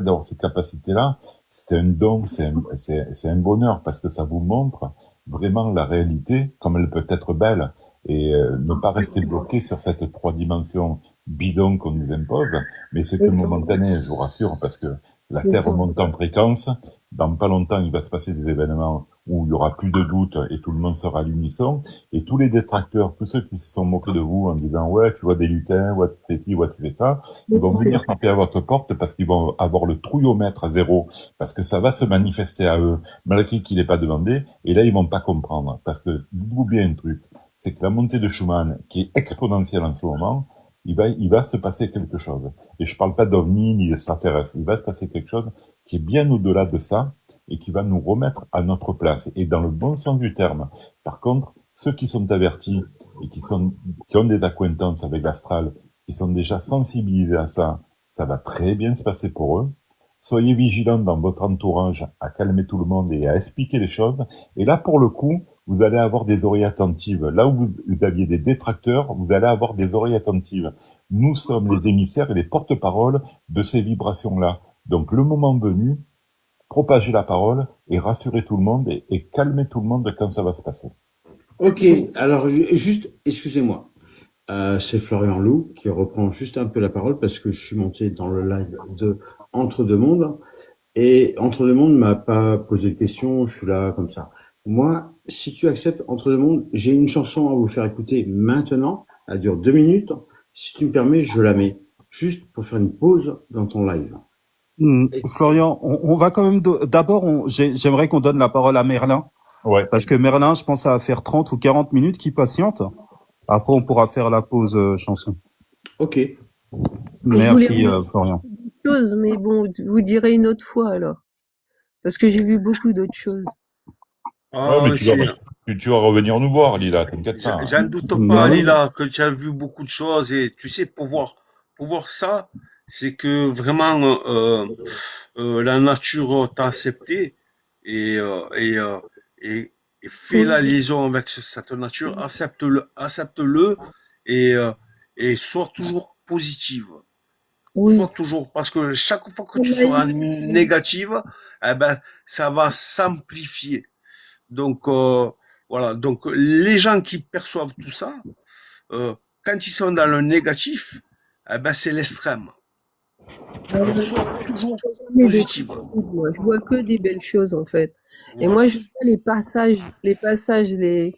fait d'avoir ces capacités-là, c'est un don, c'est un bonheur parce que ça vous montre vraiment la réalité comme elle peut être belle et ne pas rester bloqué sur cette trois dimensions bidon qu'on nous impose, mais c'est que momentané, je vous rassure, parce que la C'est Terre ça. monte en fréquence, dans pas longtemps il va se passer des événements où il y aura plus de doute et tout le monde sera à l'unisson, et tous les détracteurs, tous ceux qui se sont moqués de vous en disant ouais tu vois des lutins, ouais tu fais ci, ouais tu fais ça, ils vont C'est venir ça. frapper à votre porte parce qu'ils vont avoir le trouillomètre à zéro, parce que ça va se manifester à eux, malgré qu'il n'est pas demandé, et là ils vont pas comprendre, parce que dites-vous bien un truc, c'est que la montée de Schumann, qui est exponentielle en ce moment, il va se passer quelque chose. Et je parle pas d'ovnis ni d'extraterrestres. Il va se passer quelque chose qui est bien au-delà de ça et qui va nous remettre à notre place. Et dans le bon sens du terme. Par contre, ceux qui sont avertis et qui ont des acquaintances avec l'astral, qui sont déjà sensibilisés à ça va très bien se passer pour eux. Soyez vigilants dans votre entourage à calmer tout le monde et à expliquer les choses. Et là, pour le coup, vous allez avoir des oreilles attentives. Là où vous aviez des détracteurs, vous allez avoir des oreilles attentives. Nous sommes les émissaires et les porte-paroles de ces vibrations-là. Donc, le moment venu, propagez la parole et rassurez tout le monde et calmez tout le monde quand ça va se passer. Ok, alors juste, excusez-moi. C'est Florian Loup qui reprend juste un peu la parole parce que je suis monté dans le live de Entre deux mondes et Entre deux mondes m'a pas posé de questions, je suis là comme ça. Moi, si tu acceptes Entre deux mondes, j'ai une chanson à vous faire écouter maintenant, elle dure 2 minutes. Si tu me permets, je la mets juste pour faire une pause dans ton live. Florian, on va quand même d'abord, j'aimerais qu'on donne la parole à Merlin, Ouais. parce que Merlin, je pense, ça va faire 30 ou 40 minutes qu'il patiente. Après, on pourra faire la pause chanson. Ok. Et je voulais Merci, Florian. une chose, mais bon, vous direz une autre fois alors. Parce que j'ai vu beaucoup d'autres choses. Ouais, mais C'est, tu vas revenir nous voir, Lila, t'inquiète pas. j'en doute pas, Non, Lila, que tu as vu beaucoup de choses et tu sais, pour voir ça, c'est que vraiment, la nature t'a accepté et, euh, et, euh, et, et fais Oui, la liaison avec cette nature, accepte-le et, euh, et sois toujours positive. Sois oui. toujours, parce que chaque fois que On tu m'a seras dit, négative, eh ben, ça va s'amplifier. Donc, voilà. Donc, les gens qui perçoivent tout ça, euh, quand ils sont dans le négatif, eh ben, c'est l'extrême. Alors, sois toujours jamais de positive. critiques, moi. Je vois que des belles choses en fait. Et moi, Voilà. je vois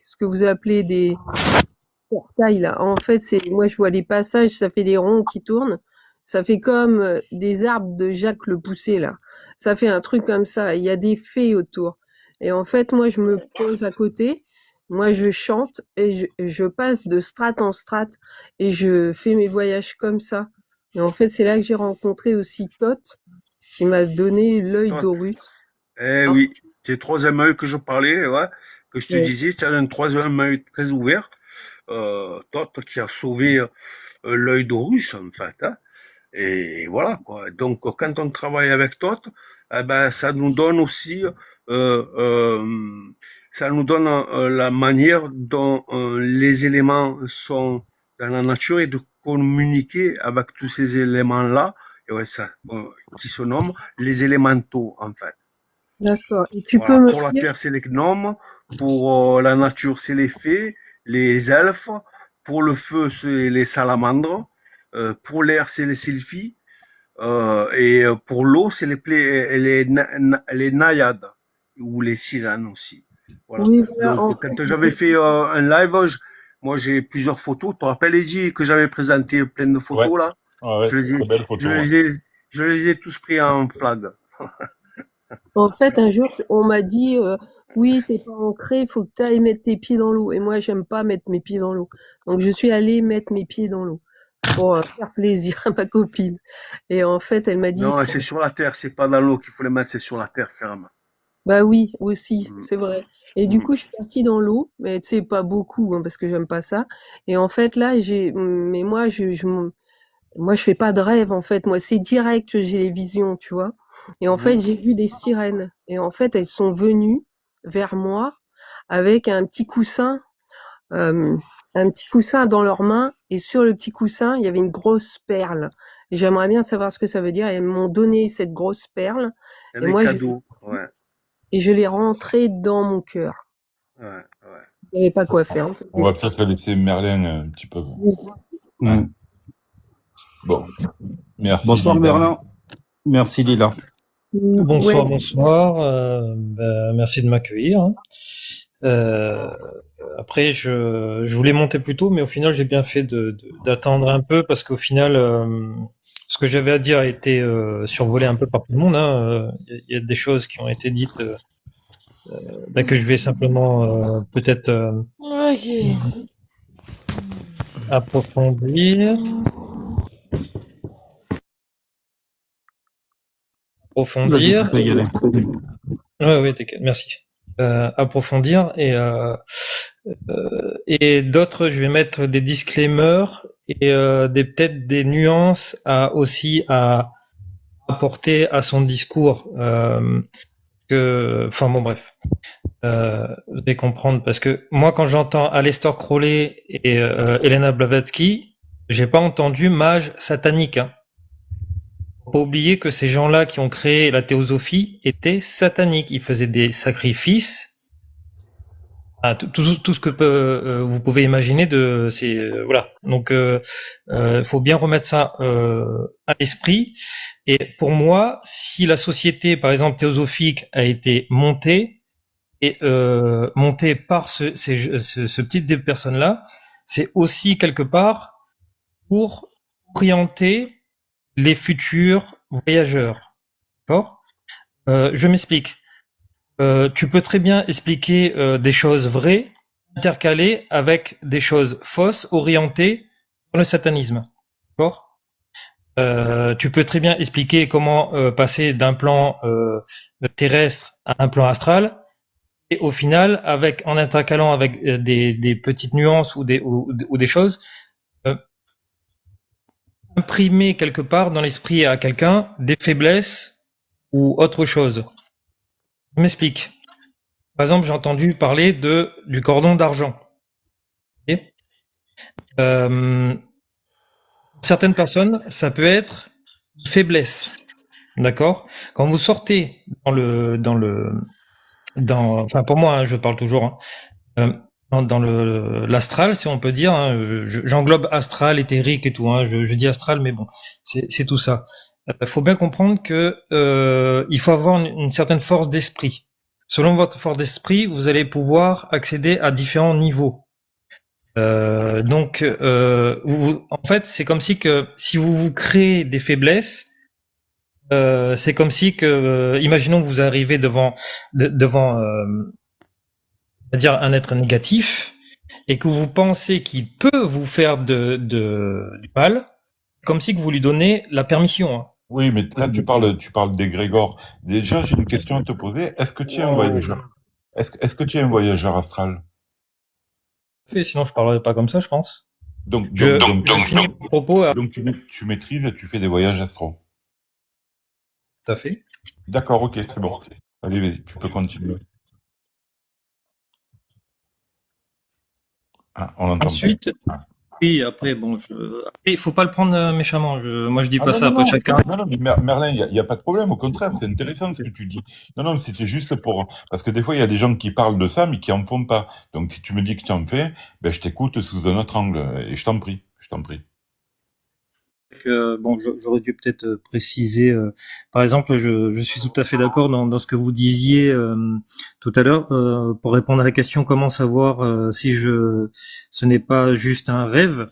ce que vous appelez des portails là. En fait, moi, je vois les passages, ça fait des ronds qui tournent. Ça fait comme des arbres de Jacques le Poussé là. Ça fait un truc comme ça. Il y a des fées autour. Et en fait, moi, je me pose à côté. Moi, je chante et je passe de strate en strate et je fais mes voyages comme ça. Et en fait, c'est là que j'ai rencontré aussi Thoth qui m'a donné l'œil Toi, d'Horus. eh Ah, oui, c'est le troisième œil que je parlais, ouais, que je te ouais. disais, tu as un troisième œil très ouvert. Toi qui a sauvé l'œil d'Horus, en fait. Hein. Et voilà, quoi. Donc, quand on travaille avec Thoth, eh ben, ça nous donne aussi, ça nous donne la manière dont les éléments sont dans la nature et de communiquer avec tous ces éléments-là, et ouais, ça, qui se nomment les élémentaux, en fait. D'accord. Et tu peux Voilà, me pour la dire, terre, c'est les gnomes, pour la nature, c'est les fées, les elfes, pour le feu, c'est les salamandres, pour l'air, c'est les sylphies, et pour l'eau, c'est les naïades ou les sirènes aussi. Voilà. oui, voilà, Donc, en fait, quand j'avais fait un live, moi j'ai plusieurs photos. Tu te rappelles, Eddy, que j'avais présenté plein de Ouais. photos là? Ah ouais, Je les très ai, belle je photo. Ouais. les ai, je les ai tous pris en flag. un jour, on m'a dit, oui, t'es pas ancré, il faut que tu ailles mettre tes pieds dans l'eau. Et moi, j'aime pas mettre mes pieds dans l'eau. Donc, je suis allée mettre mes pieds dans l'eau pour faire plaisir à ma copine. Et en fait, elle m'a dit, Non, c'est sur la terre, c'est pas dans l'eau qu'il faut les mettre, c'est sur la terre ferme. bah oui, aussi, Mm, c'est vrai. Et du mm. coup, je suis partie dans l'eau, mais tu sais, pas beaucoup, hein, parce que j'aime pas ça. Et en fait, là, mais moi, je fais pas de rêve, en fait. Moi, c'est direct que j'ai les visions, tu vois. Et en fait, Mhm. j'ai vu des sirènes. Et en fait, elles sont venues vers moi avec un petit coussin. un petit coussin dans leurs mains et sur le petit coussin, il y avait une grosse perle. Et j'aimerais bien savoir ce que ça veut dire. Et elles m'ont donné cette grosse perle C'est et des moi, cadeaux. Ouais, je l'ai rentrée dans mon cœur. ouais, ouais. Je savais pas quoi faire. En fait. On va peut-être laisser Merlin un petit peu. Ouais. Mm. Bon, merci. Bonsoir Lila. Merlin. Merci Lila. Bonsoir, Ouais. bonsoir. Merci de m'accueillir. Hein. Après, je voulais monter plus tôt, mais au final, j'ai bien fait d'attendre un peu parce qu'au final, ce que j'avais à dire a été survolé un peu par tout le monde. Hein. Il y a des choses qui ont été dites que je vais simplement peut-être approfondir. Vas-y, tu peux y aller. Oui, t'inquiète, merci. Approfondir et d'autres, je vais mettre des disclaimers et peut-être des nuances aussi à apporter à son discours. Enfin bon, bref. Vous allez comprendre parce que moi, quand j'entends Aleister Crowley et Elena Blavatsky, j'ai pas entendu mage satanique. Hein. Faut pas oublier que ces gens-là qui ont créé la théosophie étaient sataniques. Ils faisaient des sacrifices. Tout ce que vous pouvez imaginer voilà. Donc, faut bien remettre ça à l'esprit. Et pour moi, si la société, par exemple théosophique, a été montée par ce type de personnes-là, c'est aussi quelque part pour orienter les futurs voyageurs. D'accord ? Je m'explique. Tu peux très bien expliquer des choses vraies, intercalées avec des choses fausses, orientées dans le satanisme. D'accord ? Tu peux très bien expliquer comment passer d'un plan terrestre à un plan astral, et au final, en intercalant avec des petites nuances ou des choses, imprimer quelque part dans l'esprit à quelqu'un des faiblesses ou autre chose. Je m'explique. Par exemple, j'ai entendu parler du cordon d'argent. Okay. Certaines personnes, ça peut être une faiblesse. D'accord ? Quand vous sortez enfin pour moi, hein, je parle toujours, hein, dans l'astral, si on peut dire, hein, j'englobe astral, éthérique et tout, hein, je dis astral, mais bon, c'est tout ça. Faut bien comprendre que il faut avoir une certaine force d'esprit. Selon votre force d'esprit, vous allez pouvoir accéder à différents niveaux. Donc, en fait, c'est comme si si vous créez des faiblesses, c'est comme si imaginons que vous arrivez devant dire un être négatif et que vous pensez qu'il peut vous faire du mal, comme si que vous lui donnez la permission. Hein. Oui, mais là, tu parles d'égrégore. Déjà, j'ai une question à te poser. Est-ce que tu es un voyageur? Est-ce que tu es un voyageur astral? Sinon, je parlerais pas comme ça, je pense. Donc, finis mon propos. Donc, tu maîtrises, tu fais des voyages astraux. Tout à fait. D'accord, ok, c'est bon. Allez, vas-y, tu peux continuer. Ah, on l'entend. Ensuite, oui, après, bon, il faut pas le prendre méchamment. Moi, je dis pas ça. Après, chacun. Non, mais Merlin, il y a pas de problème. Au contraire, c'est intéressant ce que tu dis. Non, c'était juste parce que des fois, il y a des gens qui parlent de ça, mais qui en font pas. Donc, si tu me dis que tu en fais, ben, je t'écoute sous un autre angle. Et je t'en prie. Bon, j'aurais dû peut-être préciser. Par exemple, je suis tout à fait d'accord dans ce que vous disiez tout à l'heure pour répondre à la question comment savoir si ce n'est pas juste un rêve.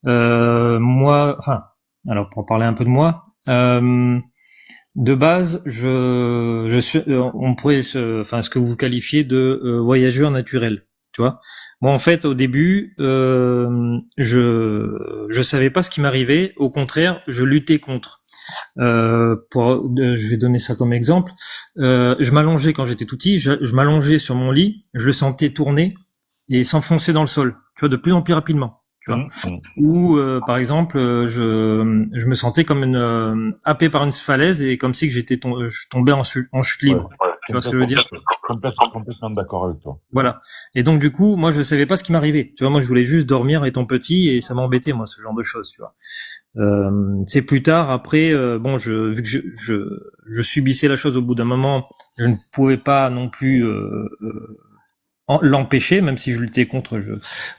Moi, enfin, alors pour parler un peu de moi, de base, je suis, on pourrait, ce que vous qualifiez de voyageur naturel. Tu vois, moi en fait au début, je savais pas ce qui m'arrivait. Au contraire, je luttais contre. Je vais donner ça comme exemple. Je m'allongeais quand j'étais tout petit. Je m'allongeais sur mon lit. Je le sentais tourner et s'enfoncer dans le sol. Tu vois, de plus en plus rapidement. Tu vois. Ou par exemple, je me sentais comme happé par une falaise et comme si que je tombais en chute libre. Tu vois ce que je veux dire? Complètement d'accord avec toi. Voilà. Et donc du coup, moi je savais pas ce qui m'arrivait. Tu vois, moi je voulais juste dormir étant petit et ça m'embêtait moi ce genre de choses, tu vois. C'est plus tard après bon vu que je subissais la chose au bout d'un moment, je ne pouvais pas non plus l'empêcher même si je luttais contre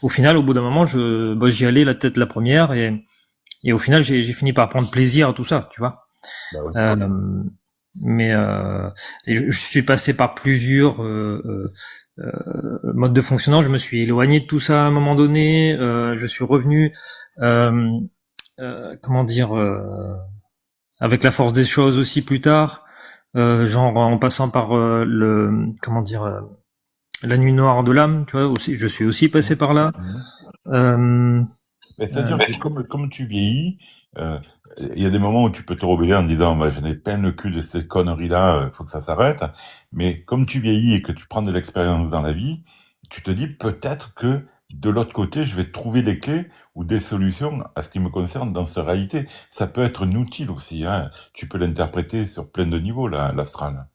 au final au bout d'un moment j'y allais la tête la première et au final j'ai fini par prendre plaisir à tout ça, tu vois. Bah oui. Mais je suis passé par plusieurs modes de fonctionnement. Je me suis éloigné de tout ça à un moment donné. Je suis revenu, comment dire, avec la force des choses aussi plus tard, genre en passant par comment dire, la nuit noire de l'âme. Tu vois aussi, je suis aussi passé par là. Mais c'est-à-dire que comme tu vieillis, il y a des moments où tu peux te rebeller en disant bah, j'en ai plein le cul de ces conneries-là, faut que ça s'arrête. Mais comme tu vieillis et que tu prends de l'expérience dans la vie, tu te dis peut-être que de l'autre côté, je vais trouver des clés ou des solutions à ce qui me concerne dans cette réalité. Ça peut être un outil aussi. Hein. Tu peux l'interpréter sur plein de niveaux, l'astral.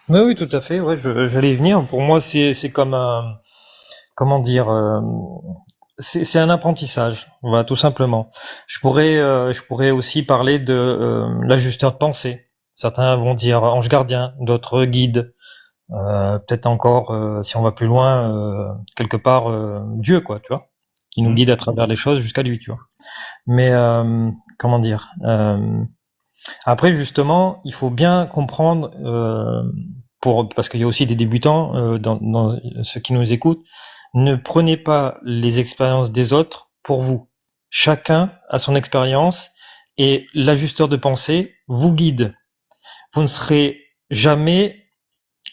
Oui, oui, tout à fait. Ouais, j'allais y venir. Pour moi, c'est comme un, comment dire, c'est un apprentissage, voilà, tout simplement. Je pourrais aussi parler de l'ajusteur de pensée. Certains vont dire ange gardien, d'autres guide. Peut-être encore, si on va plus loin, quelque part Dieu, quoi, tu vois, qui nous guide à travers les choses jusqu'à lui, tu vois. Mais comment dire après, justement, il faut bien comprendre, parce qu'il y a aussi des débutants dans ceux qui nous écoutent. Ne prenez pas les expériences des autres pour vous. Chacun a son expérience et l'ajusteur de pensée vous guide. Vous ne serez jamais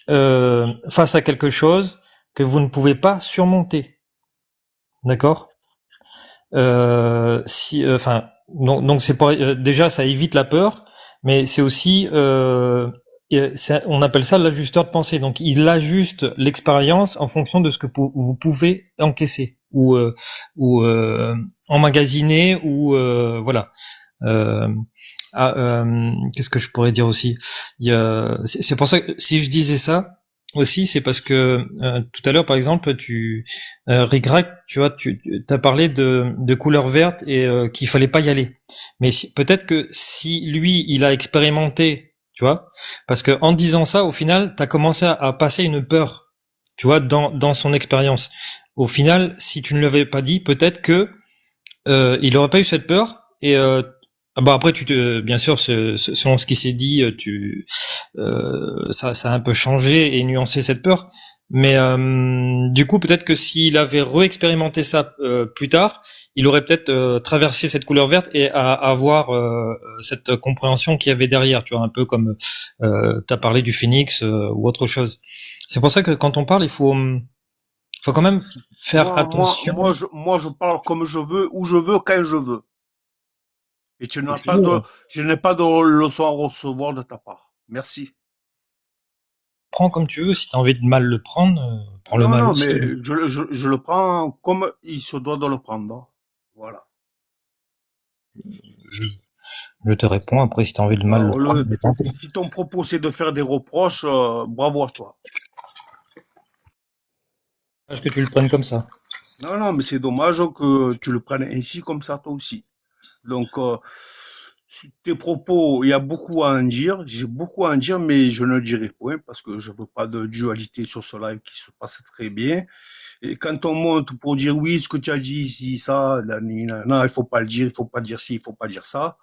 face à quelque chose que vous ne pouvez pas surmonter. D'accord? Donc c'est pour déjà ça évite la peur, mais c'est aussi on appelle ça l'ajusteur de pensée. Donc il ajuste l'expérience en fonction de ce que vous pouvez encaisser ou emmagasiner ou voilà. Qu'est-ce que je pourrais dire aussi? C'est pour ça que si je disais ça aussi, c'est parce que tout à l'heure, par exemple, Rigrac, tu vois, tu as parlé de couleur verte et qu'il fallait pas y aller. Mais peut-être que si lui, il a expérimenté, tu vois, parce que en disant ça, au final, t'as commencé à passer une peur, tu vois, dans son expérience. Au final, si tu ne l'avais pas dit, peut-être que il aurait pas eu cette peur et bon après bien sûr selon ce qui s'est dit ça a un peu changé et nuancé cette peur mais du coup peut-être que s'il avait réexpérimenté ça plus tard il aurait peut-être traversé cette couleur verte et à avoir cette compréhension qu'il y avait derrière, tu vois, un peu comme t'as parlé du phénix ou autre chose. C'est pour ça que quand on parle il faut quand même faire attention. Moi, je parle comme je veux, où je veux, quand je veux. Et je n'ai pas de leçon à recevoir de ta part. Merci. Prends comme tu veux. Si t'as envie de mal le prendre, prends-le mal aussi. Non, mais je le prends comme il se doit de le prendre. Voilà. Je te réponds. Après, si t'as envie de mal le prendre, si ton propos c'est de faire des reproches, bravo à toi. Est-ce que tu le prennes comme ça? Non, mais c'est dommage que tu le prennes ainsi, comme ça, toi aussi. Donc, tes propos, il y a beaucoup à en dire. J'ai beaucoup à en dire, mais je ne dirai point parce que je veux pas de dualité sur ce live qui se passe très bien. Et quand on monte pour dire oui, ce que tu as dit ici, ça, non, il faut pas le dire, il faut pas dire ci, il faut pas dire ça.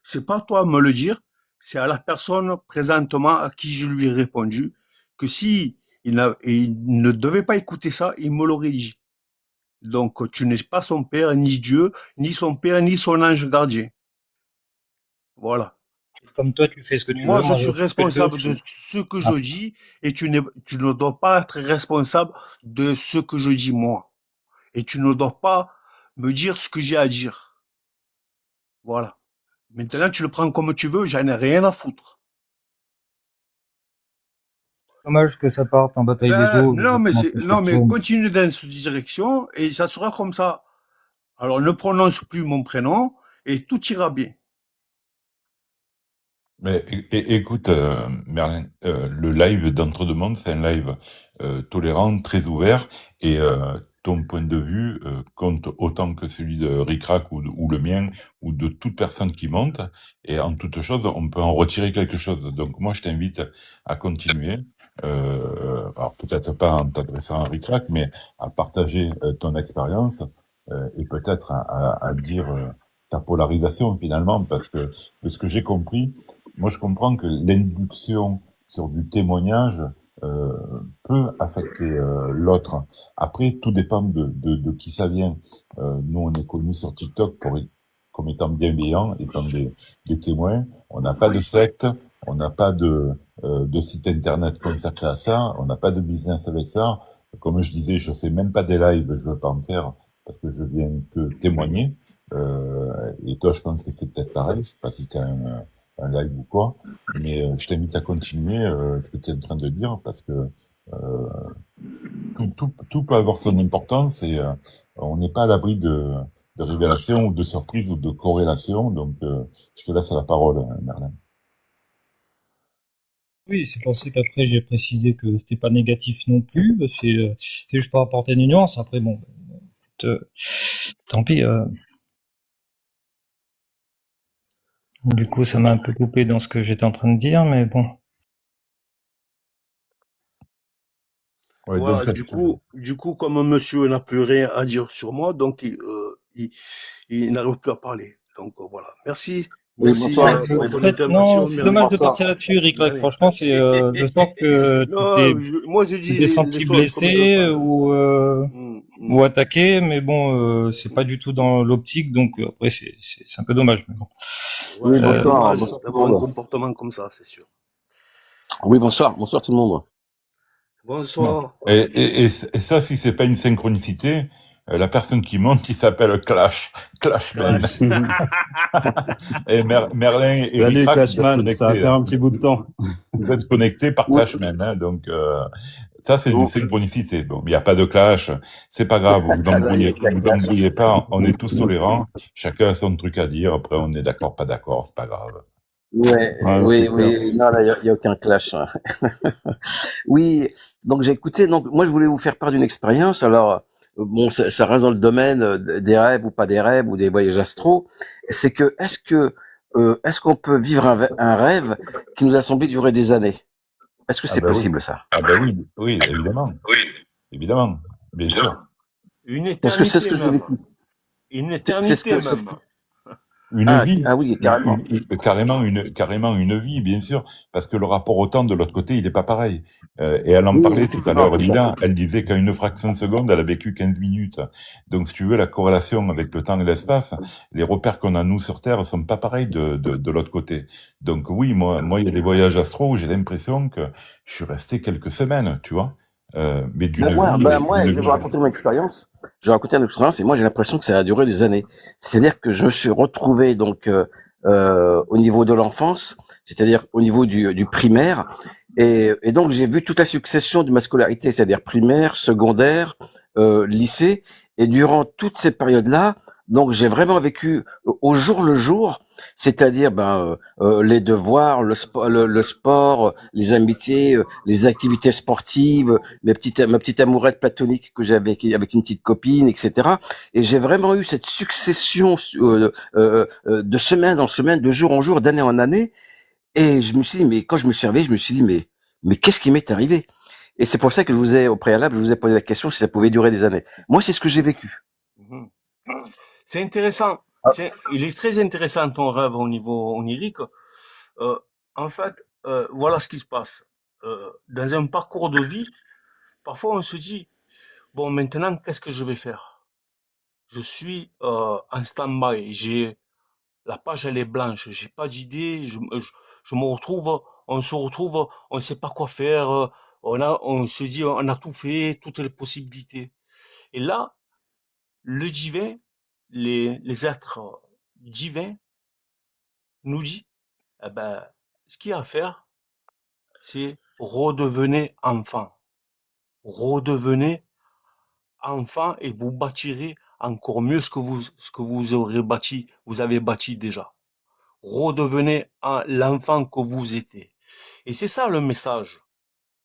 C'est pas toi à me le dire, c'est à la personne présentement à qui je lui ai répondu que si il ne devait pas écouter ça, il me l'aurait dit. Donc, tu n'es pas son père, ni Dieu, ni son père, ni son ange gardien. Voilà. Comme toi, tu fais ce que tu veux. Moi, je suis responsable de ce que je dis et tu ne dois pas être responsable de ce que je dis moi. Et tu ne dois pas me dire ce que j'ai à dire. Voilà. Maintenant, tu le prends comme tu veux, j'en ai rien à foutre. Dommage que ça parte en bataille d'ego. Non, mais continue dans cette direction et ça sera comme ça. Alors, ne prononce plus mon prénom et tout ira bien. Mais écoute, Merlin, le live d'Entre deux mondes, c'est un live tolérant, très ouvert, et ton point de vue compte autant que celui de Rick Rack ou le mien, ou de toute personne qui monte, et en toute chose, on peut en retirer quelque chose. Donc moi, je t'invite à continuer, alors peut-être pas en t'adressant à Rick Rack, mais à partager ton expérience, et peut-être à dire ta polarisation finalement, parce que de ce que j'ai compris, moi, je comprends que l'induction sur du témoignage euh, peut affecter l'autre. Après, tout dépend de qui ça vient. Nous, on est connus sur TikTok comme étant bienveillants, étant des témoins. On n'a pas de secte, on n'a pas de site internet consacré à ça, on n'a pas de business avec ça. Comme je disais, je fais même pas des lives, je veux pas en faire parce que je viens que témoigner. Et toi, je pense que c'est peut-être pareil. Je sais pas si tu as un live ou quoi, mais je t'invite à continuer ce que tu es en train de dire parce que euh, tout peut avoir son importance et on n'est pas à l'abri de révélations ou de surprises ou de corrélations. Donc, je te laisse la parole, Merlin. Oui, c'est pour ça qu'après j'ai précisé que c'était pas négatif non plus. C'est juste pour apporter une nuance. Après, bon, tant pis. Du coup, ça m'a un peu coupé dans ce que j'étais en train de dire, mais bon. Ouais, donc Voilà, ça, du coup, comme monsieur n'a plus rien à dire sur moi, donc il n'arrive plus à parler. Donc voilà. Merci, Oui, merci bonsoir. pour ton Non, intervention, c'est dommage Merlin. de Bonsoir. partir là-dessus, Eric. Allez. Franchement, je sens que Non, moi je tu dis t'es les senti choses comme je le blessé pense. Hmm, ou hmm. attaqué, mais bon, c'est pas du tout dans l'optique, donc après c'est un peu dommage. Mais bon. Ouais, Oui, c'est bonsoir. dommage Bonsoir tout le d'avoir un monde. comportement comme ça, c'est sûr. Oui, bonsoir. Bonsoir tout le monde. non. Bonsoir. Et ça, si c'est pas une synchronicité, la personne qui monte, qui s'appelle Clashman. Clash. Et Merlin et Salut Ricrac, vous êtes Clashman, ça va connectés. faire un petit bout de temps. Vous êtes connectés par Oui. Clashman. Donc, ça, c'est une Oh, synchronicité. Bon, il n'y a pas de clash. C'est pas grave. là, il y a que la Vous classe. embrouillez pas. On est tous tolérants. Chacun a son truc à dire. Après, on est d'accord, pas d'accord. C'est pas grave. Ouais, Ouais, c'est oui, clair. oui. Non, là, il y a aucun clash, hein. Oui, donc j'ai écouté. Donc moi, je voulais vous faire part d'une expérience. Alors, bon, ça reste dans le domaine des rêves ou pas des rêves ou des voyages astro. C'est que est-ce qu'on peut vivre un rêve qui nous a semblé durer des années? Est-ce que Ah c'est ben oui. possible ça? Ah ben oui. Oui, évidemment. Évidemment. Bien sûr. Une Parce que c'est ce éternité que j'ai même. vécu. Une C'est ce éternité que c'est ce même. que Une vie, ah oui, carrément. carrément une vie, bien sûr, parce que le rapport au temps de l'autre côté, il est pas pareil. Et elle en Oui, parlait tout à effectivement, l'heure, c'est ça. Lina, elle disait qu'à une fraction de seconde, elle a vécu 15 minutes. Donc, si tu veux, la corrélation avec le temps et l'espace, les repères qu'on a, nous, sur Terre, sont pas pareils de l'autre côté. Donc, oui, moi, il y a des voyages astro où j'ai l'impression que je suis resté quelques semaines, tu vois, mais Moi, d'une je vais vous vie. raconter mon expérience. Je vais raconter une expérience et moi, j'ai l'impression que ça a duré des années. C'est-à-dire que je me suis retrouvé donc au niveau de l'enfance, c'est-à-dire au niveau du primaire, et donc j'ai vu toute la succession de ma scolarité, c'est-à-dire primaire, secondaire, lycée, et durant toutes ces périodes-là, donc j'ai vraiment vécu au jour le jour, c'est-à-dire les devoirs, le sport, les amitiés, les activités sportives, ma petite amourette platonique que j'avais avec une petite copine, etc. Et j'ai vraiment eu cette succession de semaine en semaine, de jour en jour, d'année en année. Et je me suis dit, mais quand je me suis réveillé, je me suis dit, mais qu'est-ce qui m'est arrivé? Et c'est pour ça que au préalable, je vous ai posé la question si ça pouvait durer des années. Moi, c'est ce que j'ai vécu. Mhm. C'est intéressant. Il est très intéressant ton rêve au niveau onirique. Euh, En fait, voilà ce qui se passe. Dans un parcours de vie, parfois on se dit, bon, maintenant, qu'est-ce que je vais faire? Je suis en stand-by. La page, elle est blanche. J'ai pas d'idée. Je me retrouve, on se retrouve, on ne sait pas quoi faire. On se dit, on a tout fait, toutes les possibilités. Et là, le divin, les êtres divins nous dit, eh ben, ce qu'il y a à faire, c'est redevenez enfant. Redevenez enfant et vous bâtirez encore mieux ce que vous aurez bâti, vous avez bâti déjà. redevenez l'enfant que vous étiez. Et c'est ça le message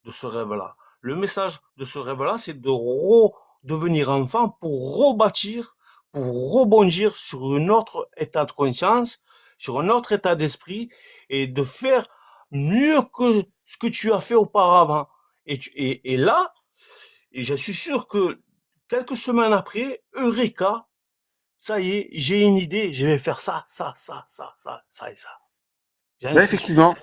de ce rêve-là. Le message de ce rêve-là, c'est de redevenir enfant pour rebâtir, pour rebondir sur un autre état de conscience, sur un autre état d'esprit, et de faire mieux que ce que tu as fait auparavant. Et là, et je suis sûr que quelques semaines après, Eureka, ça y est, j'ai une idée, je vais faire ça et ça. J'en Ouais, suis sûr. effectivement.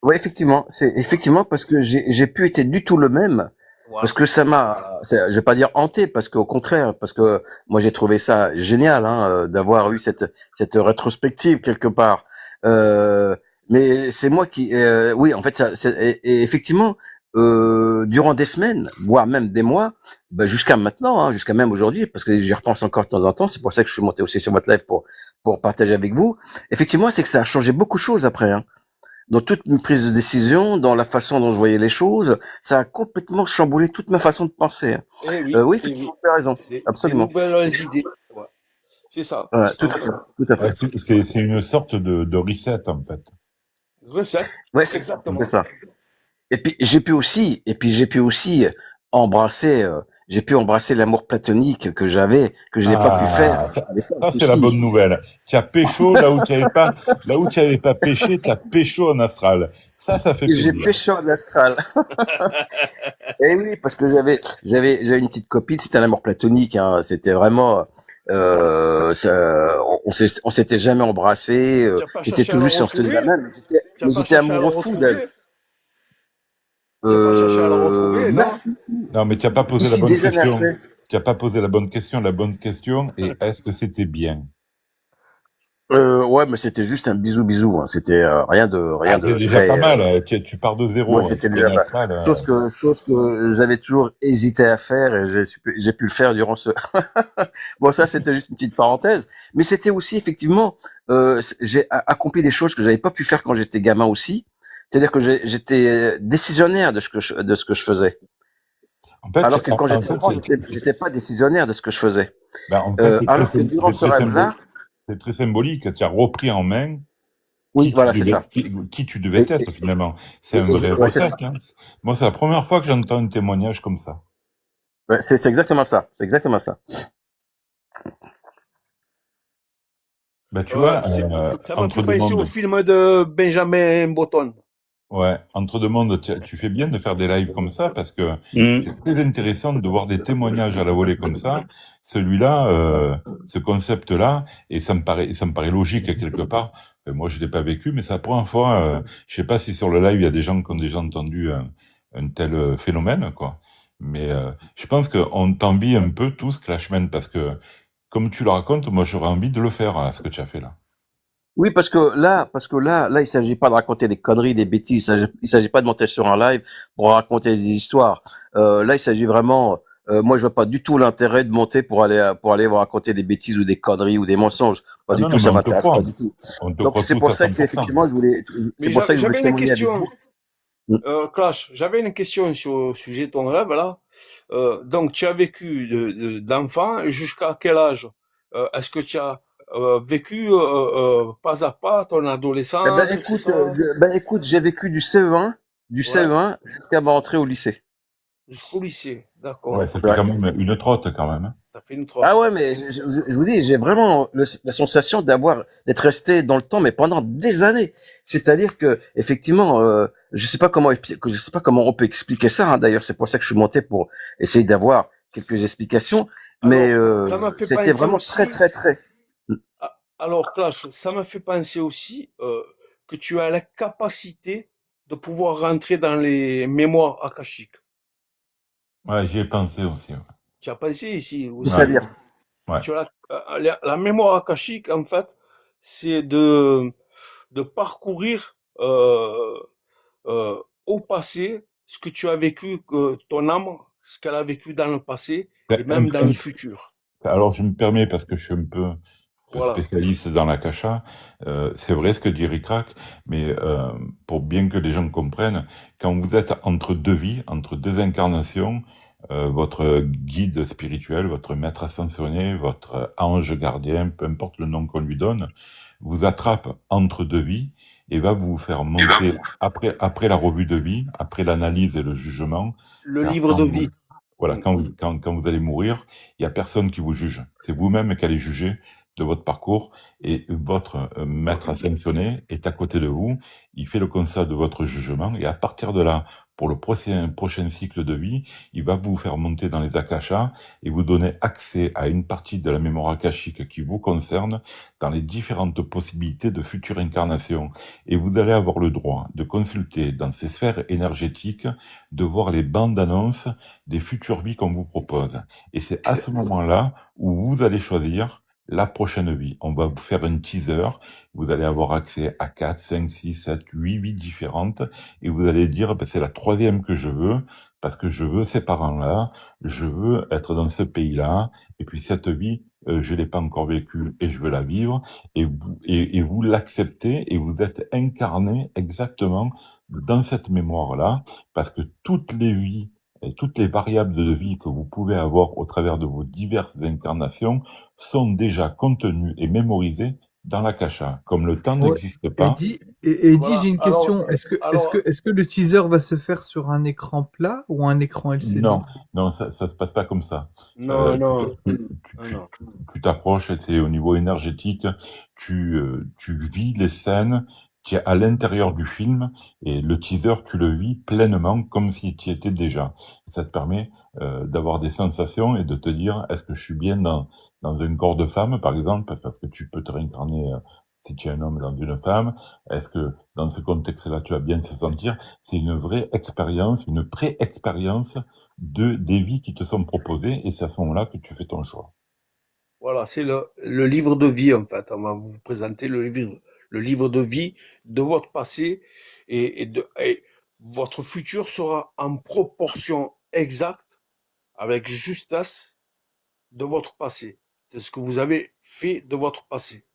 Ouais, effectivement. C'est effectivement parce que j'ai pu être du tout le même. Parce Voilà. que je vais pas dire hanté, parce qu'au contraire, parce que moi j'ai trouvé ça génial, hein, d'avoir eu cette rétrospective quelque part. Euh, mais c'est moi qui, oui, en fait, et effectivement, durant des semaines, voire même des mois, bah, jusqu'à maintenant, hein, jusqu'à même aujourd'hui, parce que j'y repense encore de temps en temps. C'est pour ça que je suis monté aussi sur votre live pour partager avec vous. Effectivement, c'est que ça a changé beaucoup de choses après, hein, dans toute mes prises de décision, dans la façon dont je voyais les choses. Ça a complètement chamboulé toute ma façon de penser. Eh oui, Oui, eh oui. effectivement, tu as raison. Des Absolument. nouvelles idées. Ouais. C'est ça. Tout à fait. Tout à Ouais, fait. c'est une sorte de reset, en fait. Recette. Ouais, c'est Exactement. ça. Et puis j'ai pu aussi embrasser, j'ai pu embrasser l'amour platonique que j'avais, que je n'ai pas pu faire Ah, à l'époque ça, c'est la bonne aussi. nouvelle. Tu as pécho là où tu avais pas péché, tu as pécho en astral. Ça fait J'ai plaisir. péché en astral. Et oui, parce que j'avais une petite copine, c'était un amour platonique, hein, c'était vraiment, on s'était jamais embrassé, Tu n'as pas c'était cherché à tout la juste si on se tenait la retrouver? main, Tu n'as mais pas j'étais cherché à la amoureux fou d'elle. retrouver? Tu n'as pas cherché à la retrouver, non? Non, mais tu n'as pas posé la Si, bonne des années question. après. Tu n'as pas posé la bonne question. La bonne question est est-ce que c'était bien? Ouais, mais c'était juste un bisou, hein. C'était rien Ah, c'est de déjà pas très. mal. Tu pars de Moi, zéro. c'était Tu déjà connais astral. chose que j'avais toujours hésité à faire et j'ai pu le faire durant ce. Bon, ça, c'était juste une petite parenthèse, mais c'était aussi effectivement, j'ai accompli des choses que j'avais pas pu faire quand j'étais gamin aussi. C'est-à-dire que j'étais décisionnaire de de ce que je faisais. En fait, Alors que quand j'étais enfant, j'étais pas décisionnaire de ce que je faisais. Alors que durant ce rêve-là, c'est très symbolique. Tu as repris en main oui, voilà, c'est ça. qui tu devais être finalement. C'est un vrai Ouais, c'est reset. ça. Hein. Moi, c'est la première fois que j'entends un témoignage comme ça. Ouais, c'est exactement ça. C'est exactement ça. Bah, tu vois, Ça m'a fait entre deux penser au mondes. film de Benjamin Button. Ouais, entre deux mondes, tu fais bien de faire des lives comme ça parce que Mm. c'est très intéressant de voir des témoignages à la volée comme ça. Celui-là, ce concept-là, et ça me paraît logique quelque part. Moi, je l'ai pas vécu, mais c'est la première fois. Je sais pas si sur le live il y a des gens qui ont déjà entendu un tel phénomène, quoi. Mais je pense qu'on t'envie un peu tous, Clashman, parce que comme tu le racontes, moi j'aurais envie de le faire, ce que tu as fait là. Oui, parce que là, il s'agit pas de raconter des conneries, des bêtises. Il s'agit pas de monter sur un live pour raconter des histoires. Là, il s'agit vraiment. Moi, je vois pas du tout l'intérêt de monter pour aller vous raconter des bêtises ou des conneries ou des mensonges. Pas du Non, tout, mais ça on te m'intéresse croit. pas du tout. On te Donc croit c'est tous pour à ça 100%. qu'effectivement, c'est Mais pour ça que je voulais j'avais une témoigner avec question, vous. Clash, j'avais une question sur le sujet de ton rêve, là. Donc, tu as vécu d'enfant jusqu'à quel âge? Est-ce que tu as vécu pas à pas ton adolescence, tout ça? Écoute, j'ai vécu du CE1, Ouais, jusqu'à ma rentrée au lycée. jusqu'au lycée, Ouais, d'accord. ça fait Ouais. quand même une trotte quand même. Hein. Ça fait une trotte. Ah ouais, mais je vous dis, j'ai vraiment la sensation d'être resté dans le temps, mais pendant des années. C'est-à-dire que effectivement, je sais pas comment on peut expliquer ça. Hein. D'ailleurs, c'est pour ça que je suis monté pour essayer d'avoir quelques explications. Mais Alors, ça m'a fait c'était penser vraiment aussi. très. Alors, Clash, ça me fait penser aussi que tu as la capacité de pouvoir rentrer dans les mémoires akashiques. Ouais, j'y ai pensé aussi. Ouais. Tu as pensé ici aussi. C'est-à-dire, Ouais. Tu as la mémoire akashique, en fait, c'est de parcourir au passé ce que tu as vécu, que ton âme, ce qu'elle a vécu dans le passé et même dans le futur. Alors, je me permets, parce que je suis un peu Voilà. spécialiste dans la cacha, c'est vrai ce que dit Ricrac, mais pour bien que les gens comprennent, quand vous êtes entre deux vies, entre deux incarnations, votre guide spirituel, votre maître ascensionné, votre ange gardien, peu importe le nom qu'on lui donne, vous attrape entre deux vies et va vous faire monter après la revue de vie, après l'analyse et le jugement. Le car livre quand de vous- vie. Voilà, quand vous allez mourir, il y a personne qui vous juge. C'est vous-même qui allez juger de votre parcours et votre maître ascensionné est à côté de vous. Il fait le constat de votre jugement et à partir de là, pour le prochain cycle de vie, il va vous faire monter dans les akashas et vous donner accès à une partie de la mémoire akashique qui vous concerne dans les différentes possibilités de futures incarnations. Et vous allez avoir le droit de consulter dans ces sphères énergétiques, de voir les bandes annonces des futures vies qu'on vous propose. Et c'est à ce moment-là où vous allez choisir la prochaine vie. On va vous faire un teaser. Vous allez avoir accès à 4, 5, 6, 7, 8 vies différentes. Et vous allez dire, ben, c'est la troisième que je veux, parce que je veux ces parents-là, je veux être dans ce pays-là. Et puis cette vie, je l'ai pas encore vécue et je veux la vivre. Et vous l'acceptez et vous êtes incarné exactement dans cette mémoire-là, parce que toutes les vies et toutes les variables de vie que vous pouvez avoir au travers de vos diverses incarnations sont déjà contenues et mémorisées dans l'akasha. Comme le temps Ouais. n'existe pas, Eddie, Voilà. j'ai une question. Alors, Est-ce que le teaser va se faire sur un écran plat ou un écran LCD? non, ça se passe pas comme ça. non, non, Tu non. t'approches, et c'est au niveau énergétique, tu vis les scènes, tu es à l'intérieur du film, et le teaser, tu le vis pleinement comme si tu y étais déjà. Ça te permet d'avoir des sensations et de te dire, est-ce que je suis bien dans un corps de femme, par exemple, parce que tu peux te réincarner si tu es un homme dans une femme. Est-ce que dans ce contexte-là, tu vas bien te sentir? C'est une vraie expérience, une pré-expérience des vies qui te sont proposées, et c'est à ce moment-là que tu fais ton choix. Voilà, c'est le livre de vie, en fait. On va vous présenter le livre de vie de votre passé et votre futur sera en proportion exacte, avec justesse, de votre passé, de ce que vous avez fait de votre passé.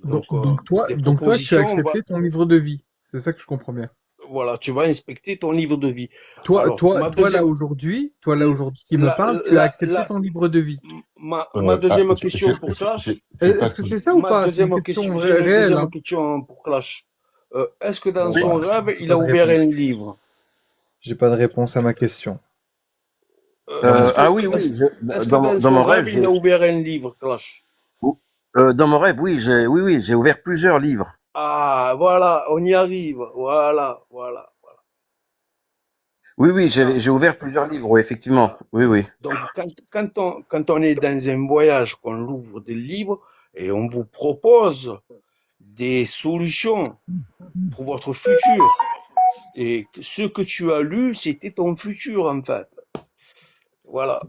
Donc des toi, tu as propositions, accepté ton livre de vie. C'est ça que je comprends bien. voilà, tu vas inspecter ton livre de vie. Toi, Alors, ma là deuxième- aujourd'hui qui me La- parle, tu as la- accepté la- ton livre de vie. Ma deuxième question pour Clash. Est-ce que c'est ça ou Ma pas? C'est deuxième une question j'ai une réelle. deuxième Hein. question pour Clash. Est-ce que dans Bon, son bah, rêve, il pas a de ouvert réponse. un livre? J'ai pas de réponse à ma question. Oui, Est-ce que dans dans son mon rêve, rêve, il a ouvert un livre, Clash? dans mon rêve, oui, j'ai ouvert plusieurs livres. Ah, voilà, on y arrive. Voilà. Oui, j'ai ouvert plusieurs livres, oui, effectivement. Oui. Donc, quand on est dans un voyage, qu'on ouvre des livres et on vous propose des solutions pour votre futur. Et ce que tu as lu, c'était ton futur, en fait. Voilà.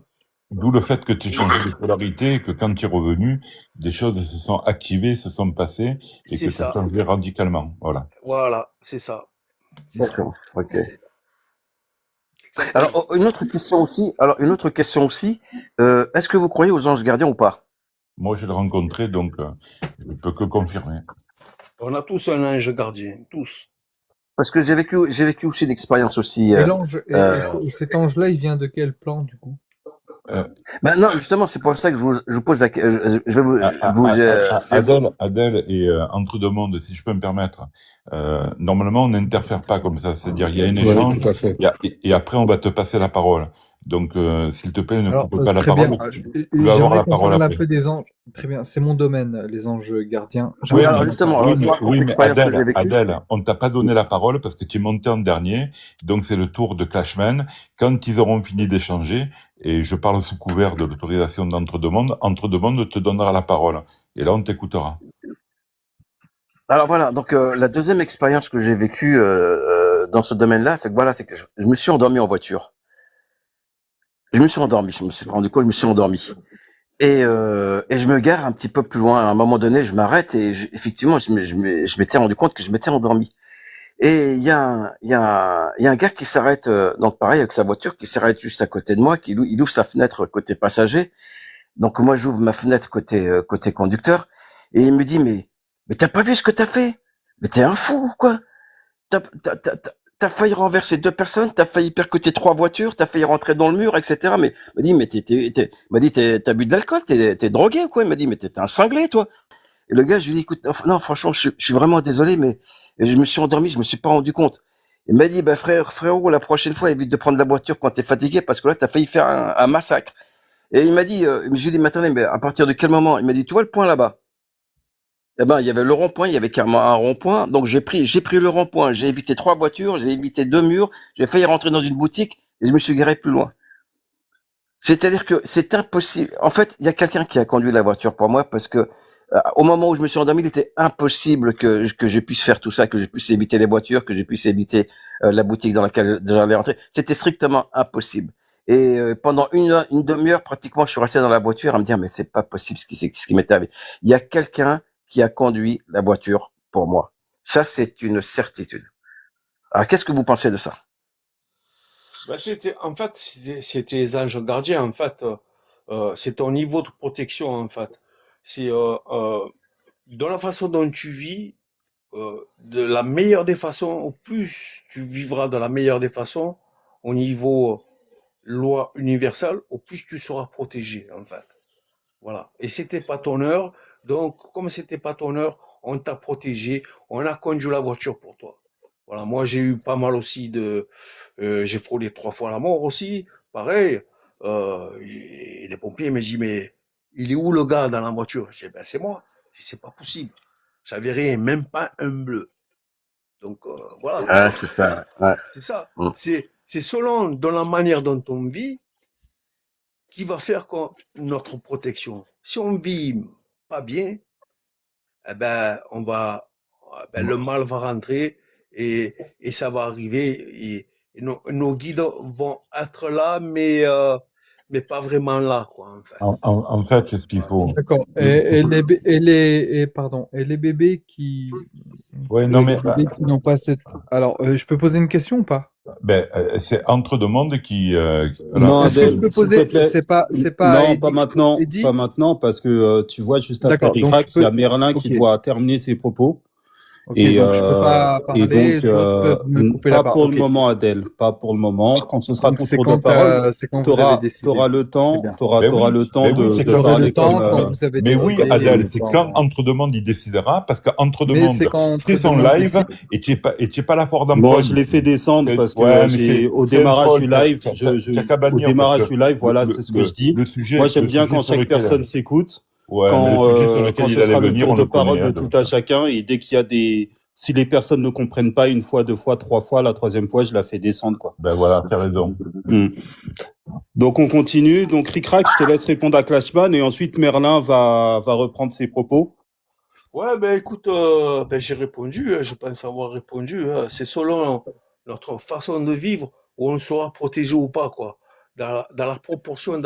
D'où le fait que tu changes de polarité et que quand tu es revenu, des choses se sont activées, se sont passées et C'est que tu as ça. changé radicalement. Voilà. Voilà, c'est ça. D'accord, ok. Alors, une autre question aussi. Est-ce que vous croyez aux anges gardiens ou pas? Moi, je l'ai rencontré, donc je ne peux que confirmer. On a tous un ange gardien, tous. Parce que j'ai vécu aussi l'expérience aussi. Et l'ange, et cet ange-là, il vient de quel plan, du coup? Non, justement, c'est pour ça que je vous pose la question. Adèle et entre deux mondes, si je peux me permettre, normalement on n'interfère pas comme ça, c'est-à-dire il y a un échange, tout à fait. et après on va te passer la parole. Donc s'il te plaît, ne coupe pas la très parole. bien. Tu vas avoir la J'aimerais qu'on parole parle un après. peu des anges. Très bien, c'est mon domaine, les anges gardiens. Oui, alors justement, je vous raconte mais l'expérience que j'ai vécue. Adèle, on t'a pas donné la parole parce que tu es monté en dernier, donc c'est le tour de Clashman. Quand ils auront fini d'échanger, et je parle sous couvert de l'autorisation d'Entre-deux-Mondes, Entre-deux-Mondes te donnera la parole. Et là, on t'écoutera. Alors voilà, donc la deuxième expérience que j'ai vécue dans ce domaine-là, c'est que je me suis endormi en voiture. Je me suis endormi, je me suis rendu compte, je me suis endormi. Et je me gare un petit peu plus loin. À un moment donné, je m'arrête et effectivement, je m'étais rendu compte que je m'étais endormi. Et il y a un gars qui s'arrête, donc pareil avec sa voiture, qui s'arrête juste à côté de moi, il ouvre sa fenêtre côté passager. Donc moi, j'ouvre ma fenêtre côté conducteur et il me dit mais t'as pas vu ce que t'as fait? Mais t'es un fou ou quoi? t'as failli renverser 2 personnes, t'as failli percuter 3 voitures, t'as failli rentrer dans le mur, etc. Mais il m'a dit, mais il m'a dit, t'as bu de l'alcool, t'es drogué ou quoi? Il m'a dit, mais t'es un cinglé, toi. Et le gars, je lui ai dit, écoute, non, franchement, je suis vraiment désolé, mais je me suis endormi, je me suis pas rendu compte. Il m'a dit, bah frérot, la prochaine fois, évite de prendre la voiture quand t'es fatigué, parce que là, t'as failli faire un massacre. Et il m'a dit, je lui ai dit, mais attendez, mais à partir de quel moment? Il m'a dit, tu vois le point là-bas? Eh ben, il y avait le rond-point, il y avait carrément un rond-point. Donc, j'ai pris le rond-point, j'ai évité 3 voitures, j'ai évité 2 murs, j'ai failli rentrer dans une boutique et je me suis garé plus loin. C'est-à-dire que c'est impossible. En fait, il y a quelqu'un qui a conduit la voiture pour moi parce que au moment où je me suis endormi, il était impossible que je puisse faire tout ça, que je puisse éviter les voitures, que je puisse éviter la boutique dans laquelle j'allais entrer. C'était strictement impossible. Et pendant une demi-heure, pratiquement, je suis resté dans la voiture à me dire, mais c'est pas possible ce qui m'est arrivé. Il y a quelqu'un qui a conduit la voiture pour moi. Ça, c'est une certitude. Alors, qu'est-ce que vous pensez de ça? Ben, c'était les anges gardiens, en fait. C'est ton niveau de protection, en fait. C'est dans la façon dont tu vis, de la meilleure des façons, au plus tu vivras de la meilleure des façons, au niveau loi universelle, au plus tu seras protégé, en fait. Voilà. Et c'était pas ton heure. Donc, comme c'était pas ton heure, on t'a protégé. On a conduit la voiture pour toi. Voilà. Moi, j'ai eu pas mal aussi j'ai frôlé 3 fois la mort aussi. Pareil. Et les pompiers me disent, mais il est où le gars dans la voiture? J'ai dit, ben, c'est moi. J'ai dit, c'est pas possible. J'avais rien, même pas un bleu. Donc, voilà. Ah, c'est ça. Ouais. C'est ça. Mm. C'est selon dans la manière dont on vit qui va faire notre protection. Si on vit pas bien, eh ben, le mal va rentrer et ça va arriver et nos guides vont être là, mais pas vraiment là, quoi, en fait. En fait, c'est ce qu'il faut. D'accord. Pardon. Et les bébés qui, Ouais, non, mais qui n'ont pas cette. Alors, je peux poser une question ou pas? c'est Entre deux mondes qui. Non, Est-ce que je Adèle, peux s'il te poser? plaît. C'est pas Non, pas maintenant, Eddie? pas maintenant, parce que tu vois, juste après D'accord. Donc Ricrac, je il y a peux. Merlin qui Ok. doit terminer ses propos. Ok. Et, Donc je peux pas et parler. donc, Les autres peuvent me couper la pas parole. pour le Ok. moment, Adèle, pas pour le moment. Quand ce sera Donc ton c'est tour de quand parole, c'est quand vous avez décidé. t'auras le C'est temps, bien. t'auras Ben oui, le temps ben oui, c'est de comme J'aurai le parler temps comme. quand vous avez Mais oui, décidé. Adèle, c'est quand Entre deux mondes il décidera, parce qu'Entre deux Mais mondes, c'est quand c'est Entre son deux mondes live, décide. et tu es pas là fort Bon, d'emploi. je l'ai fait descendre parce que Ouais, mais au c'est un démarrage troll, du live, t'as qu'à au bannir, parce démarrage que du live, voilà, c'est ce que je dis. le sujet, Moi, j'aime le bien sujet quand sur chaque lequel, personne s'écoute, ouais, mais le sujet sur lequel quand il ce allait sera le venir, tour on de le connaît, parole de tout à chacun, et dès qu'il y a si les personnes ne comprennent pas une fois, 2 fois, 3 fois, la troisième fois, je la fais descendre, quoi. Ben voilà, t'as raison. Donc, on continue. Donc, Ricrac, je te laisse répondre à Clashman, et ensuite, Merlin va reprendre ses propos. Ouais, ben écoute, j'ai répondu, je pense avoir répondu. C'est selon notre façon de vivre où on sera protégé ou pas, quoi. Dans la proportion,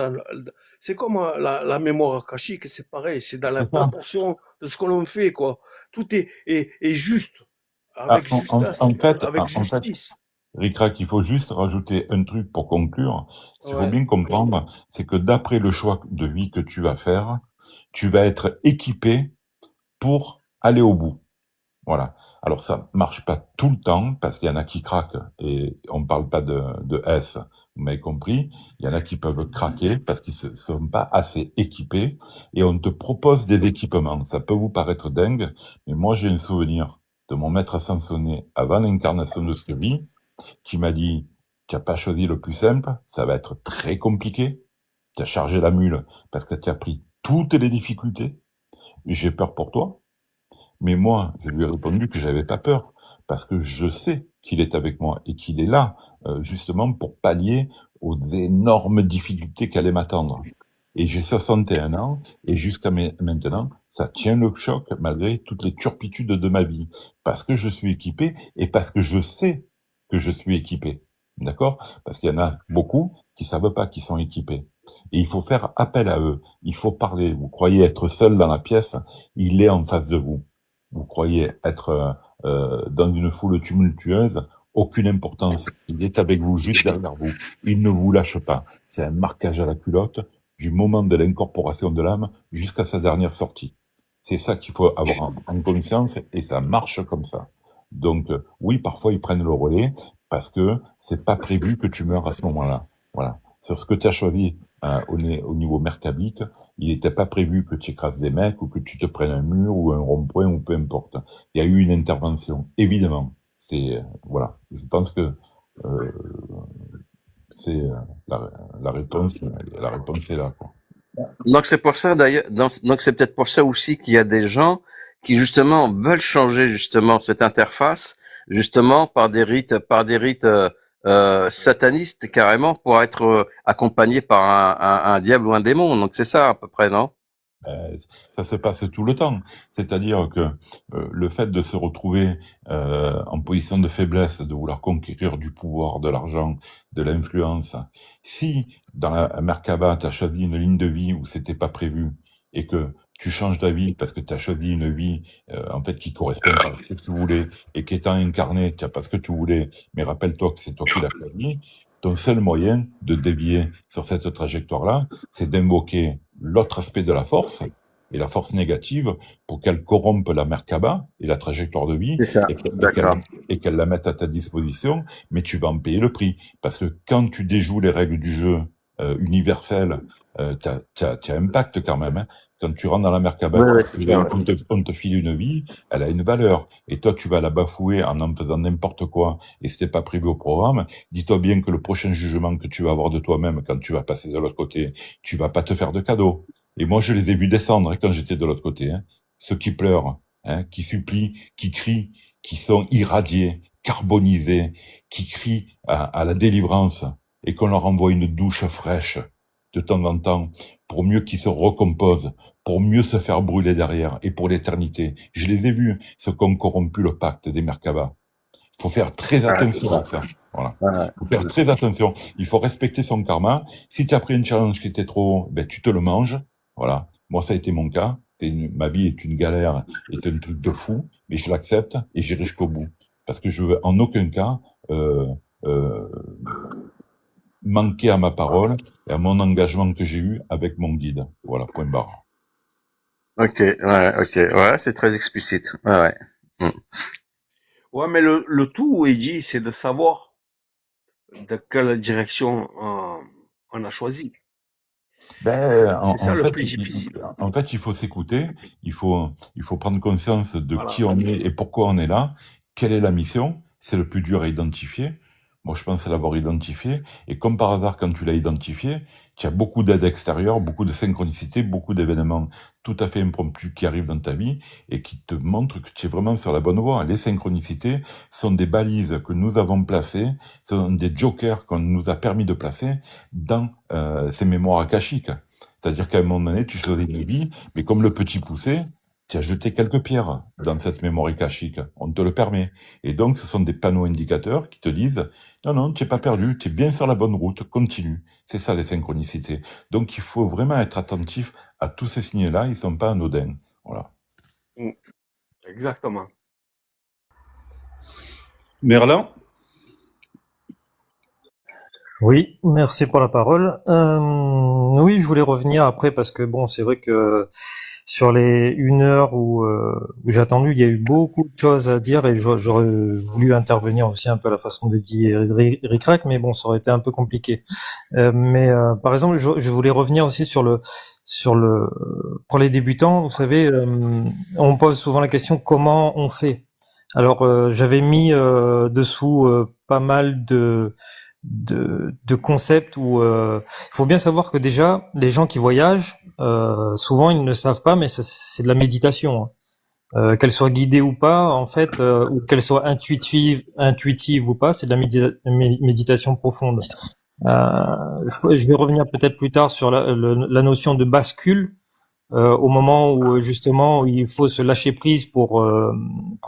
c'est comme la mémoire akashique, c'est pareil, c'est dans la C'est ça. proportion de ce que l'on fait, quoi. Tout est juste, Ah, avec justesse, avec justice. Ricrac, il faut juste rajouter un truc pour conclure. Ce qu'il faut Ouais. bien comprendre, c'est que d'après le choix de vie que tu vas faire, tu vas être équipé pour aller au bout. Voilà. Alors ça marche pas tout le temps parce qu'il y en a qui craquent et on parle pas de S, vous m'avez compris. Il y en a qui peuvent craquer parce qu'ils se sont pas assez équipés et on te propose des équipements. Ça peut vous paraître dingue, mais moi j'ai un souvenir de mon maître ascensionné avant l'incarnation de ce vie qui m'a dit: tu n'as pas choisi le plus simple, ça va être très compliqué. Tu as chargé la mule parce que tu as pris toutes les difficultés. J'ai peur pour toi. Mais moi, je lui ai répondu que j'avais pas peur, parce que je sais qu'il est avec moi et qu'il est là, justement pour pallier aux énormes difficultés qui allaient m'attendre. Et j'ai 61 ans, et jusqu'à maintenant, ça tient le choc malgré toutes les turpitudes de ma vie, parce que je suis équipé et parce que je sais que je suis équipé. D'accord? Parce qu'il y en a beaucoup qui savent pas qu'ils sont équipés. Et il faut faire appel à eux. Il faut parler. Vous croyez être seul dans la pièce, il est en face de vous. Vous croyez être dans une foule tumultueuse, aucune importance. Il est avec vous, juste derrière vous. Il ne vous lâche pas. C'est un marquage à la culotte du moment de l'incorporation de l'âme jusqu'à sa dernière sortie. C'est ça qu'il faut avoir en conscience et ça marche comme ça. Donc oui, parfois ils prennent le relais parce que c'est pas prévu que tu meurs à ce moment-là. Voilà. Sur ce que tu as choisi au niveau mercabique, il n'était pas prévu que tu écrases des mecs ou que tu te prennes un mur ou un rond-point ou peu importe. Il y a eu une intervention, évidemment. Voilà. Je pense que euh, c'est la réponse. La réponse est là, quoi. Donc c'est pour ça d'ailleurs, donc c'est peut-être pour ça aussi qu'il y a des gens qui justement veulent changer justement cette interface, justement par des rites satanistes carrément pour être accompagnés par un diable ou un démon. Donc c'est ça à peu près, non? Ça se passe tout le temps. C'est-à-dire que le fait de se retrouver en position de faiblesse, de vouloir conquérir du pouvoir, de l'argent, de l'influence, si dans la Merkaba, tu as choisi une ligne de vie où c'était pas prévu et que tu changes d'avis parce que tu as choisi une vie en fait qui correspond pas à ce que tu voulais et qu'étant incarné, tu n'as pas ce que tu voulais, mais rappelle-toi que c'est toi qui l'as choisi, ton seul moyen de dévier sur cette trajectoire-là, c'est d'invoquer l'autre aspect de la force, et la force négative, pour qu'elle corrompe la Merkaba et la trajectoire de vie, C'est ça, d'accord. et qu'elle la mette à ta disposition, mais tu vas en payer le prix. Parce que quand tu déjoues les règles du jeu universel, t'as un pacte quand même. Hein. Quand tu rentres dans la Merkaba, Ouais, c'est ça, ouais. on te file une vie, elle a une valeur. Et toi, tu vas la bafouer en faisant n'importe quoi, et c'était pas prévu au programme. Dis-toi bien que le prochain jugement que tu vas avoir de toi-même quand tu vas passer de l'autre côté, tu vas pas te faire de cadeaux. Et moi, je les ai vus descendre quand j'étais de l'autre côté. Hein. Ceux qui pleurent, qui supplient, qui crient, qui sont irradiés, carbonisés, qui crient à la délivrance et qu'on leur envoie une douche fraîche de temps en temps pour mieux qu'ils se recomposent, pour mieux se faire brûler derrière et pour l'éternité. Je les ai vus, ceux qui ont corrompu le pacte des Merkaba. Il faut faire très attention à ça. Voilà. Il faut faire très attention. Il faut respecter son karma. Si tu as pris une challenge qui était trop haut, ben, tu te le manges. Voilà. Moi, ça a été mon cas. Ma vie est une galère, est un truc de fou, mais je l'accepte et j'irai jusqu'au bout. Parce que je veux en aucun cas euh, manquer à ma parole et à mon engagement que j'ai eu avec mon guide. Voilà, point barre. Ok, ouais, c'est très explicite. Ouais. Ouais, mais le tout, Eddie, c'est de savoir de quelle direction on a choisi. Ben, C'est ça en le fait, plus difficile. en fait, il faut s'écouter, il faut prendre conscience de Voilà. qui on est et pourquoi on est là, quelle est la mission, c'est le plus dur à identifier. Moi, je pense l'avoir identifié, et comme par hasard, quand tu l'as identifié, tu as beaucoup d'aide extérieure, beaucoup de synchronicité, beaucoup d'événements tout à fait impromptus qui arrivent dans ta vie et qui te montrent que tu es vraiment sur la bonne voie. Les synchronicités sont des balises que nous avons placées, sont des jokers qu'on nous a permis de placer dans ces mémoires akashiques. C'est-à-dire qu'à un moment donné, tu choisis une vie, mais comme le petit poussé, tu as jeté quelques pierres dans cette mémoire akashique. On te le permet. Et donc, ce sont des panneaux indicateurs qui te disent « Non, non, tu n'es pas perdu, tu es bien sur la bonne route, continue. » C'est ça, les synchronicités. Donc, il faut vraiment être attentif à tous ces signes-là, ils ne sont pas anodins. Voilà. Exactement. Merlin? Oui, merci pour la parole. Oui, je voulais revenir après parce que bon, c'est vrai que sur les 1 heure où j'ai attendu, il y a eu beaucoup de choses à dire et j'aurais voulu intervenir aussi un peu à la façon de dire Ricrac, mais bon, ça aurait été un peu compliqué. Mais par exemple, je voulais revenir aussi sur le pour les débutants. Vous savez, on pose souvent la question comment on fait. Alors j'avais mis dessous pas mal de concepts où il faut bien savoir que déjà les gens qui voyagent souvent ils ne savent pas, mais c'est de la méditation, hein. Qu'elle soit guidée ou pas, en fait, ou qu'elle soit intuitive ou pas, c'est de la méditation profonde. Je vais revenir peut-être plus tard sur la notion de bascule. Au moment où justement il faut se lâcher prise pour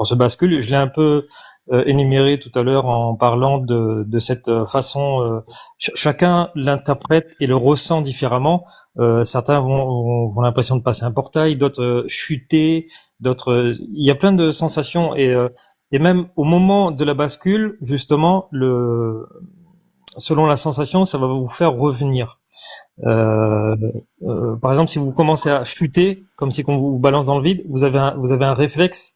ce bascule. Je l'ai un peu énuméré tout à l'heure en parlant de cette façon. Chacun l'interprète et le ressent différemment. Certains vont l'impression de passer un portail, d'autres chuter, d'autres. Il y a plein de sensations et même au moment de la bascule, justement, selon la sensation, ça va vous faire revenir. Par exemple, si vous commencez à chuter, comme si on vous balance dans le vide, vous avez un réflexe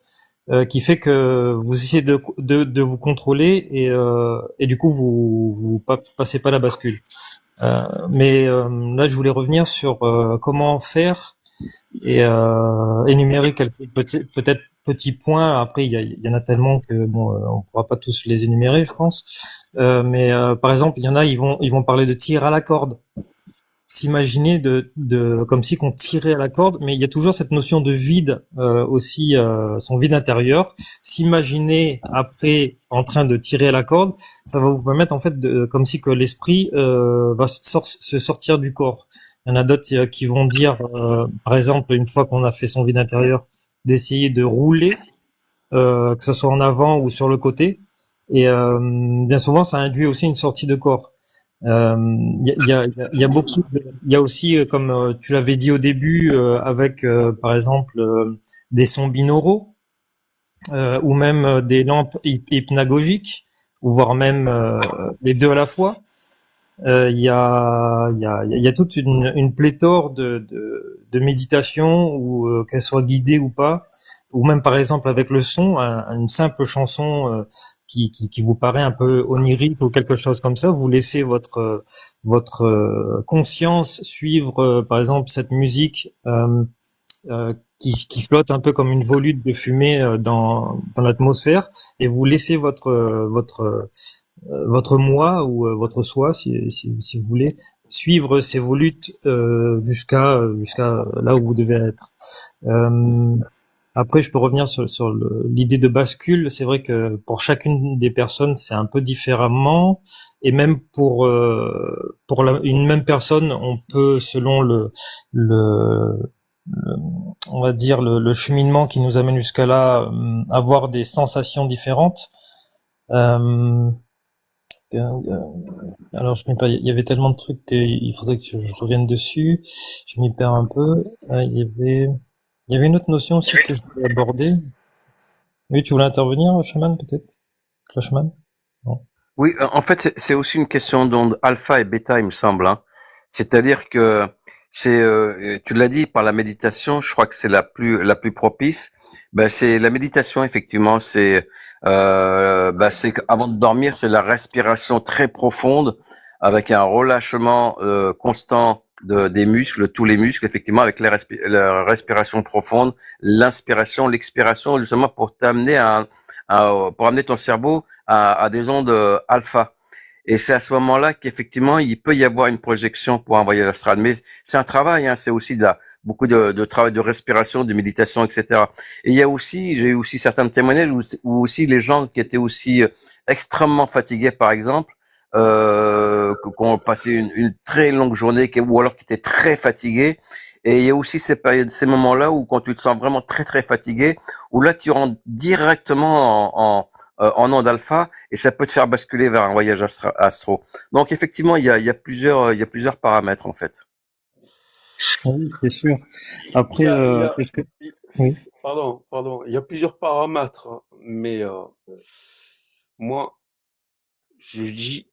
qui fait que vous essayez de vous contrôler et du coup vous passez pas la bascule. Mais là, je voulais revenir sur comment faire et énumérer quelques peut-être petits points. Après, il y en a tellement que bon, on pourra pas tous les énumérer, je pense. Mais par exemple, il y en a, ils vont parler de tir à la corde, s'imaginer comme si qu'on tirait à la corde, mais il y a toujours cette notion de vide aussi, son vide intérieur. S'imaginer après en train de tirer à la corde, ça va vous permettre en fait comme si que l'esprit va se sortir du corps. Il y en a d'autres qui vont dire, par exemple, une fois qu'on a fait son vide intérieur, d'essayer de rouler, que ce soit en avant ou sur le côté. Et bien souvent, ça induit aussi une sortie de corps. Il y a beaucoup, il y a aussi, comme tu l'avais dit au début, avec par exemple des sons binauraux ou même des lampes hypnagogiques, ou voire même les deux à la fois. Il y a toute une pléthore de méditation, ou qu'elle soit guidée ou pas, ou même par exemple avec le son, une simple chanson qui vous paraît un peu onirique ou quelque chose comme ça, vous laissez votre conscience suivre par exemple cette musique qui flotte un peu comme une volute de fumée dans l'atmosphère, et vous laissez votre moi ou votre soi, si vous voulez, suivre ces volutes jusqu'à là où vous devez être. Après, je peux revenir sur l'idée de bascule. C'est vrai que pour chacune des personnes, c'est un peu différemment, et même pour une même personne, on peut, selon on va dire le cheminement qui nous amène jusqu'à là, avoir des sensations différentes. Alors je m'y perds, il y avait tellement de trucs qu'il faudrait que je revienne dessus. Je m'y perds un peu. Il y avait une autre notion aussi que je voulais aborder. Oui, tu voulais intervenir, Shaman, peut-être? Clashman? Non. Oui, en fait, c'est aussi une question d'onde alpha et bêta, il me semble, hein. C'est-à-dire que tu l'as dit, par la méditation, je crois que c'est la plus propice. Ben, c'est la méditation, effectivement, c'est qu'avant de dormir, c'est la respiration très profonde avec un relâchement constant des muscles, tous les muscles, effectivement, avec la respiration profonde, l'inspiration, l'expiration, justement pour t'amener pour amener ton cerveau à des ondes alpha. Et c'est à ce moment-là qu'effectivement, il peut y avoir une projection pour un voyage astral. Mais c'est un travail, hein, c'est aussi beaucoup de travail de respiration, de méditation, etc. Et j'ai eu aussi certains témoignages où aussi les gens qui étaient aussi extrêmement fatigués, par exemple, qui ont passé une très longue journée, ou alors qui étaient très fatigués. Et il y a aussi ces moments-là où quand tu te sens vraiment très très fatigué, où là tu rentres directement en onde alpha, et ça peut te faire basculer vers un voyage astro. Donc effectivement, il y a plusieurs paramètres en fait. Oui, c'est sûr. Après, Il y a, il y a, est-ce que... il- Oui. pardon, il y a plusieurs paramètres, hein, mais moi, je dis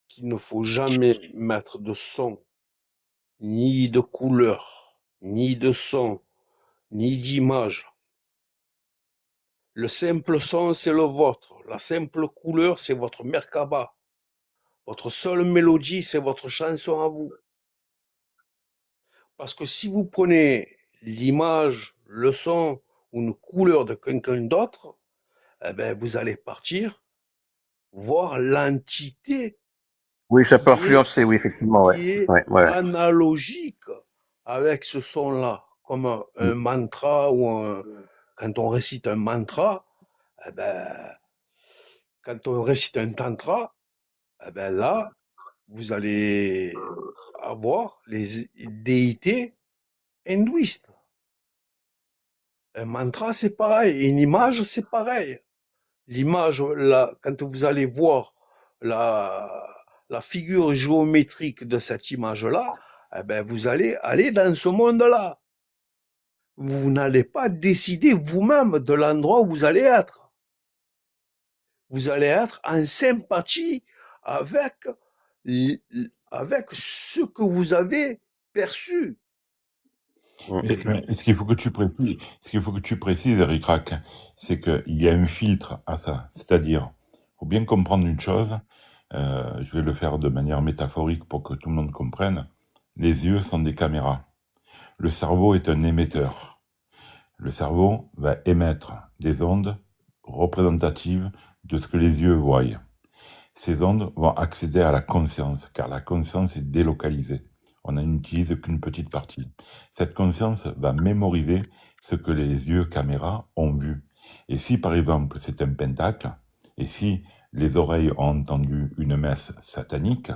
qu'il ne faut jamais mettre de son, ni de couleur, ni de son, ni d'image. Le simple son, c'est le vôtre. La simple couleur, c'est votre Merkaba. Votre seule mélodie, c'est votre chanson à vous. Parce que si vous prenez l'image, le son ou une couleur de quelqu'un d'autre, eh ben, vous allez partir voir l'entité Oui, ça peut qui est, influencer, oui, effectivement, ouais. qui est Ouais. analogique avec ce son-là, comme un mantra quand on récite un mantra, eh ben, quand on récite un tantra, eh ben là, vous allez avoir les déités hindouistes. Un mantra, c'est pareil. Une image, c'est pareil. L'image, là, quand vous allez voir la, la figure géométrique de cette image-là, eh ben, vous allez aller dans ce monde-là. Vous n'allez pas décider vous-même de l'endroit où vous allez être. Vous allez être en sympathie avec, avec ce que vous avez perçu. Mais ce qu'il faut que tu précises, Eric Rack, c'est qu'il y a un filtre à ça. C'est-à-dire, faut bien comprendre une chose, je vais le faire de manière métaphorique pour que tout le monde comprenne. Les yeux sont des caméras. Le cerveau est un émetteur. Le cerveau va émettre des ondes représentatives de ce que les yeux voient. Ces ondes vont accéder à la conscience, car la conscience est délocalisée. On n'en utilise qu'une petite partie. Cette conscience va mémoriser ce que les yeux caméra ont vu. Et si, par exemple, c'est un pentacle, et si les oreilles ont entendu une messe satanique,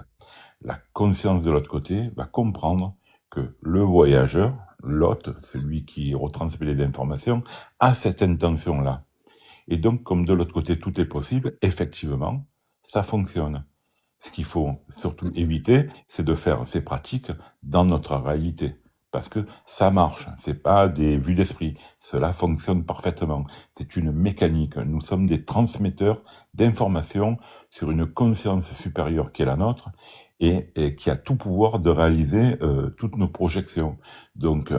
la conscience de l'autre côté va comprendre que le voyageur, l'hôte, celui qui retransmet les informations, a cette intention-là. Et donc, comme de l'autre côté, tout est possible, effectivement, ça fonctionne. Ce qu'il faut surtout éviter, c'est de faire ces pratiques dans notre réalité. Parce que ça marche, c'est pas des vues d'esprit. Cela fonctionne parfaitement. C'est une mécanique. Nous sommes des transmetteurs d'informations sur une conscience supérieure qui est la nôtre et qui a tout pouvoir de réaliser toutes nos projections. Donc,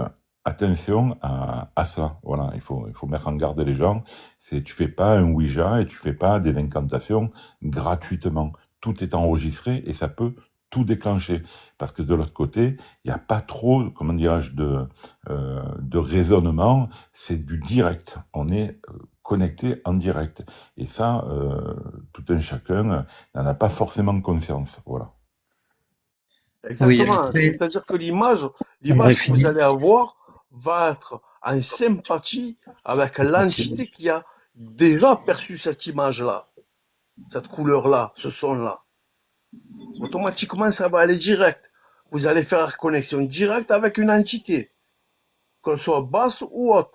attention à ça. Voilà, il faut mettre en garde les gens. Tu fais pas un Ouija et tu fais pas des incantations gratuitement. Tout est enregistré et ça peut tout déclencher. Parce que de l'autre côté, il n'y a pas trop, comment dirais-je, de raisonnement. C'est du direct. On est connecté en direct. Et ça, tout un chacun n'en a pas forcément conscience. Voilà. Oui, Exactement. après, C'est-à-dire que l'image j'aimerais que vous finir. allez avoir va être en sympathie avec l'entité qui a déjà perçu cette image-là, cette couleur-là, ce son-là. Automatiquement, ça va aller direct. Vous allez faire connexion directe avec une entité, qu'elle soit basse ou haute.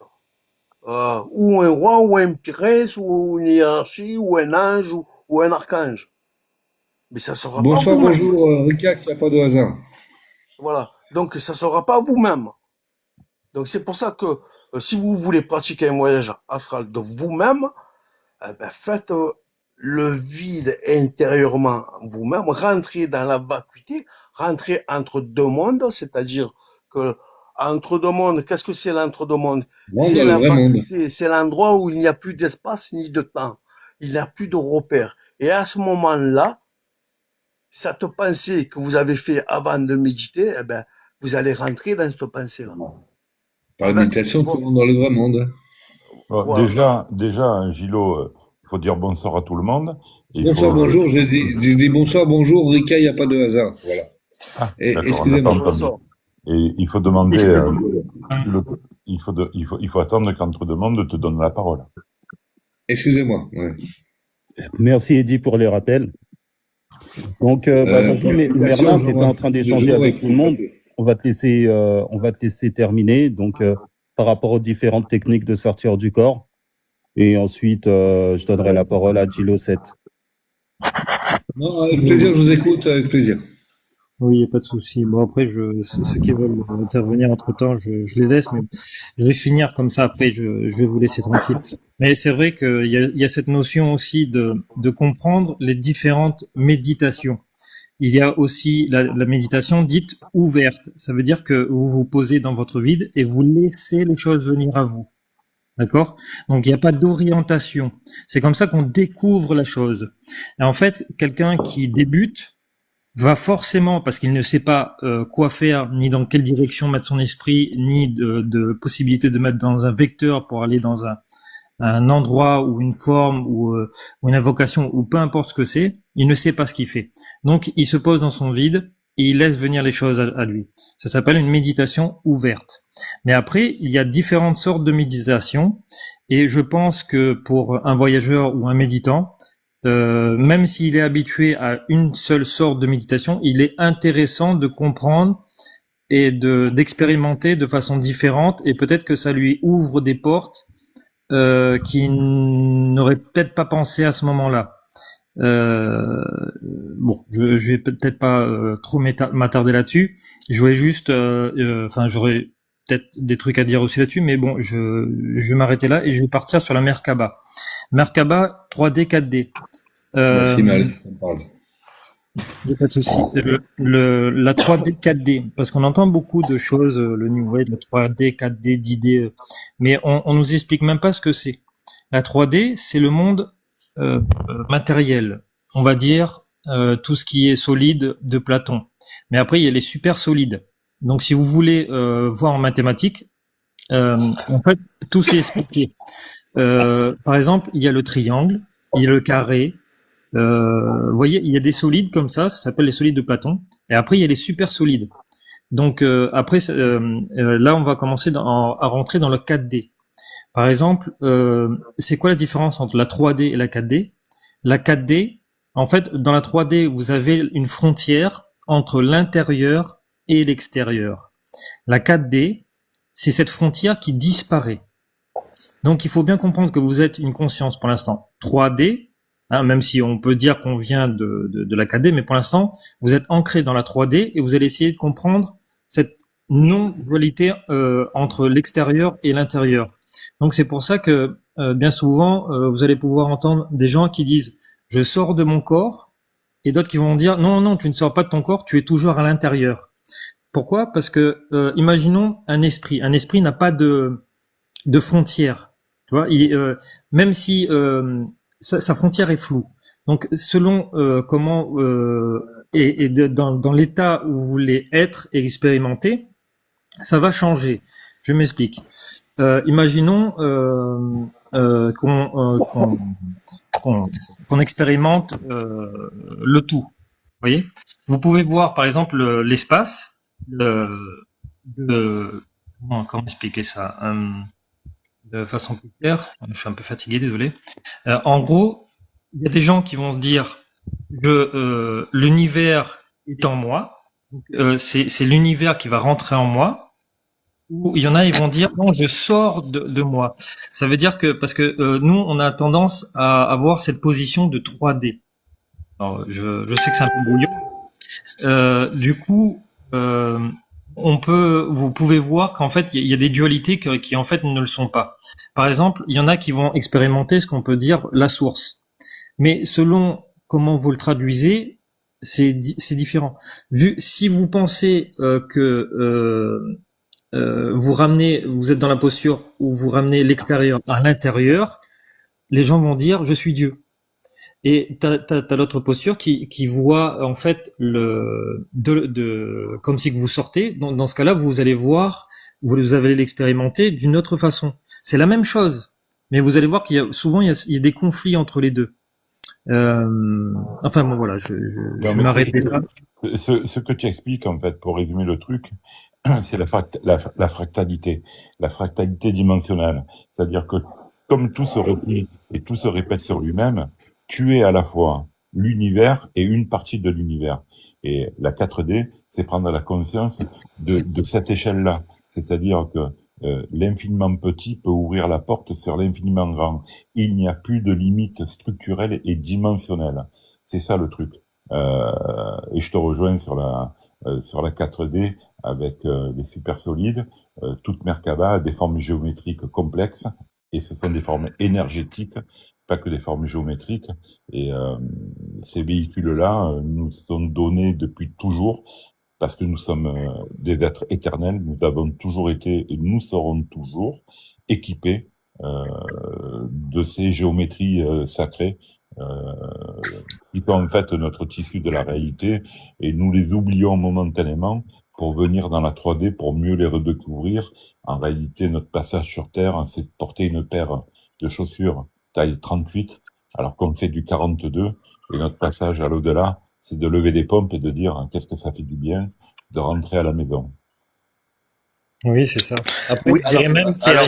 Ou un roi, ou un prince, ou une hiérarchie, ou un ange, ou un archange. Mais ça sera pas Bonsoir, vous-même. bonjour, Ricard, il n'y a pas de hasard. Voilà. Donc, ça sera pas vous-même. Donc, c'est pour ça que si vous voulez pratiquer un voyage astral de vous-même, eh ben, faites le vide intérieurement vous-même, rentrez dans la vacuité, rentrez entre deux mondes, c'est-à-dire que entre deux mondes, qu'est-ce que c'est l'entre-deux mondes? Monde, C'est le la vrai monde. vacuité, c'est l'endroit où il n'y a plus d'espace ni de temps, il n'y a plus de repères. Et à ce moment-là, cette pensée que vous avez fait avant de méditer, eh ben, vous allez rentrer dans cette pensée-là. Par Avec méditation, tout le votre, monde dans le vrai monde. Bon, voilà. déjà, Gilo, il faut dire bonsoir à tout le monde. Et il Bonsoir, faut. bonjour, j'ai dit bonsoir, bonjour, Ricard, il n'y a pas de hasard. Voilà. Ah, Et, d'accord, on n'a pas excusez-moi. entendu. Bonsoir. Et il faut demander. Il faut attendre qu'entre deux mondes te donne la parole. Excusez-moi. Ouais. Merci Eddy pour les rappels. Donc, vas-y, Merlin, tu étais en train d'échanger avec tout le monde. On va te laisser terminer. Donc, par rapport aux différentes techniques de sortir du corps. Et ensuite, je donnerai la parole à Gilo 7. Non, avec plaisir, je vous écoute, avec plaisir. Oui, y a pas de souci. Bon, après, ceux qui veulent intervenir entre-temps, je les laisse, mais je vais finir comme ça. Après, je vais vous laisser tranquille. Mais c'est vrai qu'il y a cette notion aussi de comprendre les différentes méditations. Il y a aussi la méditation dite ouverte. Ça veut dire que vous vous posez dans votre vide et vous laissez les choses venir à vous. D'accord? Donc, il n'y a pas d'orientation. C'est comme ça qu'on découvre la chose. Et en fait, quelqu'un qui débute va forcément, parce qu'il ne sait pas quoi faire, ni dans quelle direction mettre son esprit, ni de possibilité de mettre dans un vecteur pour aller dans un endroit ou une forme ou une invocation ou peu importe ce que c'est, il ne sait pas ce qu'il fait. Donc, il se pose dans son vide et il laisse venir les choses à lui. Ça s'appelle une méditation ouverte. Mais après, il y a différentes sortes de méditation et je pense que pour un voyageur ou un méditant, même s'il est habitué à une seule sorte de méditation, il est intéressant de comprendre et d'expérimenter de façon différente et peut-être que ça lui ouvre des portes qui n'aurait peut-être pas pensé à ce moment-là. Bon, je vais peut-être pas trop m'attarder là-dessus. Je voulais juste, j'aurais peut-être des trucs à dire aussi là-dessus, mais bon, je vais m'arrêter là et je vais partir sur la Merkaba. Merkaba 3D, 4D. Maximal, on parle. Il n'y a pas de souci. La 3D, 4D, parce qu'on entend beaucoup de choses, le New Wave, le 3D, 4D, 10D, mais on nous explique même pas ce que c'est. La 3D, c'est le monde matériel, on va dire tout ce qui est solide de Platon. Mais après, il y a les super solides. Donc, si vous voulez voir en mathématiques, en fait, tout s'est expliqué. Par exemple, il y a le triangle, il y a le carré. Vous voyez, il y a des solides comme ça s'appelle les solides de Platon. Et après, il y a les super solides. Donc après, là, on va commencer à rentrer dans le 4D. Par exemple, c'est quoi la différence entre la 3D et la 4D? La 4D, en fait, dans la 3D, vous avez une frontière entre l'intérieur et l'extérieur. La 4D, c'est cette frontière qui disparaît. Donc, il faut bien comprendre que vous êtes une conscience pour l'instant 3D, hein, même si on peut dire qu'on vient de la 4D, mais pour l'instant, vous êtes ancré dans la 3D et vous allez essayer de comprendre cette non-dualité entre l'extérieur et l'intérieur. Donc, c'est pour ça que bien souvent, vous allez pouvoir entendre des gens qui disent « je sors de mon corps » et d'autres qui vont dire « non, non, tu ne sors pas de ton corps, tu es toujours à l'intérieur ». Pourquoi? Parce que imaginons un esprit. Un esprit n'a pas de frontière. Tu vois, même si sa frontière est floue. Donc, selon comment et dans l'état où vous voulez être et expérimenter, ça va changer. Je m'explique. Imaginons qu'on expérimente le tout. Vous voyez? Vous pouvez voir, par exemple, l'espace. Comment expliquer ça de façon plus claire? Je suis un peu fatigué, désolé. En gros, il y a des gens qui vont dire que l'univers est en moi. C'est l'univers qui va rentrer en moi. Ou il y en a, ils vont dire non, je sors de moi. Ça veut dire que parce que nous, on a tendance à avoir cette position de 3D. Alors, je sais que c'est un peu brouillon. Du coup, vous pouvez voir qu'en fait, il y a des dualités qui en fait ne le sont pas. Par exemple, il y en a qui vont expérimenter ce qu'on peut dire la source. Mais selon comment vous le traduisez, c'est différent. Si vous pensez que vous êtes dans la posture où vous ramenez l'extérieur à l'intérieur, les gens vont dire je suis Dieu. Et t'as l'autre posture qui voit en fait comme si que vous sortez. Dans ce cas-là, vous allez voir, vous allez l'expérimenter d'une autre façon. C'est la même chose, mais vous allez voir qu'il y a souvent il y a des conflits entre les deux. Enfin bon voilà, je m'arrête là. Ce que tu expliques en fait, pour résumer le truc, c'est la fractalité dimensionnelle. C'est-à-dire que comme tout se replie et tout se répète sur lui-même, tu es à la fois l'univers et une partie de l'univers. Et la 4D, c'est prendre la conscience de cette échelle-là. C'est-à-dire que l'infiniment petit peut ouvrir la porte sur l'infiniment grand. Il n'y a plus de limite structurelle et dimensionnelle. C'est ça le truc. Et je te rejoins sur la 4D avec les super solides. Toute Merkaba a des formes géométriques complexes et ce sont des formes énergétiques, pas que des formes géométriques. Et ces véhicules-là nous sont donnés depuis toujours parce que nous sommes des êtres éternels. Nous avons toujours été et nous serons toujours équipés de ces géométries sacrées qui sont en fait notre tissu de la réalité, et nous les oublions momentanément pour venir dans la 3D pour mieux les redécouvrir. En réalité, notre passage sur Terre, c'est de porter une paire de chaussures taille 38 alors qu'on fait du 42, et notre passage à l'au-delà, c'est de lever les pompes et de dire qu'est-ce que ça fait du bien de rentrer à la maison. Oui, c'est ça. Après, Oui, je dirais même qu'il y a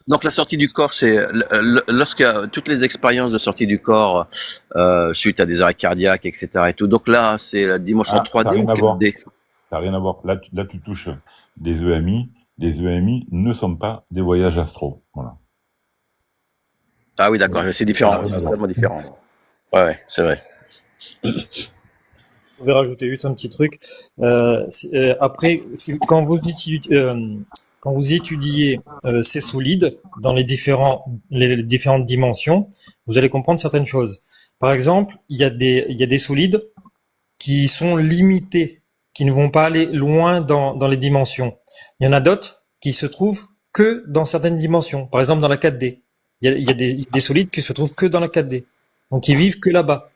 donc la sortie du corps, c'est lorsque toutes les expériences de sortie du corps suite à des arrêts cardiaques, etc. et tout. Donc là, c'est la dimension 3D ou 4D. Ça n'a rien à voir. Là, tu touches des EMI. Les EMI ne sont pas des voyages astro. Voilà. Ah oui, d'accord. C'est différent. C'est totalement différent. Ouais, c'est vrai. Je vais rajouter juste un petit truc. Après, quand vous utilisez quand vous étudiez ces solides dans les différentes dimensions, vous allez comprendre certaines choses. Par exemple, il y a des solides qui sont limités, qui ne vont pas aller loin dans les dimensions. Il y en a d'autres qui se trouvent que dans certaines dimensions. Par exemple, dans la 4D. Il y a des solides qui se trouvent que dans la 4D. Donc, ils vivent que là-bas.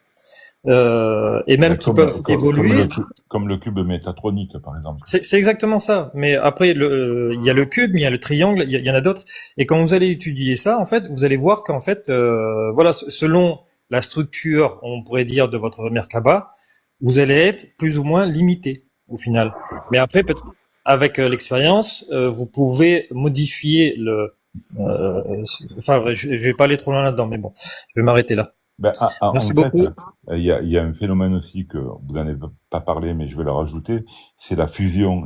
Et même qui peuvent évoluer. Comme le cube métatronique, par exemple. C'est exactement ça. Mais après, il y a le cube, il y a le triangle, il y en a d'autres. Et quand vous allez étudier ça, en fait, vous allez voir qu'en fait, voilà, selon la structure, on pourrait dire, de votre Merkaba, vous allez être plus ou moins limité au final. Mais après, avec l'expérience, vous pouvez modifier enfin, je vais pas aller trop loin là-dedans, mais bon, je vais m'arrêter là. Merci beaucoup. Il y a un phénomène aussi que vous n'en avez pas parlé, mais je vais le rajouter, c'est la fusion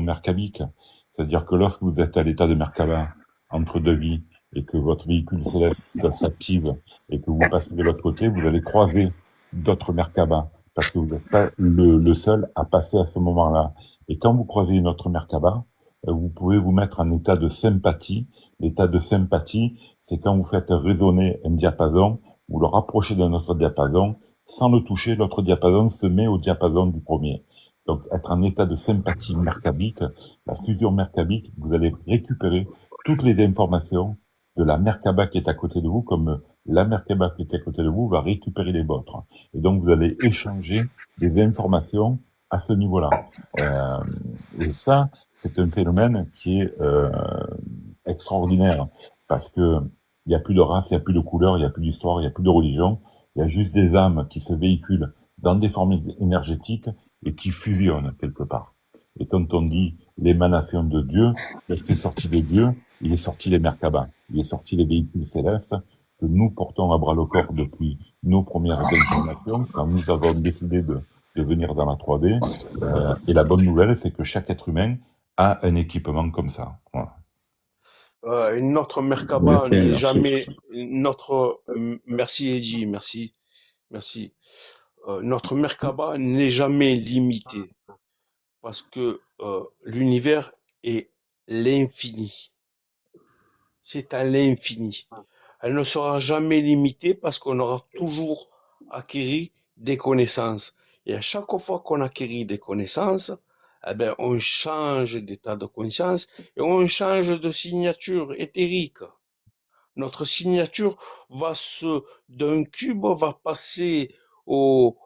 merkabique. C'est-à-dire que lorsque vous êtes à l'état de Merkaba, entre deux vies, et que votre véhicule céleste s'active, et que vous passez de l'autre côté, vous allez croiser d'autres Merkaba, parce que vous n'êtes pas le seul à passer à ce moment-là. Et quand vous croisez une autre Merkaba, vous pouvez vous mettre en état de sympathie. L'état de sympathie, c'est quand vous faites résonner un diapason, vous le rapprochez d'un autre diapason, sans le toucher, l'autre diapason se met au diapason du premier. Donc, être en état de sympathie merkabique, la fusion merkabique, vous allez récupérer toutes les informations de la Merkaba qui est à côté de vous, comme la Merkaba qui est à côté de vous va récupérer les vôtres. Et donc, vous allez échanger des informations à ce niveau-là. Et ça, c'est un phénomène qui est extraordinaire, parce que il n'y a plus de race, il n'y a plus de couleur, il n'y a plus d'histoire, il n'y a plus de religion, il y a juste des âmes qui se véhiculent dans des formes énergétiques et qui fusionnent quelque part. Et quand on dit l'émanation de Dieu, qu'est-ce qui est sorti de Dieu? Il est sorti les Merkaba, il est sorti les véhicules célestes que nous portons à bras le corps depuis nos premières incarnations, quand nous avons décidé de venir dans la 3D. Et la bonne nouvelle, c'est que chaque être humain a un équipement comme ça. Voilà. Notre Merkaba n'est jamais merci Eddie, merci. Notre Merkaba n'est jamais limité parce que l'univers est l'infini. C'est à l'infini. Elle ne sera jamais limitée parce qu'on aura toujours acquis des connaissances. Et à chaque fois qu'on acquérit des connaissances, eh ben, on change d'état de conscience et on change de signature éthérique. Notre signature d'un cube va passer au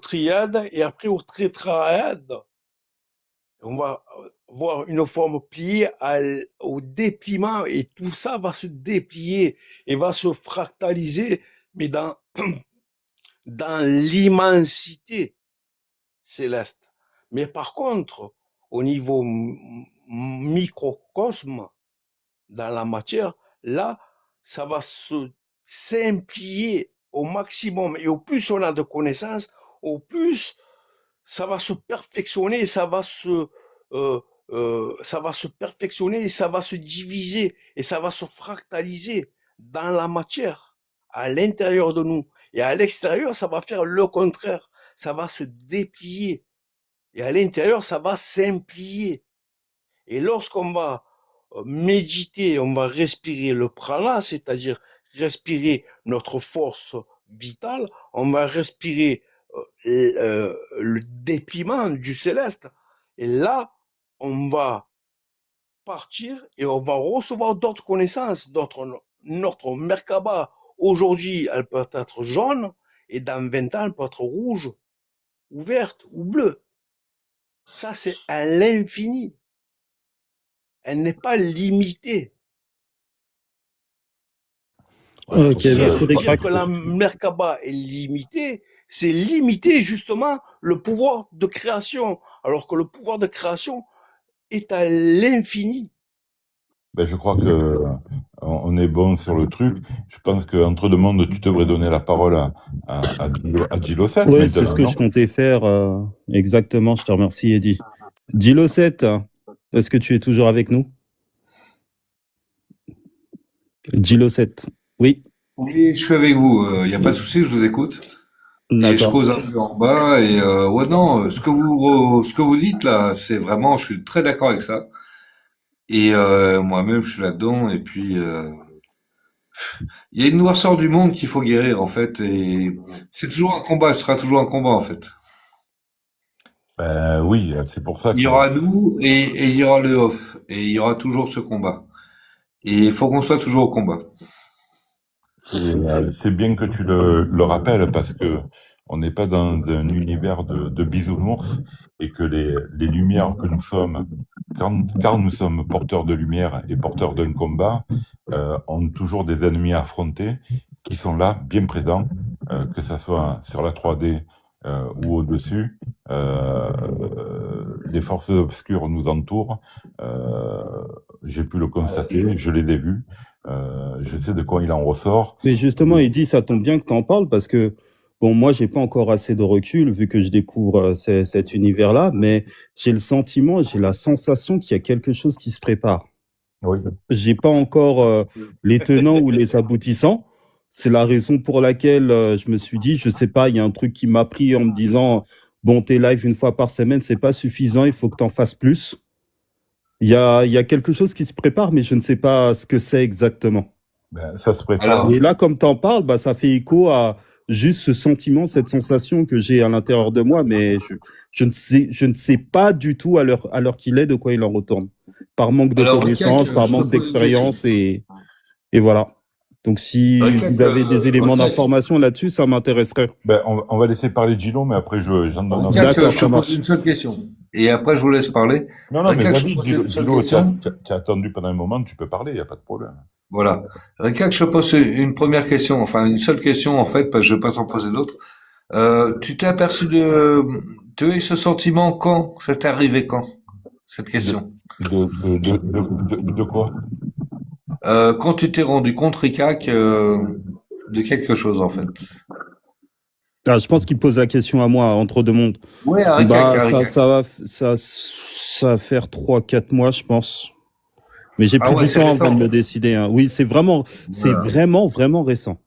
triade et après au tétraède. On va voir une forme pliée au dépliement et tout ça va se déplier et va se fractaliser, mais dans l'immensité céleste. Mais par contre, au niveau microcosme, dans la matière, là, ça va se simplifier au maximum. Et au plus on a de connaissances, au plus ça va se perfectionner, ça va se perfectionner, et ça va se diviser, et ça va se fractaliser dans la matière, à l'intérieur de nous. Et à l'extérieur, ça va faire le contraire. Ça va se déplier. Et à l'intérieur, ça va s'implier. Et lorsqu'on va méditer, on va respirer le prana, c'est-à-dire respirer notre force vitale, on va respirer le dépliement du céleste. Et là, on va partir et on va recevoir d'autres connaissances, notre Merkaba. Aujourd'hui, elle peut être jaune et dans 20 ans, elle peut être rouge, ou verte, ou bleue. Ça, c'est à l'infini. Elle n'est pas limitée. Ok, merci Dire que la Merkaba est limitée, c'est limiter justement le pouvoir de création, alors que le pouvoir de création est à l'infini. Ben, je crois que on est bon sur le truc. Je pense qu'entre deux mondes, tu devrais donner la parole à Gilocet. Oui, c'est ce que je comptais faire. Exactement, je te remercie, Eddy. Gilocet, est-ce que tu es toujours avec nous? Gilocet, oui. Oui, je suis avec vous. Il n'y a pas de souci, je vous écoute. Et je D'accord. cause un peu en bas et ouais non, ce que vous dites là, c'est vraiment, je suis très d'accord avec ça. Et moi-même, je suis là-dedans. Et puis, il y a une noirceur du monde qu'il faut guérir en fait. Et c'est toujours un combat, ce sera toujours un combat en fait. Ben oui, c'est pour ça Il y que aura nous et il y aura le off. Et il y aura toujours ce combat. Et il faut qu'on soit toujours au combat. c'est bien que tu le rappelles parce que on n'est pas dans un univers de bisounours et que les lumières que nous sommes, car nous sommes porteurs de lumière et porteurs d'un combat, ont toujours des ennemis à affronter qui sont là, bien présents, que ça soit sur la 3D ou au-dessus. Les forces obscures nous entourent. J'ai pu le constater, je les ai vus. Je sais de quoi il en ressort. Mais justement, Eddy, ça tombe bien que tu en parles parce que, bon, moi, j'ai pas encore assez de recul vu que je découvre cet univers-là, mais j'ai le sentiment, j'ai la sensation qu'il y a quelque chose qui se prépare. Oui. J'ai pas encore les tenants ou les aboutissants. C'est la raison pour laquelle je me suis dit, je sais pas, il y a un truc qui m'a pris en me disant, bon, tes lives une fois par semaine, c'est pas suffisant, il faut que tu en fasses plus. Il y a quelque chose qui se prépare, mais je ne sais pas ce que c'est exactement. Ben, ça se prépare. Alors, Et là, comme tu en parles, bah, ça fait écho à juste ce sentiment, cette sensation que j'ai à l'intérieur de moi, mais je ne sais pas du tout à l'heure qu'il est de quoi il en retourne. Par manque de alors, connaissances, par je te manque pose une d'expérience, question. et voilà. Donc, si vous avez des éléments Ricard, d'information là-dessus, ça m'intéresserait. Ben, on va laisser parler Gino, mais après, j'en donne un. Ricard, D'accord, je te ça pose marche. une seule question. Et après, je vous laisse parler. Non, mais Ricard, je te vas-y, pose une seule Gino, question. tu as attendu pendant un moment, tu peux parler, il n'y a pas de problème. Voilà. Ricard, je te pose une première question, enfin une seule question en fait, parce que je vais pas t'en poser d'autres. Tu t'es aperçu tu as eu ce sentiment quand? Ça t'est arrivé quand? Cette question. De quoi? Quand tu t'es rendu compte, Ricac, de quelque chose en fait. Ah, je pense qu'il pose la question à moi, entre deux mondes. Ouais, à Ricac, Bah, à Ricac. ça va faire 3-4 mois, je pense. Mais j'ai Ah pris ouais, du c'est temps avant récent. de me décider, hein. Oui, c'est Voilà. vraiment récent.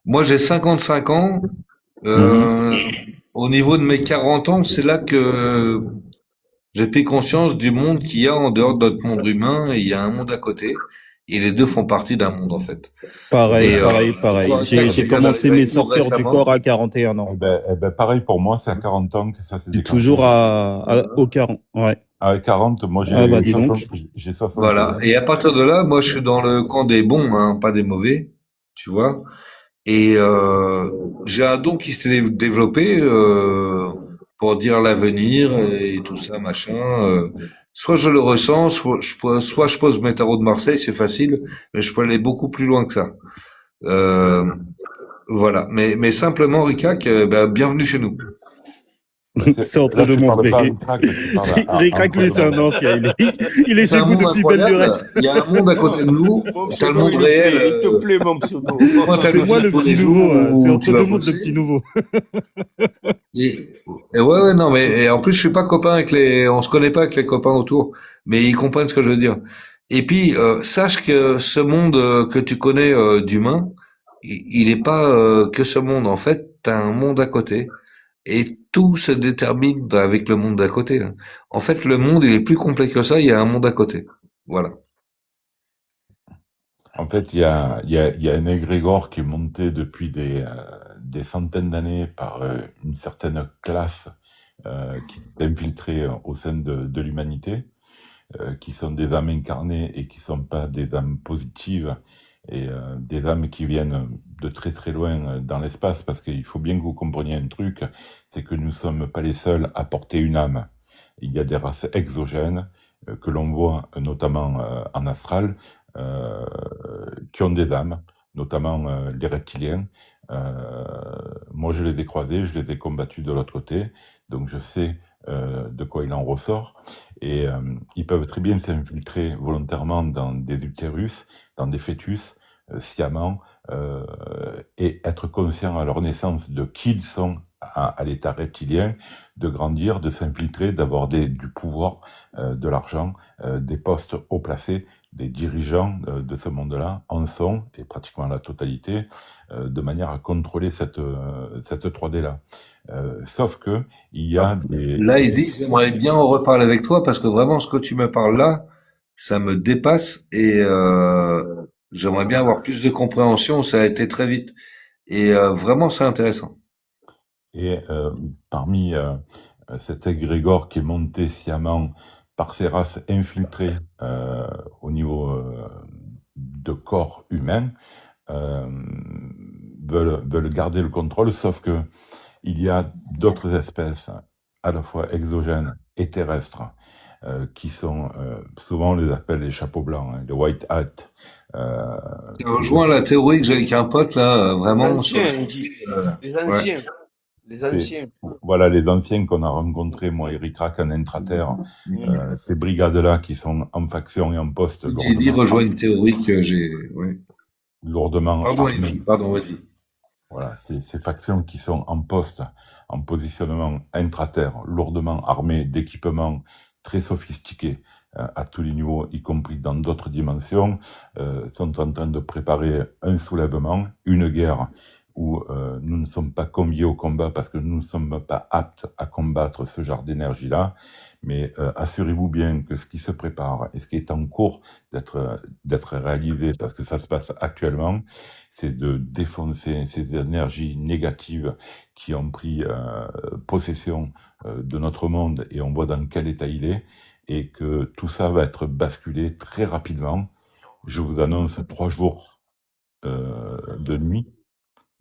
Moi, j'ai 55 ans. Mhm. Au niveau de mes 40 ans, c'est là que j'ai pris conscience du monde qu'il y a en dehors de notre monde humain et il y a un monde à côté. Et les deux font partie d'un monde, en fait. Pareil. Et toi, J'ai Ricac, tu viens commencé d'arriver mes avec nous sortir du récemment. corps à 41 ans. Eh ben, pareil pour moi, c'est à 40 ans que ça s'est Et déclenché. toujours au 40. Ouais. À 40, moi Ah bah dis donc. j'ai 60 Voilà. ans. Et à partir de là, moi, je suis dans le camp des bons, hein, pas des mauvais, tu vois. Et j'ai un don qui s'est développé pour dire l'avenir et tout ça, machin. Soit je le ressens, soit je pose mes tarots de Marseille, c'est facile, mais je peux aller beaucoup plus loin que ça. Voilà. Mais simplement, Ricac, ben, bienvenue chez nous. C'est entre Là, deux tu mondes. parles pas à Ricac, tu parles à Ricac, lui, c'est un ancien. Il est C'est chez un vous monde depuis belle incroyable. lurette. Il y a un monde à côté de nous. T'as le monde réel. Il te plaît, mon pseudo. Toi, t'as C'est le moi le tous petit les nouveau. jours C'est où entre tu vas deux mondes le bosser. petit nouveau. Et ouais, non, mais et en plus, je suis pas copain avec on se connaît pas avec les copains autour, mais ils comprennent ce que je veux dire. Et puis, sache que ce monde que tu connais d'humain, il est pas que ce monde. En fait, t'as un monde à côté. Et tout se détermine avec le monde d'à côté, hein. En fait, le monde, il est plus complet que ça, il y a un monde à côté. Voilà. En fait, il y a un égrégore qui est monté depuis des centaines d'années par une certaine classe qui s'est infiltrée au sein de l'humanité, qui sont des âmes incarnées et qui sont pas des âmes positives et des âmes qui viennent de très très loin dans l'espace, parce qu'il faut bien que vous compreniez un truc, c'est que nous sommes pas les seuls à porter une âme. Il y a des races exogènes que l'on voit notamment en astral, qui ont des âmes, notamment les reptiliens. Moi, je les ai croisés, je les ai combattus de l'autre côté, donc je sais de quoi il en ressort. Et ils peuvent très bien s'infiltrer volontairement dans des utérus, dans des fœtus, sciemment, et être conscients à leur naissance de qui ils sont à l'état reptilien de grandir, de s'infiltrer, d'avoir du pouvoir, de l'argent, des postes haut placés, des dirigeants de ce monde-là en sont, et pratiquement la totalité, de manière à contrôler cette 3D-là. Sauf que il y a des... Là, Eddy, j'aimerais bien en reparler avec toi parce que vraiment, ce que tu me parles là, ça me dépasse et j'aimerais bien avoir plus de compréhension. Ça a été très vite et vraiment, c'est intéressant. Et parmi cet égrégore qui est monté sciemment par ces races infiltrées au niveau de corps humain, veulent garder le contrôle, sauf que il y a d'autres espèces, à la fois exogènes et terrestres, qui sont, souvent on les appelle les chapeaux blancs, hein, les white hat. Je rejoins la théorie que j'ai avec un pote là, Les vraiment sur anciens, il dit. Les ouais. anciens. Les C'est, anciens. voilà, les anciens qu'on a rencontrés, moi, Eric Rack en intraterre, ces brigades-là qui sont en faction et en poste Eddy rejoint une théorie que j'ai. Ouais. lourdement Pardon, armés. Eddy, pardon, vas-y. Voilà, ces factions qui sont en poste, en positionnement intraterre, lourdement armées d'équipements très sophistiqués à tous les niveaux, y compris dans d'autres dimensions, sont en train de préparer un soulèvement, une guerre où nous ne sommes pas conviés au combat parce que nous ne sommes pas aptes à combattre ce genre d'énergie-là. Mais assurez-vous bien que ce qui se prépare et ce qui est en cours d'être réalisé, parce que ça se passe actuellement, c'est de défoncer ces énergies négatives qui ont pris possession de notre monde et on voit dans quel état il est, et que tout ça va être basculé très rapidement. Je vous annonce 3 jours de nuit,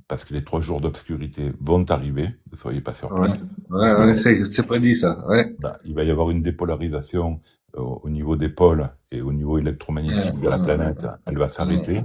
parce que les 3 jours d'obscurité vont arriver, ne soyez pas surpris. Ouais, c'est prédit ça, ouais. Il va y avoir une dépolarisation au niveau des pôles et au niveau électromagnétique de la planète. Elle va s'arrêter,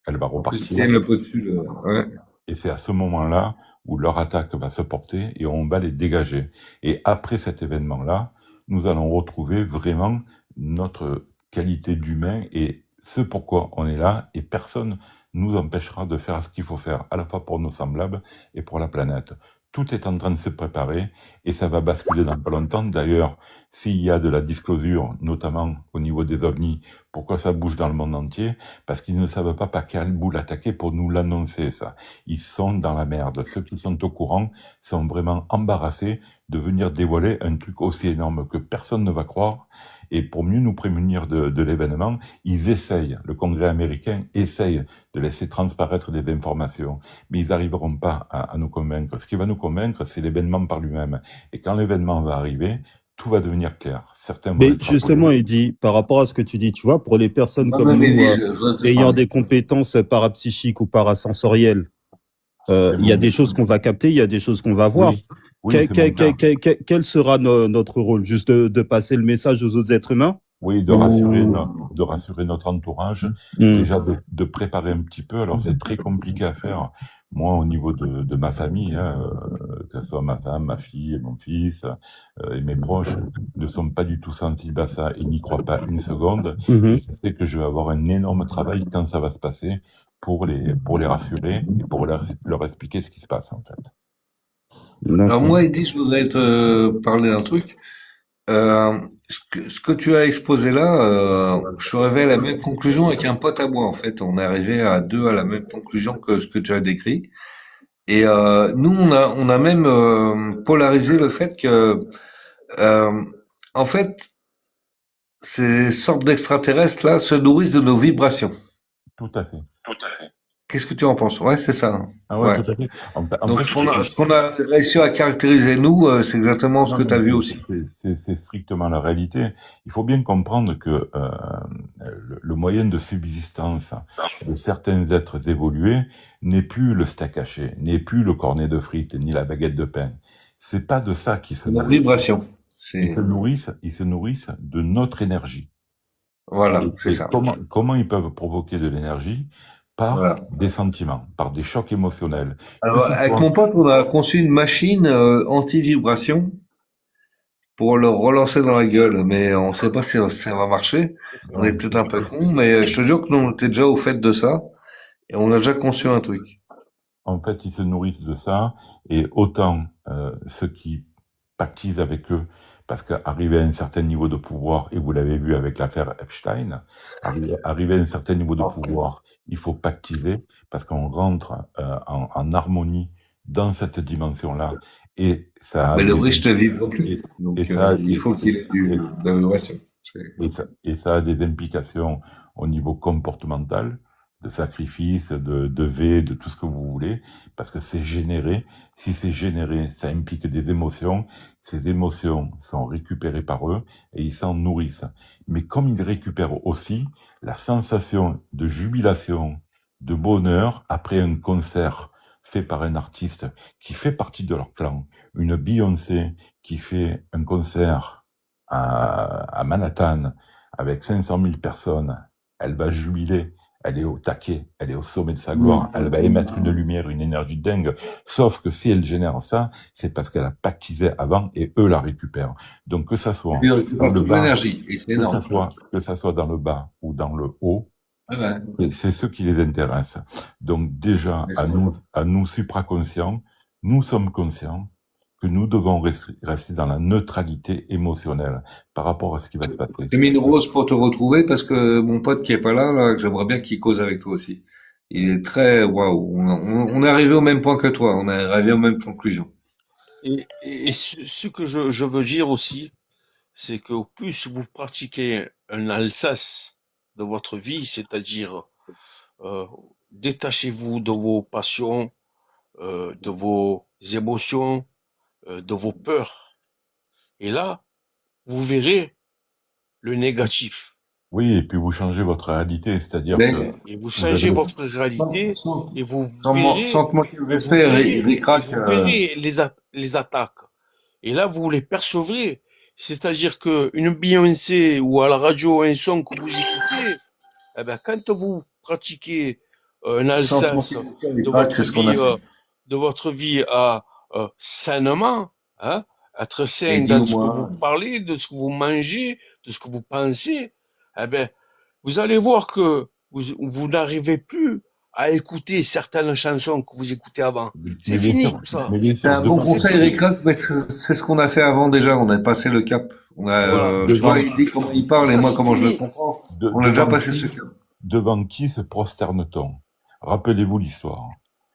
elle va repartir. C'est le au-dessus, ouais. Et c'est à ce moment-là où leur attaque va se porter et on va les dégager. Et après cet événement-là, nous allons retrouver vraiment notre qualité d'humain et ce pourquoi on est là, et personne nous empêchera de faire ce qu'il faut faire, à la fois pour nos semblables et pour la planète. Tout est en train de se préparer et ça va basculer dans pas longtemps. D'ailleurs, s'il y a de la disclosure, notamment au niveau des ovnis, pourquoi ça bouge dans le monde entier? Parce qu'ils ne savent pas par quel bout l'attaquer pour nous l'annoncer, ça. Ils sont dans la merde. Ceux qui sont au courant sont vraiment embarrassés de venir dévoiler un truc aussi énorme que personne ne va croire. Et pour mieux nous prémunir de l'événement, ils essayent, le Congrès américain essaye de laisser transparaître des informations, mais ils n'arriveront pas à nous convaincre. Ce qui va nous convaincre, c'est l'événement par lui-même. Et quand l'événement va arriver, tout va devenir clair. Certains vont Mais être justement, appelés. Eddy, par rapport à ce que tu dis, tu vois, pour les personnes Non, comme mais nous, Eddy, je veux te ayant parler. des compétences parapsychiques ou parasensorielles, il y a des choses qu'on va capter, il y a des choses qu'on va voir. Oui, c'est mon cas. Quel sera notre rôle? Juste de passer le message aux autres êtres humains? Oui, de rassurer notre entourage, déjà de préparer un petit peu. Alors c'est très compliqué à faire. Moi, au niveau de ma famille, que ce soit ma femme, ma fille, mon fils et mes proches, ne sont pas du tout sensibles à ça et n'y croient pas une seconde. Et je sais que je vais avoir un énorme travail quand ça va se passer pour les rassurer et pour leur expliquer ce qui se passe en fait. Alors moi, Eddy, je voudrais te parler d'un truc. Ce que tu as exposé là, je suis arrivé à la même conclusion avec un pote à moi, en fait. On est arrivé à deux à la même conclusion que ce que tu as décrit. Et nous, on a même polarisé le fait que, en fait, ces sortes d'extraterrestres là se nourrissent de nos vibrations. Tout à fait. Qu'est-ce que tu en penses? Ouais, c'est ça. Ah ouais, tout à fait. Donc ce qu'on a réussi à caractériser nous, c'est exactement ce que tu as vu aussi. C'est strictement la réalité. Il faut bien comprendre que le moyen de subsistance de certains êtres évolués n'est plus le steak haché, n'est plus le cornet de frites, ni la baguette de pain. C'est pas de ça qu'ils se La nourrissent. vibration. Ils se nourrissent de notre énergie. Voilà, c'est ça. Comment ils peuvent provoquer de l'énergie? Par des sentiments, par des chocs émotionnels. Alors, avec mon pote, on a conçu une machine anti-vibration pour le relancer dans la gueule, mais on sait pas si ça va marcher. On est peut-être un peu con, mais je te jure que nous, on était déjà au fait de ça, et on a déjà conçu un truc. En fait, ils se nourrissent de ça, et autant ceux qui pactisent avec eux, parce qu'arriver à un certain niveau de pouvoir, et vous l'avez vu avec l'affaire Epstein, arriver à un certain niveau de pouvoir, il faut pactiser, parce qu'on rentre en harmonie dans cette dimension-là, et ça a Mais le des, riche ne vivra plus. et Donc, ça a il faut qu'il ait et, de la vibration. et ça a des implications au niveau comportemental, de sacrifice, de V, de tout ce que vous voulez, parce que c'est généré. Si c'est généré, ça implique des émotions. Ces émotions sont récupérées par eux et ils s'en nourrissent. Mais comme ils récupèrent aussi la sensation de jubilation, de bonheur après un concert fait par un artiste qui fait partie de leur clan, une Beyoncé qui fait un concert à Manhattan avec 500 000 personnes, elle va jubiler, elle est au taquet, elle est au sommet de sa gloire, elle va émettre une lumière, une énergie dingue, sauf que si elle génère ça, c'est parce qu'elle a pactisé avant et eux la récupèrent. Donc que ça soit Il dans récupère le toute bas, l'énergie, et c'est énorme. que ça soit dans le bas ou dans le haut, Ouais. c'est ce qui les intéresse. Donc déjà, Mais c'est à nous supraconscients, nous sommes conscients que nous devons rester dans la neutralité émotionnelle par rapport à ce qui va se passer. J'ai mis une rose pour te retrouver parce que mon pote qui est pas là, j'aimerais bien qu'il cause avec toi aussi. Il est très, waouh. On est arrivé au même point que toi. On est arrivé aux mêmes conclusions. Et ce que je veux dire aussi, c'est qu'au plus vous pratiquez un Alsace de votre vie, c'est-à-dire détachez-vous de vos passions, de vos émotions, de vos peurs. Et là, vous verrez le négatif. Oui, et puis vous changez votre réalité, c'est-à-dire Mais, que Et vous vous changez avez... votre réalité et vous sans verrez, manquer de vous respect, verrez, Rick Rack, vous verrez les attaques. Et là, vous les percevrez. C'est-à-dire que une Beyoncé ou à la radio un son que vous écoutez, eh ben, quand vous pratiquez un sans te Alsace manquer de respect, Rick Rack, c'est ce qu'on a fait. de votre vie sainement, hein, être Et sain dans ce que dis-moi, vous parlez, de ce que vous mangez, de ce que vous pensez, eh ben, vous allez voir que vous n'arrivez plus à écouter certaines chansons que vous écoutez avant. C'est Mais bien fini sûr, tout ça. mais bien c'est sûr, un bon C'est conseil, fini. Rick Rack, mais c'est ce qu'on a fait avant déjà. On a passé le cap. On a, Voilà. tu vois, devant, il dit comment il parle et Ça, moi c'est comment je le fini. comprends. On a déjà devant passé ce qui, cap. devant qui se prosterne-t-on? Rappelez-vous l'histoire.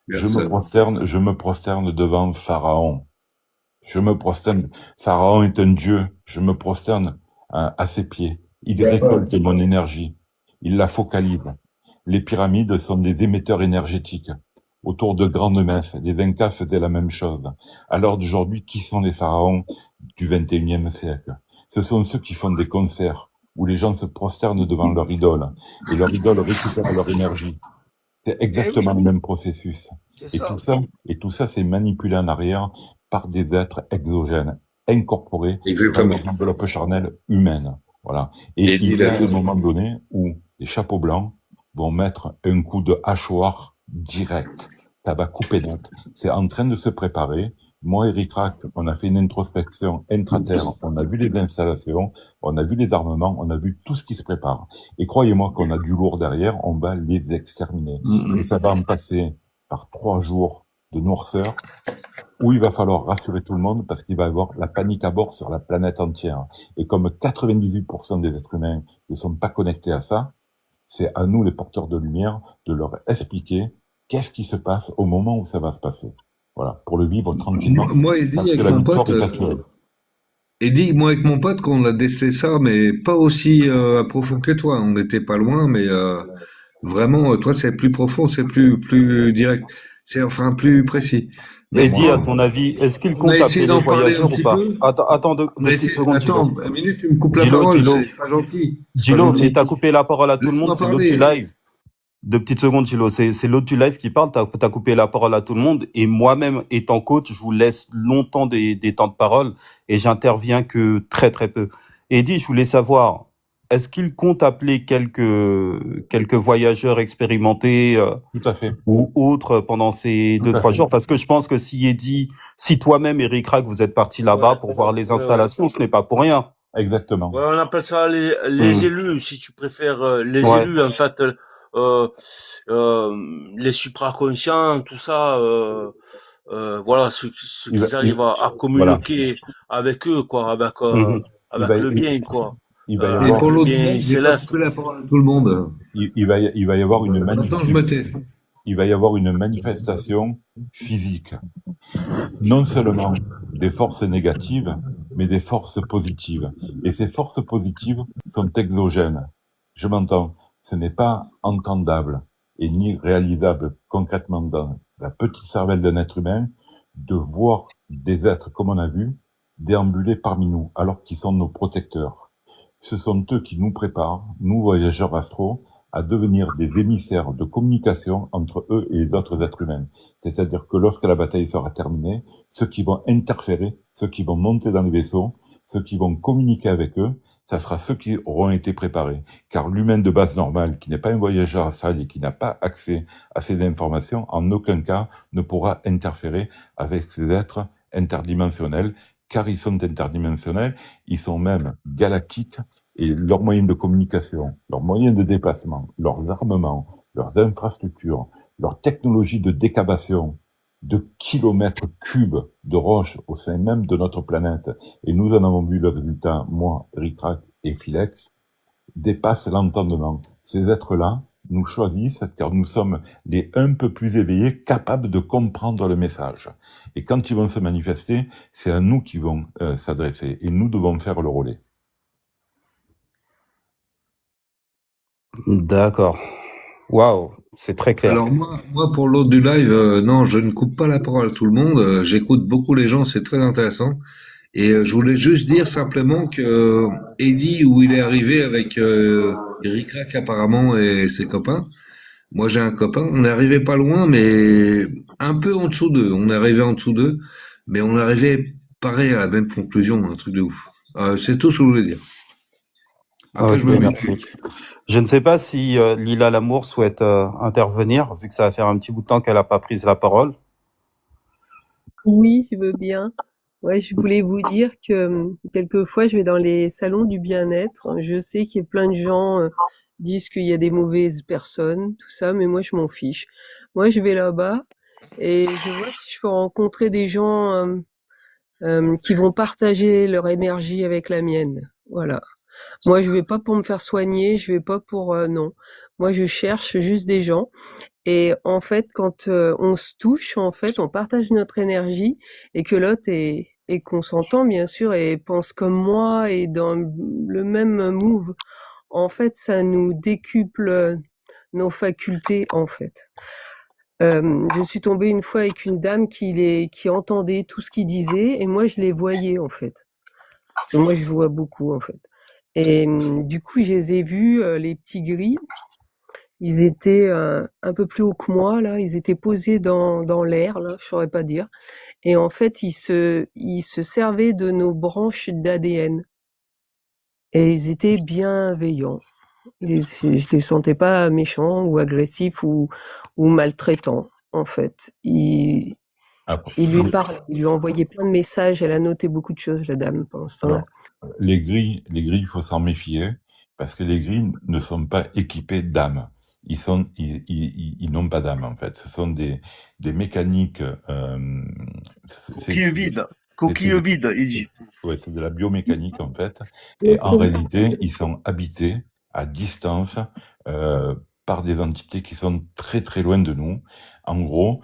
Je me Personne. prosterne devant Pharaon. Je me prosterne. Pharaon est un dieu. Je me prosterne à ses pieds. Il récolte mon énergie. Il la focalise. Les pyramides sont des émetteurs énergétiques. Autour de grandes messes, les Incas faisaient la même chose. Alors d'aujourd'hui, qui sont les pharaons du 21e siècle? Ce sont ceux qui font des concerts où les gens se prosternent devant leur idole et leur idole récupère leur énergie. C'est Eh exactement oui, le même processus. c'est Et ça. tout ça, c'est manipulé en arrière par des êtres exogènes, incorporés dans Exactement. leur enveloppe charnelle humaine. Voilà. Et Et il dis y a la un moment donné où les chapeaux blancs vont mettre un coup de hachoir direct. Ça va couper net. C'est en train de se préparer. Moi et Rick Rack, on a fait une introspection intra-terre. On a vu les installations, on a vu les armements, on a vu tout ce qui se prépare. Et croyez-moi qu'on a du lourd derrière, on va les exterminer. Et ça va en passer par 3 jours de noirceur où il va falloir rassurer tout le monde parce qu'il va y avoir la panique à bord sur la planète entière. Et comme 98% des êtres humains ne sont pas connectés à ça, c'est à nous, les porteurs de lumière, de leur expliquer qu'est-ce qui se passe au moment où ça va se passer. Voilà, pour le vivre tranquillement, Moi, Eddie, parce que avec la mon victoire pote, est assurée. moi, avec mon pote, quand on a décelé ça, mais pas aussi profond que toi. On n'était pas loin, mais vraiment, toi, c'est plus profond, c'est plus direct. C'est enfin plus précis. Mais Eddie, à moi, ton avis, est-ce qu'il on compte a essayé appeler les d'en parler un voyageurs ou petit pas? peu. Attends deux On a petites essayé. secondes, Gilo. Attends, une minute, tu me coupes la Gilo, parole, Gilo, c'est pas gentil. C'est pas Gilo, gentil. et t'as coupé la parole à tout le monde, Laisse-moi c'est l'autre du parler. live. 2 petites secondes, Gilo. C'est l'autre du live qui parle. T'as coupé la parole à tout le monde. Et moi-même, étant coach, je vous laisse longtemps des temps de parole et j'interviens que très, très peu. Eddie, je voulais savoir, est-ce qu'il compte appeler quelques voyageurs expérimentés Tout à fait. ou autres pendant ces Tout à 2-3 fait. jours? Parce que je pense que si toi-même, Eric Rack, vous êtes parti là-bas Ouais, pour voir les ouais. installations, ce n'est pas pour rien. Exactement. Ouais, on appelle ça les Hmm. élus, si tu préfères, les Ouais. élus, en fait, euh, les supraconscients, tout ça, voilà, ce Il va, qu'ils arrivent à voilà. communiquer avec eux, quoi, Mhm. avec le bien, quoi, Il va y Et avec avoir, pour le l'autre bien live, j'ai pas céleste. coupé la parole à tout le monde. il va y avoir Maintenant, je me tais. il va y avoir une manifestation physique. Non seulement des forces négatives, mais des forces positives. Et ces forces positives sont exogènes. Je m'entends. Ce n'est pas entendable et ni réalisable concrètement dans la petite cervelle d'un être humain de voir des êtres, comme on a vu, déambuler parmi nous, alors qu'ils sont nos protecteurs. Ce sont eux qui nous préparent, nous voyageurs astraux, à devenir des émissaires de communication entre eux et les autres êtres humains. C'est-à-dire que lorsque la bataille sera terminée, ceux qui vont interférer, ceux qui vont monter dans les vaisseaux, ceux qui vont communiquer avec eux, ça sera ceux qui auront été préparés. Car l'humain de base normale, qui n'est pas un voyageur astral et qui n'a pas accès à ces informations, en aucun cas ne pourra interférer avec ces êtres interdimensionnels, car ils sont interdimensionnels, ils sont même galactiques, et leurs moyens de communication, leurs moyens de déplacement, leurs armements, leurs infrastructures, leur technologie de décavation de kilomètres cubes de roches au sein même de notre planète, et nous en avons vu le résultat, moi, Ricrac et Philex, dépassent l'entendement. Ces êtres-là nous choisissent car nous sommes les un peu plus éveillés, capables de comprendre le message. Et quand ils vont se manifester, c'est à nous qui vont s'adresser, et nous devons faire le relais. D'accord. Waouh, c'est très clair. Alors moi pour l'autre du live, non, je ne coupe pas la parole à tout le monde. J'écoute beaucoup les gens, c'est très intéressant. Et je voulais juste dire simplement que Eddie, où il est arrivé avec Eric Rack apparemment et ses copains, moi j'ai un copain, on est arrivé pas loin, mais un peu en dessous d'eux. On est arrivé en dessous d'eux, mais on est arrivé pareil à la même conclusion, un truc de ouf. C'est tout ce que je voulais dire. Après, Ok, je me mets. merci. Je ne sais pas si Lila Lamour souhaite intervenir, vu que ça va faire un petit bout de temps qu'elle n'a pas pris la parole. Oui, je veux bien. Ouais, je voulais vous dire que quelquefois je vais dans les salons du bien-être. Je sais qu'il y a plein de gens disent qu'il y a des mauvaises personnes, tout ça, mais moi je m'en fiche. Moi je vais là-bas et je vois si je peux rencontrer des gens qui vont partager leur énergie avec la mienne. Voilà. Moi je vais pas pour me faire soigner, je vais pas pour non. Moi je cherche juste des gens. Et en fait, quand on se touche, en fait, on partage notre énergie et que l'autre est consentant, bien sûr, et pense comme moi et dans le même move, en fait, ça nous décuple nos facultés, en fait. Je suis tombée une fois avec une dame qui entendait tout ce qu'il disait et moi, je les voyais, en fait. Parce que moi, je vois beaucoup, en fait. Et du coup, je les ai vus, les petits gris. Ils étaient un peu plus haut que moi, là. Ils étaient posés dans l'air, là, je saurais pas dire. Et en fait, ils se servaient de nos branches d'ADN. Et ils étaient bienveillants. Je les sentais pas méchants ou agressifs ou maltraitants, en fait. Ils lui parlaient, ils lui envoyaient plein de messages. Elle a noté beaucoup de choses, la dame, pendant ce temps-là. Alors, les grilles, il faut s'en méfier, parce que les grilles ne sont pas équipés d'âme. Ils n'ont pas d'âme, en fait. Ce sont des mécaniques, Coquille vide. Coquille vide, il dit. Ouais, c'est de la biomécanique, en fait. Et en réalité, ils sont habités à distance, par des entités qui sont très très loin de nous. En gros,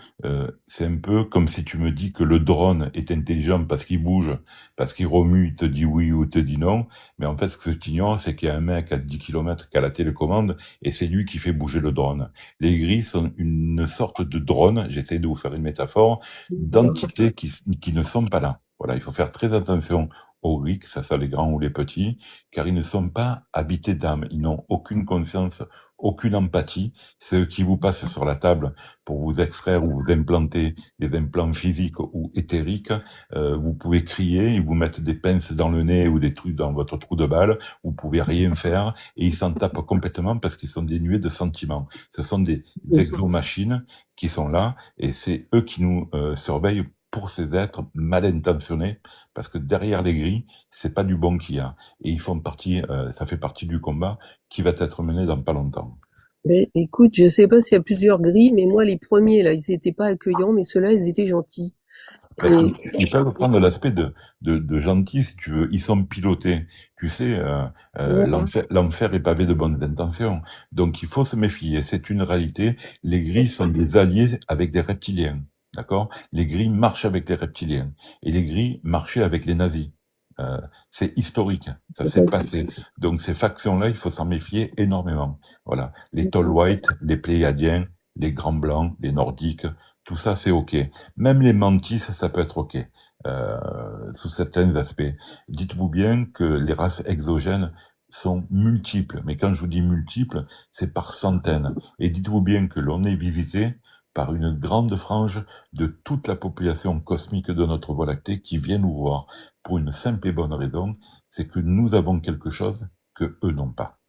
c'est un peu comme si tu me dis que le drone est intelligent parce qu'il bouge, parce qu'il remue, il te dit oui ou il te dit non. Mais en fait, ce que tu ignores, c'est qu'il y a un mec à 10 km qui a la télécommande et c'est lui qui fait bouger le drone. Les grilles sont une sorte de drone, j'essaie de vous faire une métaphore, d'entités qui ne sont pas là. Voilà, il faut faire très attention aux grilles, que ça soit les grands ou les petits, car ils ne sont pas habités d'âme, ils n'ont aucune conscience, aucune empathie. C'est eux qui vous passent sur la table pour vous extraire ou vous implanter des implants physiques ou éthériques. Vous pouvez crier, ils vous mettent des pinces dans le nez ou des trucs dans votre trou de balle, vous pouvez rien faire et ils s'en tapent complètement parce qu'ils sont dénués de sentiments. Ce sont des exomachines qui sont là et c'est eux qui nous surveillent pour ces êtres mal intentionnés, parce que derrière les grilles, c'est pas du bon qu'il y a. Et ils font partie, ça fait partie du combat qui va être mené dans pas longtemps. Mais écoute, je sais pas s'il y a plusieurs grilles, mais moi, les premiers, là, ils étaient pas accueillants, mais ceux-là, ils étaient gentils. Ben, Et ils peuvent prendre l'aspect de gentil, si tu veux. Ils sont pilotés. Tu sais, voilà. l'enfer est pavé de bonnes intentions. Donc, il faut se méfier. C'est une réalité. Les grilles sont des alliés avec des reptiliens. D'accord? Les grilles marchent avec les reptiliens. Et les grilles marchaient avec les nazis. Euh, c'est historique. Ça s'est passé. Donc, ces factions-là, il faut s'en méfier énormément. Voilà. Les tall white, les pléiadiens, les grands blancs, les nordiques, tout ça, c'est OK. Même les mantis, ça peut être OK, sous certains aspects. Dites-vous bien que les races exogènes sont multiples, mais quand je vous dis multiples, c'est par centaines. Et dites-vous bien que l'on est visité par une grande frange de toute la population cosmique de notre Voie lactée qui vient nous voir pour une simple et bonne raison, c'est que nous avons quelque chose que eux n'ont pas.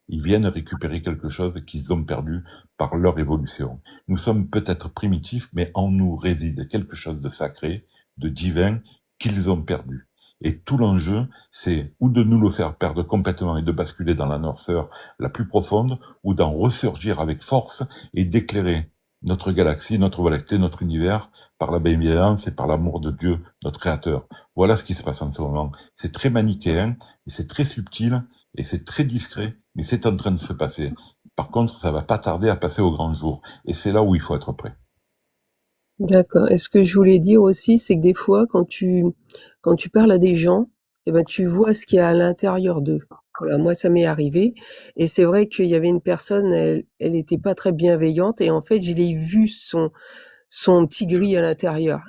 Ils viennent récupérer quelque chose qu'ils ont perdu par leur évolution. Nous sommes peut-être primitifs, mais en nous réside quelque chose de sacré, de divin, qu'ils ont perdu. Et tout l'enjeu, c'est ou de nous le faire perdre complètement et de basculer dans la noirceur la plus profonde, ou d'en ressurgir avec force et d'éclairer notre galaxie, notre Voie lactée, notre univers, par la bienveillance et par l'amour de Dieu, notre Créateur. Voilà ce qui se passe en ce moment. C'est très manichéen, et c'est très subtil, et c'est très discret, mais c'est en train de se passer. Par contre, ça va pas tarder à passer au grand jour. Et c'est là où il faut être prêt. D'accord. Et ce que je voulais dire aussi, c'est que des fois, quand tu parles à des gens, eh ben, tu vois ce qu'il y a à l'intérieur d'eux. Voilà, moi, ça m'est arrivé. Et c'est vrai qu'il y avait une personne, elle était pas très bienveillante. Et en fait, je l'ai vu son petit gris à l'intérieur.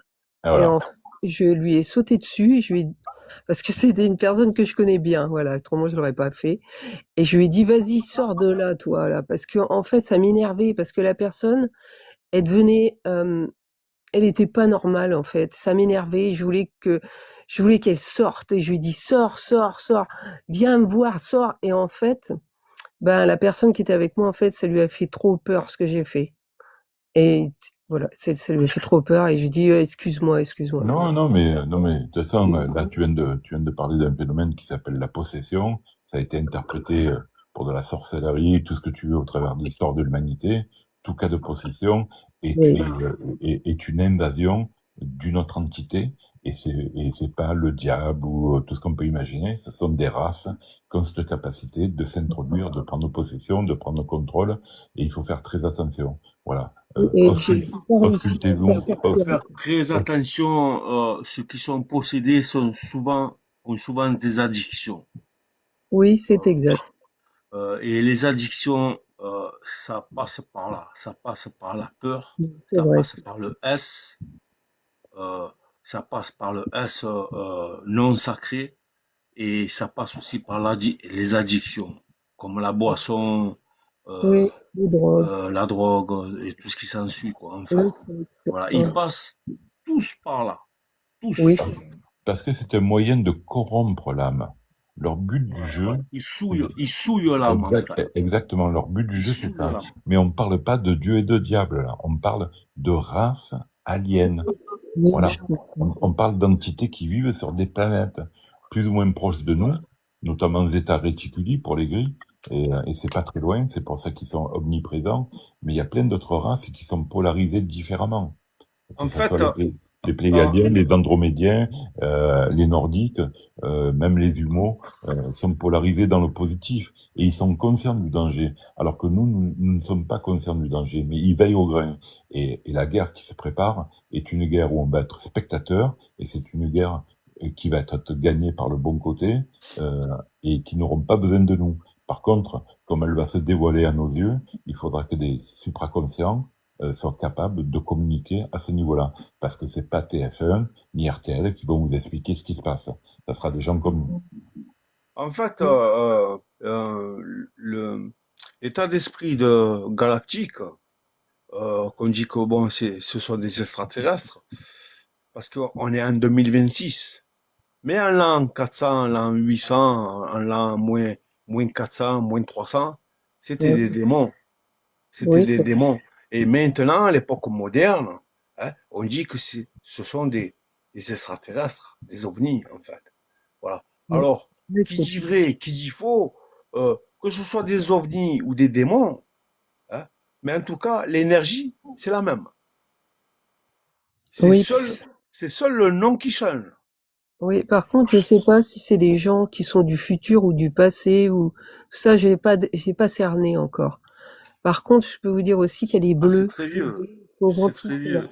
Et Et voilà. je lui ai sauté dessus. Et parce que c'était une personne que je connais bien. Voilà, autrement, je l'aurais pas fait. Et je lui ai dit, vas-y, sors de là, toi, là. Parce que, en fait, ça m'énervait. Parce que la personne, elle devenait, elle était pas normale, en fait. Ça m'énervait. Je voulais qu'elle sorte. Et je lui ai dit, sors, sors, sors. Viens me voir, sors. Et en fait, ben, la personne qui était avec moi, en fait, ça lui a fait trop peur, ce que j'ai fait. Et voilà, ça lui a fait trop peur. Et je lui ai dit, excuse-moi, excuse-moi. Non, mais de toute façon, là, tu viens de parler d'un phénomène qui s'appelle la possession. Ça a été interprété pour de la sorcellerie, tout ce que tu veux au travers de l'histoire de l'humanité. Tout cas de possession Oui. est une invasion d'une autre entité, et c'est pas le diable ou tout ce qu'on peut imaginer. Ce sont des races qui ont cette capacité de s'introduire, de prendre possession, de prendre contrôle, et il faut faire très attention. Voilà. Et j'ai pas réussi à Auscultez-vous. faire sortir. Faire très attention, ceux qui sont possédés ont souvent des addictions. Oui, c'est exact. Et les addictions, ça passe par là. Ça passe par la peur, C'est ça vrai. passe par le S, ça passe par le S non sacré, et ça passe aussi par les addictions, comme la boisson, Oui, les drogues. la drogue et tout ce qui s'ensuit, quoi, en fait. Oui, Voilà, ouais. ils passent tous par là. Tous. Oui, Parce que c'est un moyen de corrompre l'âme. Leur but du jeu, Ils souillent l'âme, en fait. exactement, leur but du Ils jeu, c'est souillent ça. l'âme. Mais on parle pas de Dieu et de diable, là. On parle de race alien. oui, Voilà. je comprends. On parle d'entités qui vivent sur des planètes plus ou moins proches de nous, notamment Zeta Reticuli pour les gris, et c'est pas très loin, c'est pour ça qu'ils sont omniprésents, mais il y a plein d'autres races qui sont polarisées différemment. En Que ça fait, soit les Pléiadiens, les Andromédiens, les Nordiques, même les Humaux, sont polarisés dans le positif, et ils sont conscients du danger, alors que nous ne sommes pas conscients du danger, mais ils veillent au grain. Et la guerre qui se prépare est une guerre où on va être spectateur, et c'est une guerre qui va être gagnée par le bon côté, et qui n'auront pas besoin de nous. Par contre, comme elle va se dévoiler à nos yeux, il faudra que des supraconscients soient capables de communiquer à ce niveau-là. Parce que c'est pas TF1 ni RTL qui vont vous expliquer ce qui se passe. Ça sera des gens comme nous. en fait, l'état d'esprit de galactique, qu'on dit que bon, ce sont des extraterrestres, parce qu'on est en 2026. Mais en l'an 400, en l'an 800, en l'an moins 400, moins 300, c'était Oui, des démons. C'était oui, des démons. Et maintenant, à l'époque moderne, hein, on dit que ce sont des extraterrestres, des ovnis, en fait. Voilà. Alors, oui, qui dit vrai, qui dit faux, que ce soit des ovnis ou des démons, Mais en tout cas, l'énergie, c'est la même. Oui, C'est seul le nom qui change. oui. Par contre, je sais pas si c'est des gens qui sont du futur ou du passé ou tout ça, j'ai pas cerné encore. Par contre, je peux vous dire aussi qu'il y a les Ah, c'est bleus, très vieux. aux C'est gentils, très là. vieux.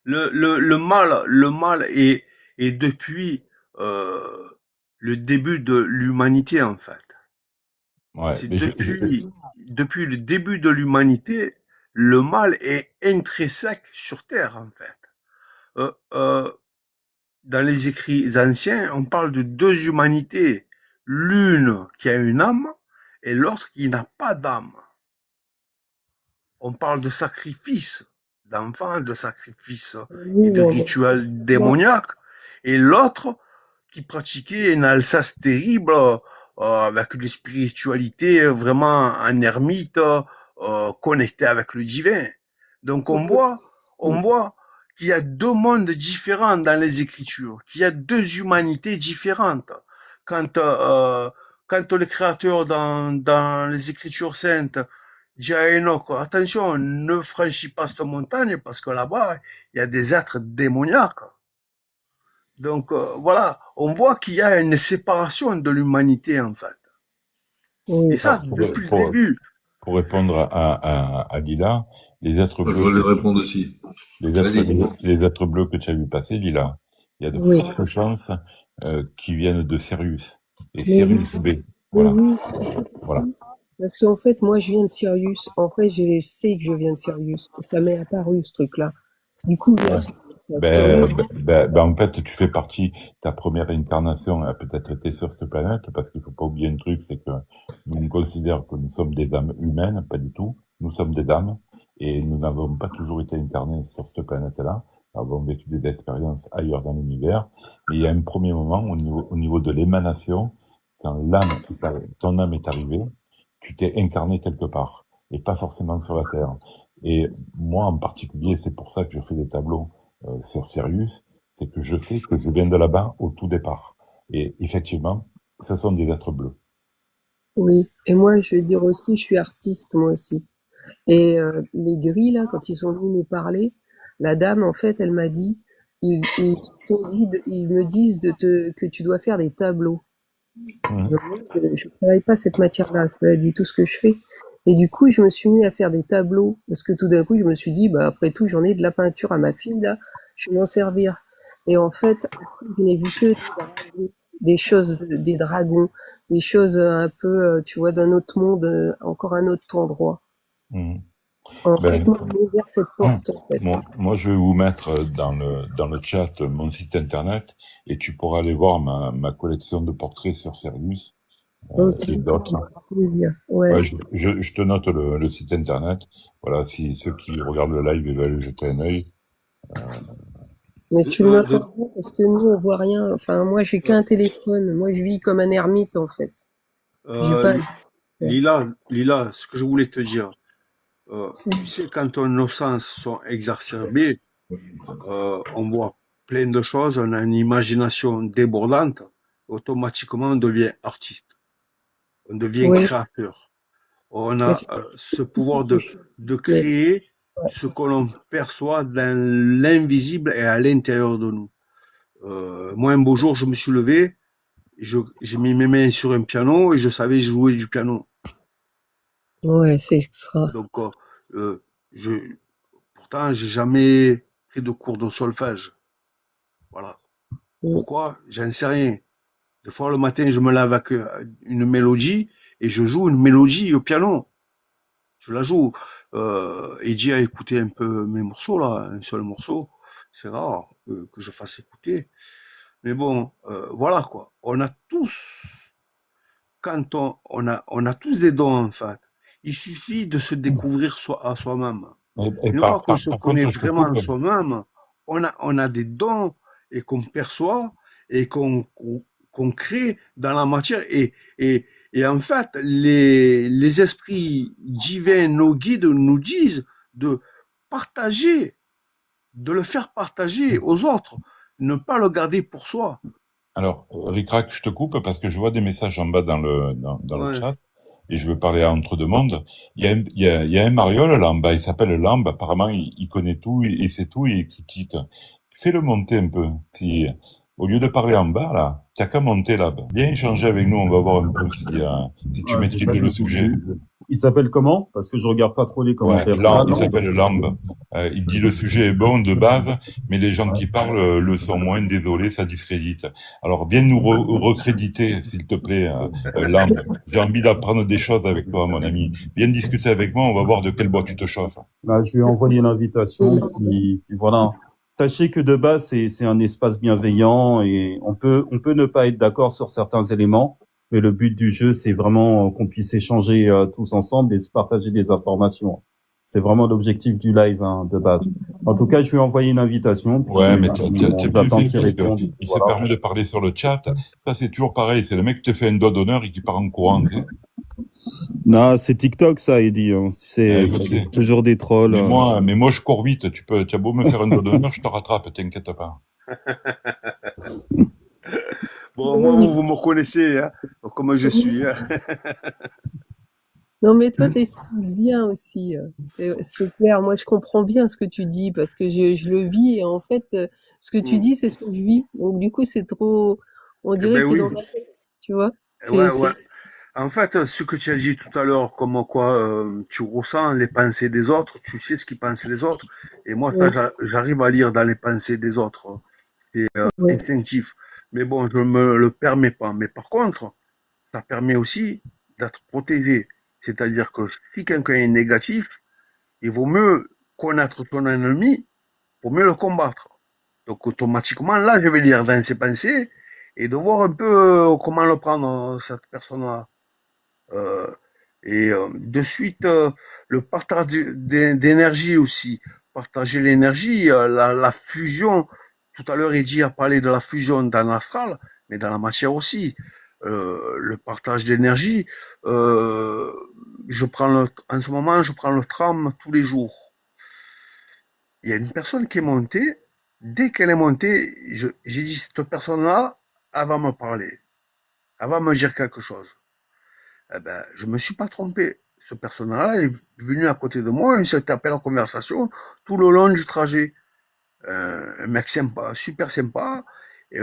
Le mal est depuis le début de l'humanité, en fait. Ouais, C'est mais depuis le début de l'humanité, le mal est intrinsèque sur Terre, en fait. Euh, euh, dans les écrits anciens, on parle de deux humanités. L'une qui a une âme et l'autre qui n'a pas d'âme. On parle de sacrifice d'enfants, de sacrifice Oui, et de mais rituels démoniaques. Et l'autre qui pratiquait une Alsace terrible avec une spiritualité vraiment en ermite, connectée avec le divin. Donc on voit qu'il y a deux mondes différents dans les Écritures, qu'il y a deux humanités différentes. Quand, euh, quand le Créateur dans les Écritures saintes dit à Enoch, attention, ne franchis pas cette montagne parce que là-bas, il y a des êtres démoniaques. Donc voilà, on voit qu'il y a une séparation de l'humanité en fait. Et ça, alors, depuis le début. pour répondre à Lila, les êtres Je bleus, voulais répondre aussi. les êtres bleus que tu as vu passer, Lila, il y a de oui. fortes chances qu'ils viennent de Sirius. Et Mais Sirius oui, B. mais Voilà. oui. Voilà. Parce qu'en fait, moi, je viens de Sirius. En fait, je sais que je viens de Sirius. Ça m'est apparu, ce truc-là. Du coup, Ouais. En fait, tu fais partie, ta première incarnation a peut-être été sur cette planète, parce qu'il faut pas oublier un truc, c'est que nous on considère que nous sommes des âmes humaines, pas du tout. Nous sommes des âmes, et nous n'avons pas toujours été incarnés sur cette planète-là. Nous avons vécu des expériences ailleurs dans l'univers. Mais il y a un premier moment, au niveau de l'émanation, quand ton âme est arrivée, tu t'es incarné quelque part, et pas forcément sur la Terre. Et moi, en particulier, c'est pour ça que je fais des tableaux sur Sirius, c'est que je sais que je viens de là-bas au tout départ. Et effectivement, ce sont des êtres bleus. Oui. Et moi, je vais dire aussi, je suis artiste, moi aussi. Et les gris, là, quand ils sont venus nous parler, la dame, en fait, elle m'a dit, ils me disent que tu dois faire des tableaux. Je travaille pas cette matière-là, c'est pas du tout ce que je fais. Et du coup, je me suis mis à faire des tableaux, parce que tout d'un coup, je me suis dit, bah, après tout, j'en ai de la peinture à ma fille, là, je vais m'en servir. Et en fait, je n'ai vu que des choses, des dragons, des choses un peu, tu vois, d'un autre monde, encore un autre endroit. En fait, moi, j'ai ouvert cette porte, en fait. Moi, je vais vous mettre dans le chat mon site internet, et tu pourras aller voir ma collection de portraits sur Sirius. Et d'autres. Plaisir. Ouais. Je te note le site internet. Voilà, si ceux qui regardent le live veulent jeter un œil. Mais tu le notes en haut parce que nous, on voit rien. Enfin, moi, j'ai qu'un téléphone. Moi, je vis comme un ermite, en fait. Lila, ce que je voulais te dire, tu sais, quand nos sens sont exacerbés, on voit plein de choses, on a une imagination débordante, automatiquement on devient artiste, on devient créateur. On a ce pouvoir de créer ce que l'on perçoit dans l'invisible et à l'intérieur de nous. Moi, un beau jour, je me suis levé, j'ai mis mes mains sur un piano et je savais jouer du piano. Ouais, c'est extra. Donc, pourtant, j'ai jamais pris de cours de solfège. Voilà. Pourquoi? J'en sais rien. Des fois, le matin, je me lève avec une mélodie et je joue une mélodie au piano. Je la joue. Eddie a écouté un peu mes morceaux, là, un seul morceau. C'est rare que je fasse écouter. Mais bon, voilà quoi. On a tous, quand on a tous des dons en fait. Il suffit de se découvrir à soi-même. Une fois qu'on se connaît vraiment soi-même, on a des dons et qu'on perçoit et qu'on crée dans la matière. Et en fait, les esprits divins, nos guides, nous disent de partager, de le faire partager aux autres, ne pas le garder pour soi. Alors, Ricrac, je te coupe parce que je vois des messages en bas dans le chat. et je veux parler à Entre deux mondes, il y a un mariole là en bas, il s'appelle Lambe, apparemment il connaît tout, il sait tout, et il critique. Fais-le monter un peu. Si, au lieu de parler en bas, là, t'as qu'à monter là. Viens échanger avec nous, on va voir un peu si tu Ouais, j'ai maîtrises pas le du tout sujet. vu. Il s'appelle comment? Parce que je regarde pas trop les Ouais, commentaires. Ah il non. s'appelle Lambe. Il dit le sujet est bon de base, mais les gens qui parlent le sont moins, désolé, ça discrédite. Alors viens nous recréditer, s'il te plaît, Lambe. J'ai envie d'apprendre des choses avec toi, mon ami. Viens discuter avec moi, on va voir de quel bois tu te chauffes. Là, je lui ai envoyé l'invitation. Puis voilà. Sachez que de base, c'est un espace bienveillant et on peut ne pas être d'accord sur certains éléments, mais le but du jeu, c'est vraiment qu'on puisse échanger tous ensemble et se partager des informations. C'est vraiment l'objectif du live, hein, de base. En tout cas, je lui ai envoyé une invitation. Puis, Ouais, mais t'es plus j'attends fait qu'il parce réponde. qu'il se Voilà. permet de parler sur le chat. Ça, c'est toujours pareil. C'est le mec qui te fait un doigt d'honneur et qui part en courant, tu sais. Non, c'est TikTok, ça, Eddie. Hein. Je sais. Toujours des trolls. Mais moi, je cours vite. Tu as beau me faire un doigt d'honneur, je te rattrape, t'inquiète pas. Bon, moi, vous me connaissez, hein, comme je suis. Hein. Non, mais toi, t'expliques bien aussi. C'est clair. Moi, je comprends bien ce que tu dis parce que je le vis. Et en fait, ce que tu dis, c'est ce que je vis. Donc, du coup, c'est trop. On Eh dirait ben que t'es oui. dans ma tête. Tu vois? Ouais, ouais. En fait, ce que tu as dit tout à l'heure, comme quoi tu ressens les pensées des autres, tu sais ce qu'ils pensent les autres. Et moi, ça, j'arrive à lire dans les pensées des autres. C'est instinctif. Mais bon, je me le permets pas. Mais par contre, ça permet aussi d'être protégé. C'est-à-dire que si quelqu'un est négatif, il vaut mieux connaître ton ennemi pour mieux le combattre. Donc automatiquement, là, je vais lire dans ses pensées et de voir un peu comment le prendre, cette personne-là. De suite, le partage d'énergie aussi. Partager l'énergie, la fusion. Tout à l'heure, Eddy a parlé de la fusion dans l'astral, mais dans la matière aussi. Le partage d'énergie. En ce moment, je prends le tram tous les jours. Il y a une personne qui est montée. Dès qu'elle est montée, j'ai dit, cette personne-là, elle va me parler. Elle va me dire quelque chose. Eh ben, je me suis pas trompé. Ce personnage-là est venu à côté de moi, il s'est tapé en conversation tout le long du trajet. Un mec sympa, super sympa. Et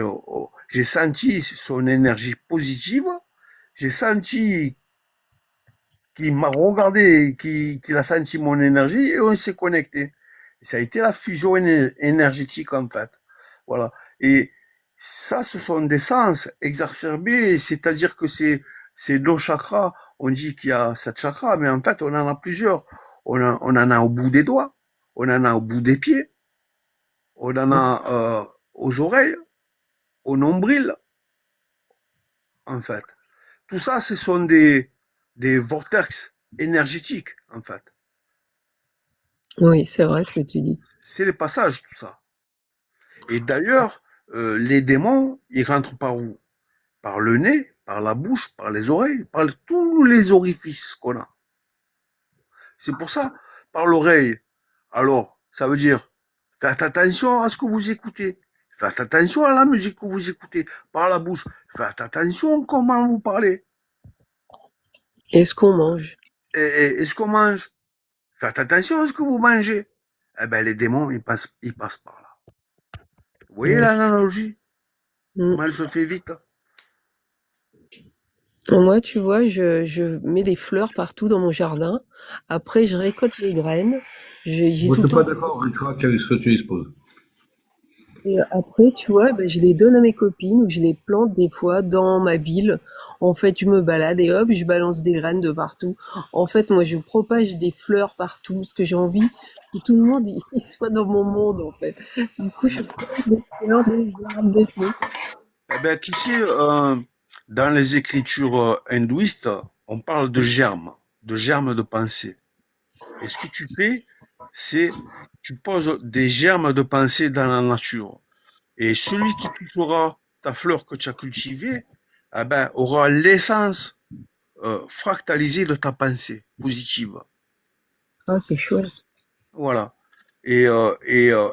j'ai senti son énergie positive. J'ai senti qu'il m'a regardé, qu'il a senti mon énergie et on s'est connecté. Ça a été la fusion énergétique en fait. Voilà. Et ça, ce sont des sens exacerbés, c'est-à-dire que c'est nos chakras. On dit qu'il y a 7 chakras, mais en fait, on en a plusieurs. On en a au bout des doigts, on en a au bout des pieds, on en a aux oreilles, au nombril, en fait. Tout ça, ce sont des vortex énergétiques, en fait. Oui, c'est vrai ce que tu dis. C'était les passages, tout ça. Et d'ailleurs, les démons, ils rentrent par où? Par le nez, par la bouche, par les oreilles, par tous les orifices qu'on a. C'est pour ça, par l'oreille. Alors, ça veut dire, faites attention à ce que vous écoutez. Faites attention à la musique que vous écoutez. Par la bouche, faites attention comment vous parlez. Et ce qu'on mange. Et ce qu'on mange. Faites attention à ce que vous mangez. Eh ben, les démons, ils passent par là. Vous voyez l'analogie? Comment elle se fait vite? Moi, tu vois, je mets des fleurs partout dans mon jardin. Après, je récolte les graines. J'ai Moi, tout je le suis pas temps. d'accord, Ricrac, avec ce que tu exposes. Et après, tu vois, ben, je les donne à mes copines ou je les plante des fois dans ma ville. En fait, je me balade et hop, je balance des graines de partout. En fait, moi, je propage des fleurs partout parce que j'ai envie que tout le monde il soit dans mon monde, en fait. Du coup, je propage des fleurs, des arbres, des trucs. Eh ben, tu sais, dans les écritures hindouistes, on parle de germes de pensée. Et ce que tu fais, c'est tu poses des germes de pensée dans la nature. Et celui qui touchera ta fleur que tu as cultivée, eh ben, aura l'essence fractalisée de ta pensée positive. Ah, c'est chouette. Voilà. Et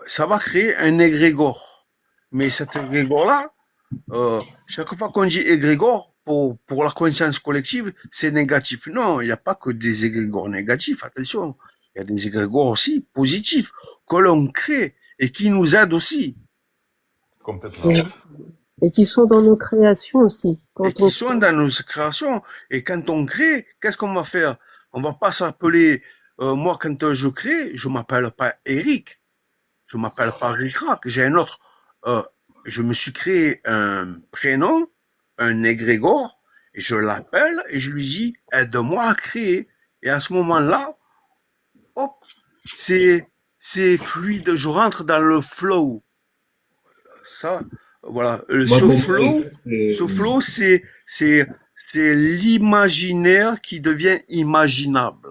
ça va créer un égrégore. Mais cet égrégore-là, chaque fois qu'on dit égrégore, pour la conscience collective, c'est négatif. Non, il n'y a pas que des égrégores négatifs, attention. Il y a des égrégores aussi positifs que l'on crée et qui nous aident aussi. Complètement. Et qui sont dans nos créations aussi. Et qui sont dans nos créations. Et quand on crée, qu'est-ce qu'on va faire? On va pas s'appeler, moi quand je crée, je m'appelle pas Eric, je m'appelle pas Ricrac, j'ai un autre, je me suis créé un prénom, un égrégore, et je l'appelle et je lui dis, aide-moi à créer. Et à ce moment-là, hop, c'est fluide, je rentre dans le flow. Ça, voilà. Ce flow, c'est l'imaginaire qui devient imaginable.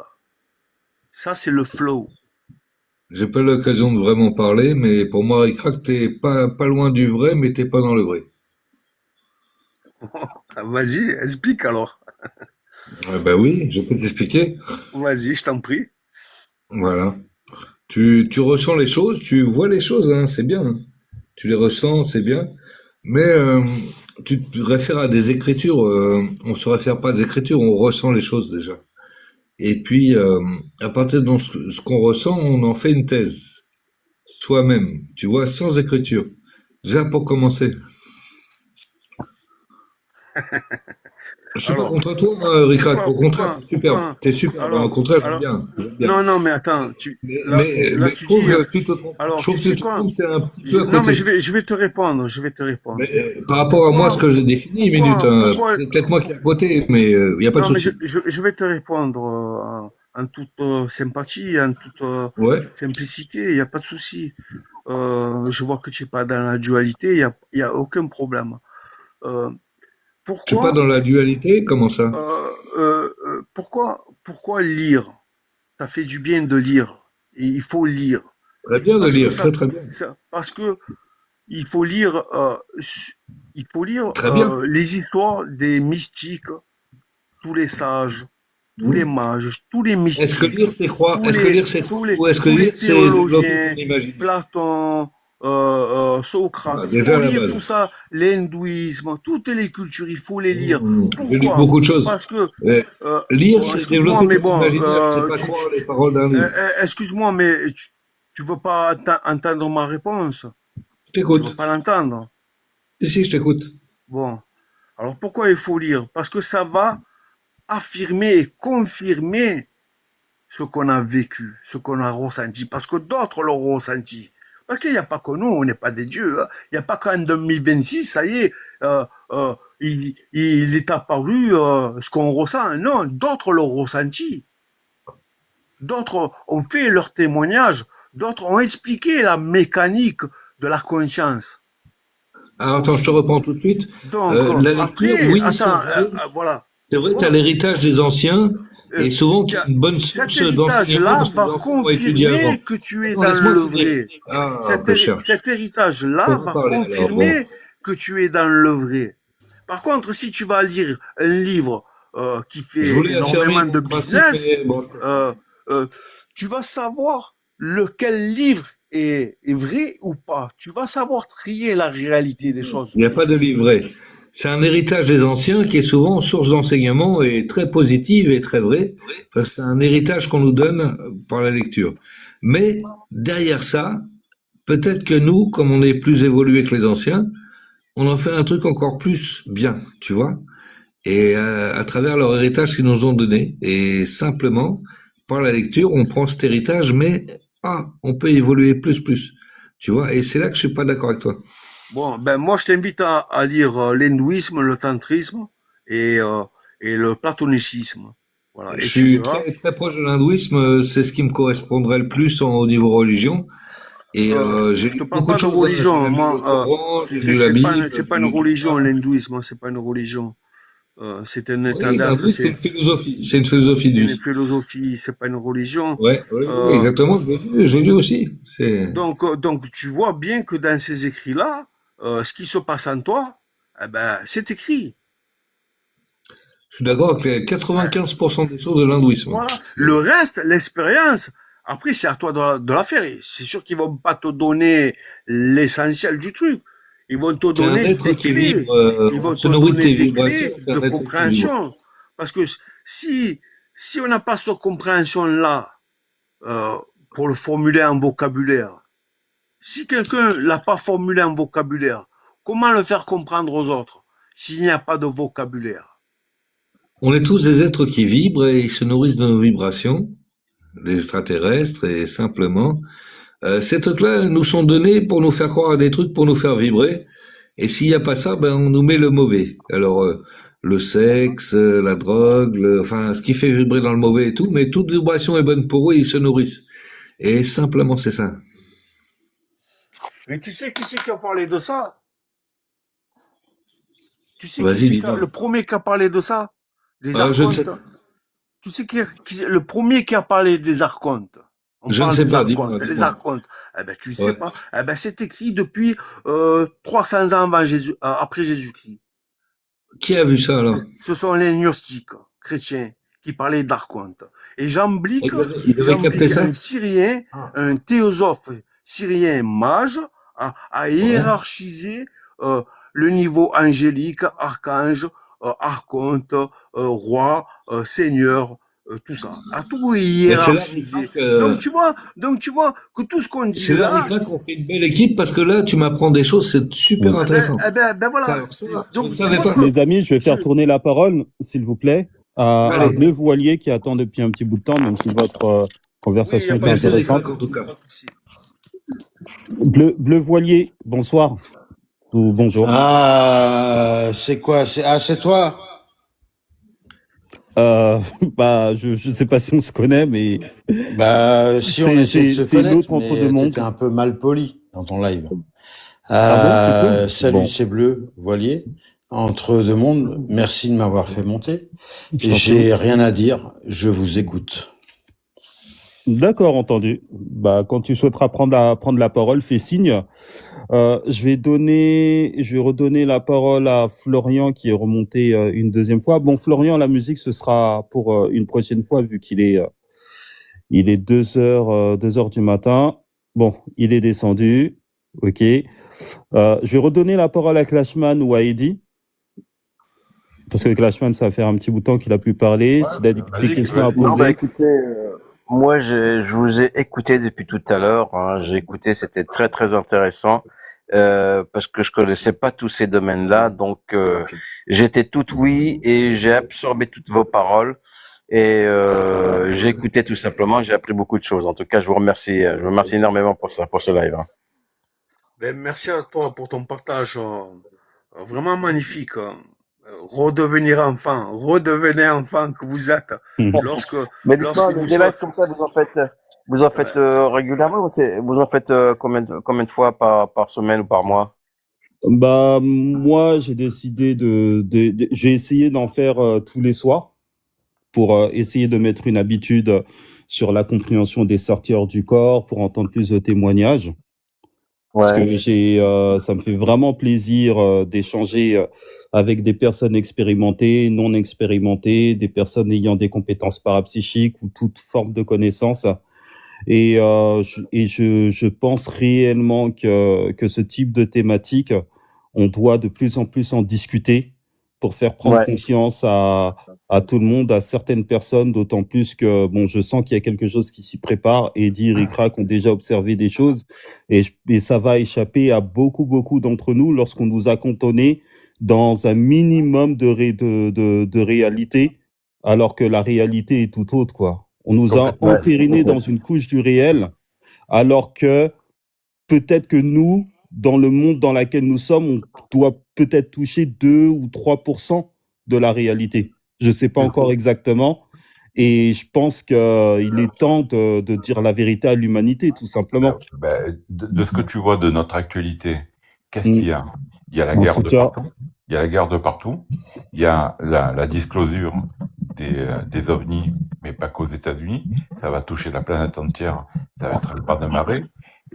Ça, c'est le flow. J'ai pas l'occasion de vraiment parler, mais pour moi, Ricrac, t'es pas loin du vrai, mais t'es pas dans le vrai. Vas-y, explique alors. Ben oui, je peux t'expliquer. Vas-y, je t'en prie. Voilà. Tu ressens les choses, tu vois les choses, hein, c'est bien. Hein. Tu les ressens, c'est bien. Mais tu te réfères à des écritures. On se réfère pas à des écritures, on ressent les choses déjà. Et puis, à partir de ce qu'on ressent, on en fait une thèse. Soi-même, tu vois, sans écriture. Déjà pour commencer. Je suis pas contre toi, Ricrac. Au contraire, t'es super. T'es super. Alors, au contraire, j'aime bien. Non, mais attends. Mais tu je trouve dis. que tu te trompes. Alors, Je trouve tu sais que quoi? t'es un petit peu à Non, mais côté. je vais te répondre. Mais, par rapport à moi, ce que j'ai défini, une minute, c'est peut-être moi qui est à côté, mais il n'y a pas de Non, mais souci. je vais te répondre en toute sympathie, en toute Ouais. simplicité. Il n'y a pas de souci. Je vois que tu n'es pas dans la dualité. Il y a aucun problème. Je suis pas Pourquoi, dans la dualité, comment ça? pourquoi lire? Ça fait du bien de lire. Et il faut lire. Très bien de Parce que lire, très très bien. parce que il faut lire, Très bien. les histoires des mystiques, tous les sages, tous les mages, tous les Est-ce que mystiques, lire c'est croire? tous Est-ce que les, lire c'est croire? Ou est-ce que tous les lire c'est développer théologiens, son imaginaire? Platon, Socrate. Ah, Il déjà faut à la lire base. tout ça, l'hindouisme, toutes les cultures, il faut les lire. Je lis Pourquoi? beaucoup de choses. Parce que, Lire, bon, c'est excuse-moi, développer mais ton bon, imaginaire, c'est pas croire les paroles d'un livre. excuse-moi, mais tu veux pas entendre ma réponse? Je Tu veux t'écoute. pas l'entendre? Si, je t'écoute. Bon. Alors pourquoi il faut lire? Parce que ça va affirmer et confirmer ce qu'on a vécu, ce qu'on a ressenti, parce que d'autres l'ont ressenti. Parce qu'il n'y a pas que nous, on n'est pas des dieux. Hein. Il n'y a pas qu'en 2026, ça y est, il est apparu ce qu'on ressent. Non, d'autres l'ont ressenti. D'autres ont fait leur témoignage. D'autres ont expliqué la mécanique de la conscience. Alors attends, je te reprends tout de suite. Donc, La lecture, après, oui, attends, voilà. c'est vrai, tu as l'héritage des anciens, et souvent tu as une bonne source d'enseignement parce que les enfants ont étudié avant. Confirmer que tu es Attends, dans laisse-moi le finir. vrai. Ah, un peu cher. Cet héritage-là Faut va pas parler, alors, confirmer bon. que tu es dans le vrai. Par contre, si tu vas lire un livre qui Je fait voulais affirmer énormément de mon principe, business, mais bon. tu vas savoir lequel livre est vrai ou pas. Tu vas savoir trier la réalité des choses. Il n'y a pas de livret. C'est un héritage des anciens qui est souvent source d'enseignement et très positive et très vrai, parce que c'est un héritage qu'on nous donne par la lecture. Mais derrière ça, peut-être que nous, comme on est plus évolué que les anciens, on en fait un truc encore plus bien, tu vois, et à travers leur héritage qu'ils nous ont donné. Et simplement, par la lecture, on prend cet héritage, mais on peut évoluer plus, tu vois. Et c'est là que je suis pas d'accord avec toi. Bon, ben moi je t'invite à lire l'hindouisme, le tantrisme et le platonicisme. Voilà. Je Et tu suis verras. très, très proche de l'hindouisme, c'est ce qui me correspondrait le plus au niveau religion. Et j'ai Je lu te parle beaucoup pas de de choses. religion. J'ai lu Moi, le Coran, j'ai lu la Bible, c'est pas j'ai une lu tout religion, ça. l'hindouisme. C'est pas une religion. C'est un état Oui, d'être. l'hindouisme, c'est une philosophie. C'est une philosophie de une vie. philosophie. C'est pas une religion. Ouais, oui, exactement, je l'ai lu aussi. Donc tu vois bien que dans ces écrits-là, ce qui se passe en toi, eh ben, c'est écrit. Je suis d'accord avec les 95% des choses de l'hindouisme. Voilà. Le reste, l'expérience, après, c'est à toi de la faire. C'est sûr qu'ils vont pas te donner l'essentiel du truc. Ils vont te C'est un donner être des qui clés. vibre, Ils on vont se te nourrit de donner tes des vibrations, clés c'est un de être qui vibre. compréhension. Parce que si on n'a pas cette compréhension-là pour le formuler en vocabulaire, si quelqu'un l'a pas formulé en vocabulaire, comment le faire comprendre aux autres s'il n'y a pas de vocabulaire? On est tous des êtres qui vibrent et ils se nourrissent de nos vibrations, les extraterrestres, et simplement, ces trucs-là nous sont donnés pour nous faire croire à des trucs, pour nous faire vibrer. Et s'il n'y a pas ça, ben on nous met le mauvais. Alors le sexe, la drogue, enfin ce qui fait vibrer dans le mauvais et tout, mais toute vibration est bonne pour eux, ils se nourrissent. Et simplement c'est ça. Mais tu sais qui c'est qui a parlé de ça? Tu sais qui Vas-y, c'est dis-moi. le premier qui a parlé de ça? Les Ah, je ne sais, archontes. Tu sais le premier qui a parlé des archontes? On je ne parle sais des pas, archontes. dis-moi, Les dis-moi. archontes. Eh ben, tu sais Ouais. pas. Eh ben, c'est écrit depuis 300 ans avant après Jésus-Christ. Qui a vu ça alors? Ce sont les gnostiques chrétiens qui parlaient d'archontes. Et Jamblique, Ils avaient capté ça? un Syrien, un théosophe syrien mage, a hiérarchisé le niveau angélique, archange, archonte, roi, seigneur, tout ça. A tout Ben, c'est là, hiérarchisé. Ricrac, Donc tu vois que tout ce qu'on dit c'est là, là, Ricrac, qu'on fait une belle équipe parce que là, tu m'apprends des choses, c'est super intéressant. ben voilà. Ça, je ne Donc tu savais vois pas. Les amis, je vais faire tourner la parole, s'il vous plaît, à Allez. Bleu Voilier qui attend depuis un petit bout de temps, même si votre oui, conversation y a était pas de Merci souci. intéressante. Ricrac en tout cas. Pas de souci. Bleu Voilier, bonsoir ou bonjour. Ah, c'est quoi? C'est toi? Bah, je sais pas si on se connaît, mais Bah, si on c'est essaie de se c'est connaître, l'autre entre deux mais mondes. t'étais un peu mal poli dans ton live. Ah bon, tu trouves? Salut, Bon, c'est Bleu, Voilier. Entre deux mondes, merci de m'avoir fait monter. je t'en prie. J'ai rien à dire, je vous écoute. D'accord, entendu. Bah, quand tu souhaiteras prendre la parole, fais signe. Je vais redonner la parole à Florian qui est remonté une deuxième fois. Bon, Florian, la musique, ce sera pour une prochaine fois vu qu'il est, il est 2 heures du matin. Bon, il est descendu. Ok. Je vais redonner la parole à Clashman ou à Eddy. Parce que Clashman, ça va faire un petit bout de temps qu'il a pu parler. S'il a des Vas-y, questions à vas-y. Non, bah poser. écoutez, moi je vous ai écouté depuis tout à l'heure. Hein, j'ai écouté, c'était très très intéressant parce que je connaissais pas tous ces domaines-là, donc j'étais tout oui et j'ai absorbé toutes vos paroles et j'ai écouté tout simplement. J'ai appris beaucoup de choses. En tout cas, je vous remercie énormément pour ça, pour ce live. Hein. Ben, merci à toi pour ton partage. Vraiment magnifique. Redevenir enfant. Redevenez enfant que vous êtes. Lorsque, Mais lorsque dites-moi, vous des lives serez... comme ça, vous en faites régulièrement ou vous en faites combien de fois par semaine ou par mois? Bah, moi, j'ai décidé j'ai essayé d'en faire tous les soirs pour essayer de mettre une habitude sur la compréhension des sorties hors du corps, pour entendre plus de témoignages. Parce Ouais. que ça me fait vraiment plaisir d'échanger avec des personnes expérimentées, non expérimentées, des personnes ayant des compétences parapsychiques ou toute forme de connaissance. Et je pense réellement que ce type de thématique, on doit de plus en plus en discuter pour faire prendre Ouais. conscience à tout le monde, à certaines personnes, d'autant plus que bon, je sens qu'il y a quelque chose qui s'y prépare. Eddy et Ricrac ont déjà observé des choses et ça va échapper à beaucoup d'entre nous lorsqu'on nous a cantonnés dans un minimum de réalité, alors que la réalité est tout autre, quoi. On nous a Complètement. Ouais. entérinés dans une couche du réel, alors que peut-être que nous, dans le monde dans lequel nous sommes, on doit peut-être toucher 2 ou 3% de la réalité. Je ne sais pas encore exactement. Et je pense qu'il est temps de dire la vérité à l'humanité, tout simplement. De ce que tu vois de notre actualité, qu'est-ce qu'il y a? Il y a la En guerre tout de cas, partout. Il y a la guerre de partout. Il y a la disclosure des ovnis, mais pas qu'aux États-Unis. Ça va toucher la planète entière. Ça va être le bas de marée.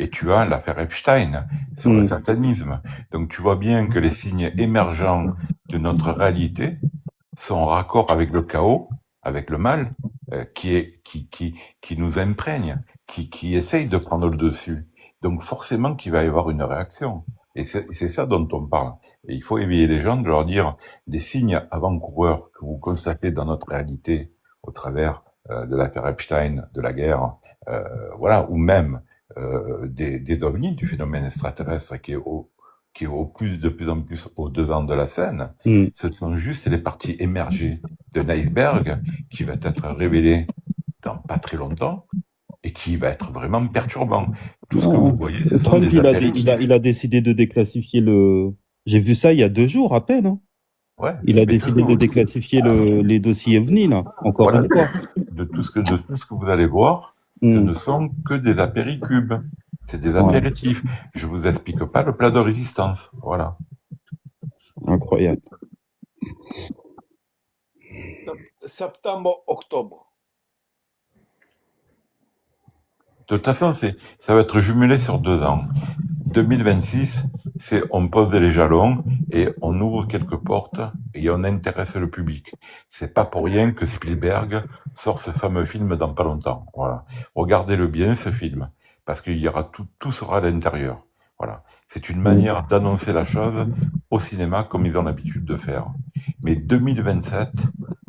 Et tu as l'affaire Epstein sur le satanisme. Donc tu vois bien que les signes émergents de notre réalité sont en raccord avec le chaos, avec le mal, qui nous imprègne, qui essaye de prendre le dessus. Donc forcément qu'il va y avoir une réaction. Et c'est ça dont on parle. Et il faut éveiller les gens, de leur dire des signes avant-coureurs que vous constatez dans notre réalité au travers de l'affaire Epstein, de la guerre, voilà, ou même des ovnis, du phénomène extraterrestre qui est de plus en plus au devant de la scène. Ce sont juste les parties émergées d'un iceberg qui va être révélé dans pas très longtemps et qui va être vraiment perturbant. Tout ce que vous voyez, ce sont Trump, des apéritifs. il a décidé de déclassifier le... J'ai vu ça il y a 2 jours à peine. Hein. Ouais, Il a mais décidé de déclassifier les dossiers OVNI, là, encore voilà, une fois. de tout ce que vous allez voir, ce ne sont que des apéricubes. C'est des apéritifs. Je vous explique pas le plat de résistance. Voilà. Incroyable. Septembre, octobre. De toute façon, ça va être jumelé sur 2 ans. 2026, c'est on pose les jalons et on ouvre quelques portes et on intéresse le public. C'est pas pour rien que Spielberg sort ce fameux film dans pas longtemps. Voilà. Regardez-le bien, ce film, parce qu'il y aura tout sera à l'intérieur. Voilà. C'est une manière d'annoncer la chose au cinéma comme ils ont l'habitude de faire. Mais 2027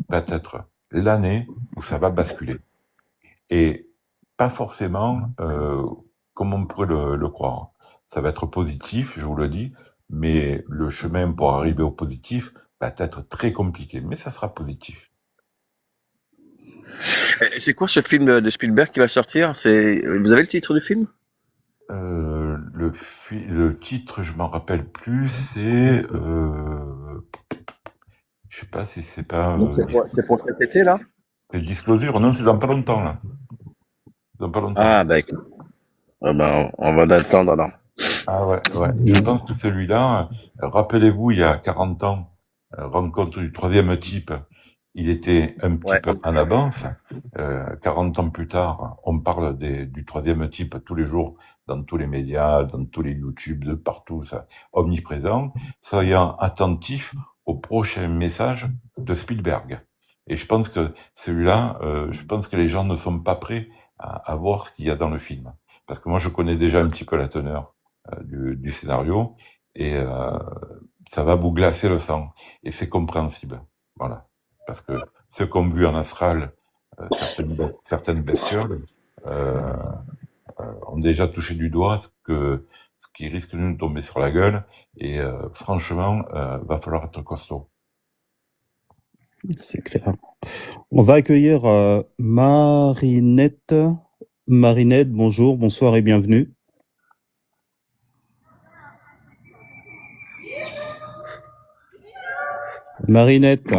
va être l'année où ça va basculer. Et pas forcément comme on pourrait le croire. Ça va être positif, je vous le dis, mais le chemin pour arriver au positif va être très compliqué, mais ça sera positif. C'est quoi ce film de Spielberg qui va sortir? Vous avez le titre du film? Le titre, je m'en rappelle plus, c'est... je sais pas si c'est pas... c'est pour cet été, là? C'est Disclosure, non, c'est dans pas longtemps, là. Dans pas longtemps. Ah, ben, on va l'attendre, alors. Ah ouais. Je pense que celui-là, rappelez-vous, il y a 40 ans, rencontre du troisième type, il était un petit peu en avance. 40 ans plus tard, on parle du troisième type tous les jours, dans tous les médias, dans tous les YouTube, de partout, ça, omniprésent. Soyons attentifs au prochain message de Spielberg. Et je pense que celui-là, je pense que les gens ne sont pas prêts à voir ce qu'il y a dans le film. Parce que moi, je connais déjà un petit peu la teneur du scénario, et ça va vous glacer le sang. Et c'est compréhensible. Voilà. Parce que ceux qui ont vu en astral certaines bestioles ont déjà touché du doigt ce qui risque de nous tomber sur la gueule. Et franchement, va falloir être costaud. C'est clair. On va accueillir Marinette. Marinette, bonjour, bonsoir et bienvenue. Marinette.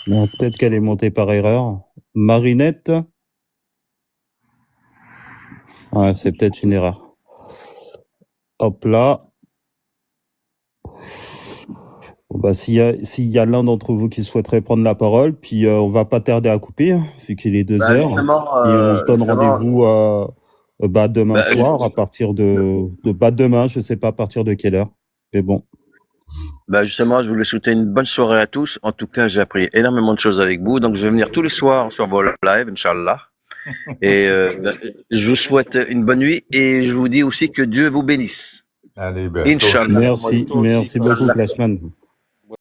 Non, peut-être qu'elle est montée par erreur. Marinette. Ouais, c'est peut-être une erreur. Hop là. Bon, bah, s'il y a l'un d'entre vous qui souhaiterait prendre la parole, puis on va pas tarder à couper, hein, vu qu'il est 2 heures. Et on se donne rendez-vous demain soir, à partir de demain, je sais pas à partir de quelle heure. Mais bon. Justement, je voulais souhaiter une bonne soirée à tous. En tout cas, j'ai appris énormément de choses avec vous. Donc, je vais venir tous les soirs sur vos lives, Inch'Allah. Et je vous souhaite une bonne nuit et je vous dis aussi que Dieu vous bénisse. Allez, Inch'Allah. Merci beaucoup, Clashman.